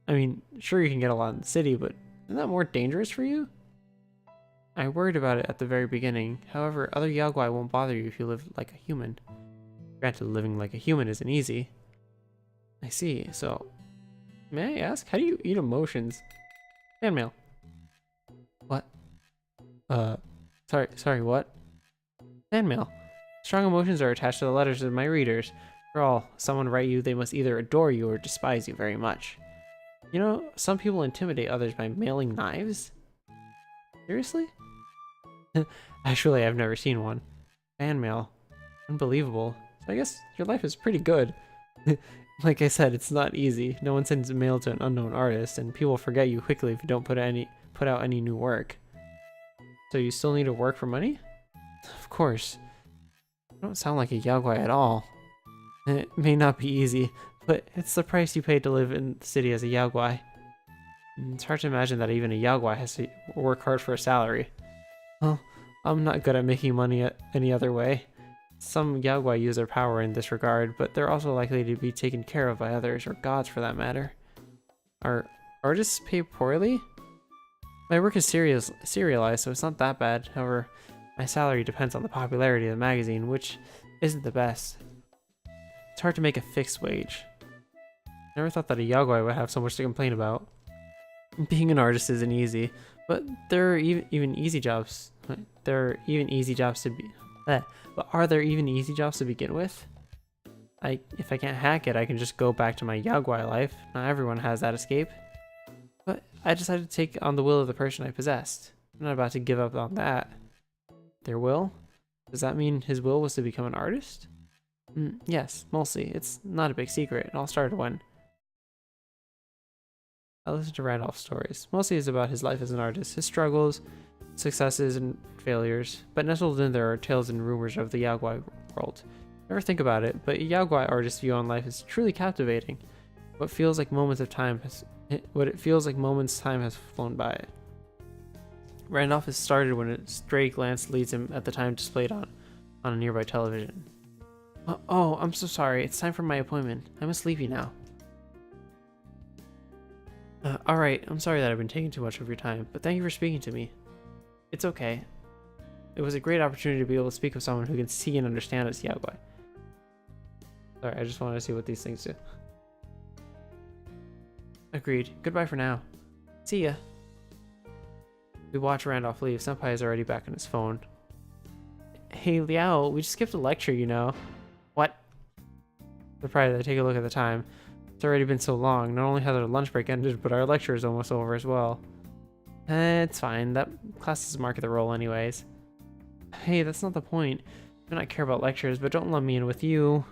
I mean, sure you can get a lot in the city, but isn't that more dangerous for you? I worried about it at the very beginning. However, other Yaogwai won't bother you if you live like a human. Granted, living like a human isn't easy. I see. So, may I ask, how do you eat emotions? Fan mail. What? Sorry, what? Fan mail. Strong emotions are attached to the letters of my readers. For all someone write you, they must either adore you or despise you very much. You know, some people intimidate others by mailing knives? Seriously? Actually, I've never seen one. Fan mail. Unbelievable. So I guess your life is pretty good. Like I said, it's not easy. No one sends mail to an unknown artist, and people forget you quickly if you don't put out any new work. So you still need to work for money? Of course. You don't sound like a Yaogwai at all. It may not be easy, but it's the price you pay to live in the city as a Yaogwai. It's hard to imagine that even a Yaogwai has to work hard for a salary. Well, I'm not good at making money any other way. Some Yaogwai use their power in this regard, but they're also likely to be taken care of by others, or gods for that matter. Are artists paid poorly? My work is serialized, so it's not that bad. However, my salary depends on the popularity of the magazine, which isn't the best. It's hard to make a fixed wage. Never thought that a Yaogwai would have so much to complain about. Being an artist isn't easy, But there are even easy jobs. There are even easy jobs to be. But are there even easy jobs to begin with? If I can't hack it, I can just go back to my Yaogwai life. Not everyone has that escape. But I decided to take on the will of the person I possessed. I'm not about to give up on that. Their will? Does that mean his will was to become an artist? Yes, mostly. It's not a big secret. It all started when I listened to Randolph's stories. Mostly it's about his life as an artist, his struggles, successes, and failures. But nestled in there are tales and rumors of the Yaogwai world. Never think about it, but a Yaogwai artist's view on life is truly captivating. What it feels like moments time has flown by. Randolph has started when a stray glance leads him at the time displayed on a nearby television. Oh, I'm so sorry. It's time for my appointment. I'm sleepy now. Alright, I'm sorry that I've been taking too much of your time, but thank you for speaking to me. It's okay. It was a great opportunity to be able to speak with someone who can see and understand us Yaogwai. Sorry, I just wanted to see what these things do. Agreed. Goodbye for now. See ya. We watch Randolph leave. Senpai is already back on his phone. Hey, Liao, we just skipped a lecture, you know. What? Surprised. I take a look at the time. It's already been so long. Not only has our lunch break ended, but our lecture is almost over as well. It's fine. That class doesn't mark the role anyways. Hey, that's not the point. I do not care about lectures, but don't let me in with you.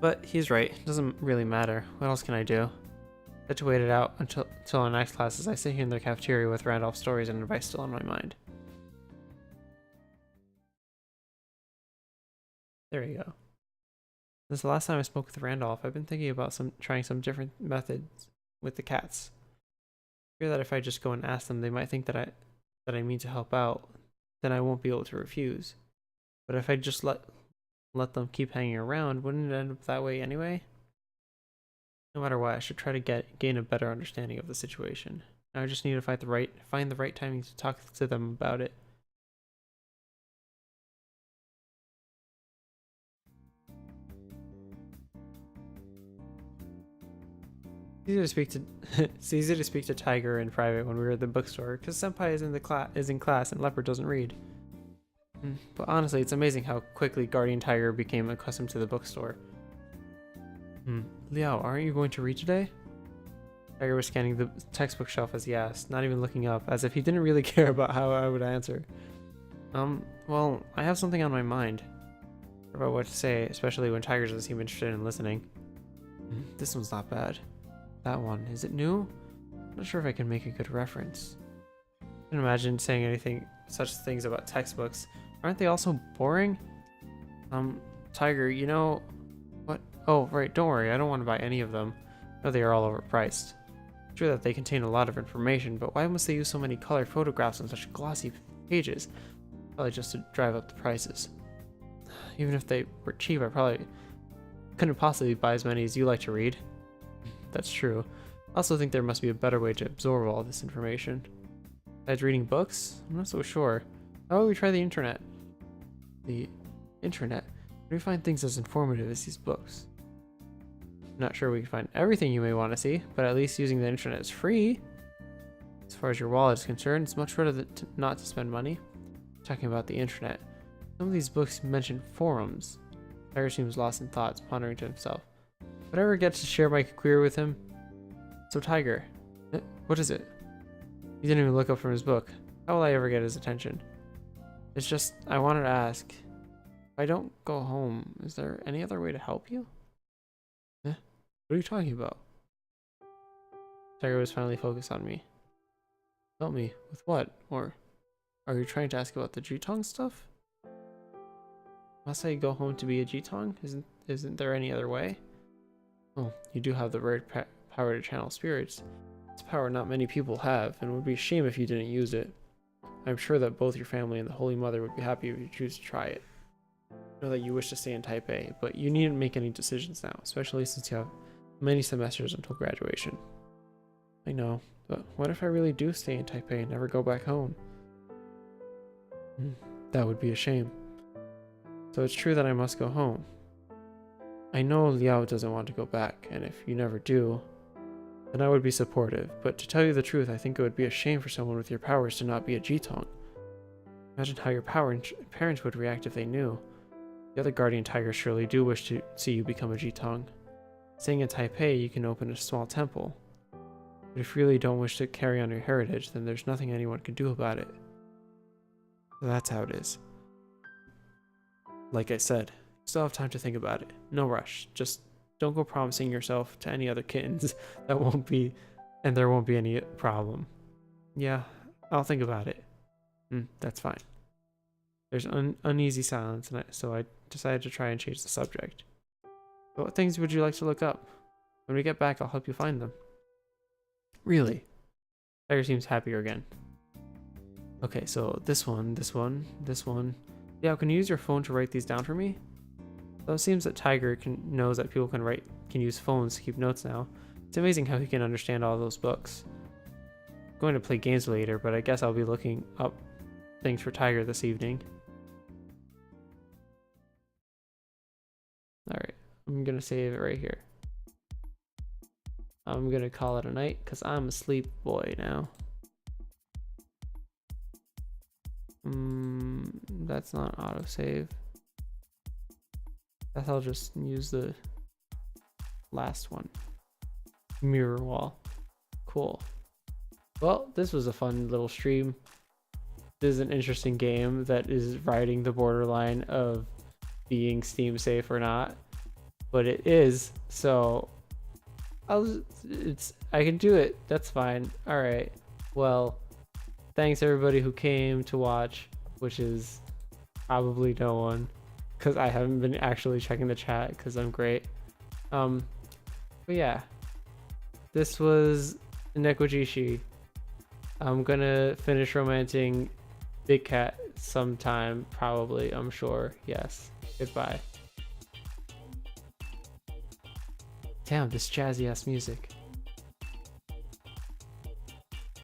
But he's right. It doesn't really matter. What else can I do? I had to wait it out until our next class as I sit here in the cafeteria with Randolph's stories and advice still on my mind. There you go. This is the last time I spoke with Randolph. I've been thinking about trying some different methods with the cats. I fear that if I just go and ask them, they might think that I mean to help out. Then I won't be able to refuse. But if I just let them keep hanging around, wouldn't it end up that way anyway? No matter what, I should try to gain a better understanding of the situation. Now I just need to find the right timing to talk to them about it. It's easy to speak to Tiger in private when we were at the bookstore, because Senpai is in class and Leopard doesn't read. But honestly, it's amazing how quickly Guardian Tiger became accustomed to the bookstore. Liao, aren't you going to read today? Tiger was scanning the textbook shelf as he asked, not even looking up, as if he didn't really care about how I would answer. Well, I have something on my mind about what to say, especially when Tiger doesn't seem interested in listening. This one's not bad. That one, is it new? I'm not sure if I can make a good reference. I can imagine saying such things about textbooks. Aren't they also boring? Tiger, you know what? Oh, right, don't worry, I don't want to buy any of them. I know they are all overpriced. It's true that they contain a lot of information, but why must they use so many colored photographs on such glossy pages? Probably just to drive up the prices. Even if they were cheap, I probably couldn't possibly buy as many as you like to read. That's true. I also think there must be a better way to absorb all this information. Besides reading books? I'm not so sure. How about we try the internet? The internet? Where do we find things as informative as these books? I'm not sure we can find everything you may want to see, but at least using the internet is free. As far as your wallet is concerned, it's much better not to spend money. Talking about the internet. Some of these books mention forums. Tiger seems lost in thoughts, pondering to himself. Would I ever get to share my query with him? So Tiger, what is it? He didn't even look up from his book. How will I ever get his attention? It's just, I wanted to ask, if I don't go home, is there any other way to help you? What are you talking about? Tiger was finally focused on me. Help me? With what? Or are you trying to ask about the Jitong stuff? Must I go home to be a Jitong? Isn't there any other way? Oh, you do have the rare power to channel spirits. It's a power not many people have, and it would be a shame if you didn't use it. I'm sure that both your family and the Holy Mother would be happy if you choose to try it. I know that you wish to stay in Taipei, but you needn't make any decisions now, especially since you have many semesters until graduation. I know, but what if I really do stay in Taipei and never go back home? That would be a shame. So it's true that I must go home. I know Liao doesn't want to go back, and if you never do, then I would be supportive. But to tell you the truth, I think it would be a shame for someone with your powers to not be a Jitong. Imagine how your parents would react if they knew. The other guardian tigers surely do wish to see you become a Jitong. Staying in Taipei, you can open a small temple. But if you really don't wish to carry on your heritage, then there's nothing anyone can do about it. So that's how it is. Like I said, you still have time to think about it. No rush. Just don't go promising yourself to any other kittens. There won't be any problem. Yeah, I'll think about it. That's fine. There's uneasy silence, so I decided to try and change the subject. But what things would you like to look up? When we get back, I'll help you find them. Really? Tiger seems happier again. Okay, so this one. Yeah, can you use your phone to write these down for me? So it seems that Tiger knows that people can use phones to keep notes now. It's amazing how he can understand all those books. I'm going to play games later, but I guess I'll be looking up things for Tiger this evening. Alright, I'm gonna save it right here. I'm gonna call it a night because I'm a sleep boy now. That's not autosave. I guess I'll just use the last one. Mirror wall. Cool. Well, this was a fun little stream. This is an interesting game that is riding the borderline of being Steam safe or not, but it is, so I can do it. That's fine. All right. Well, thanks everybody who came to watch, which is probably no one, because I haven't been actually checking the chat because I'm great. But yeah, this was Nekojishi. I'm gonna finish romancing Big Cat sometime, probably, I'm sure. Yes. Goodbye. Damn, this jazzy ass music.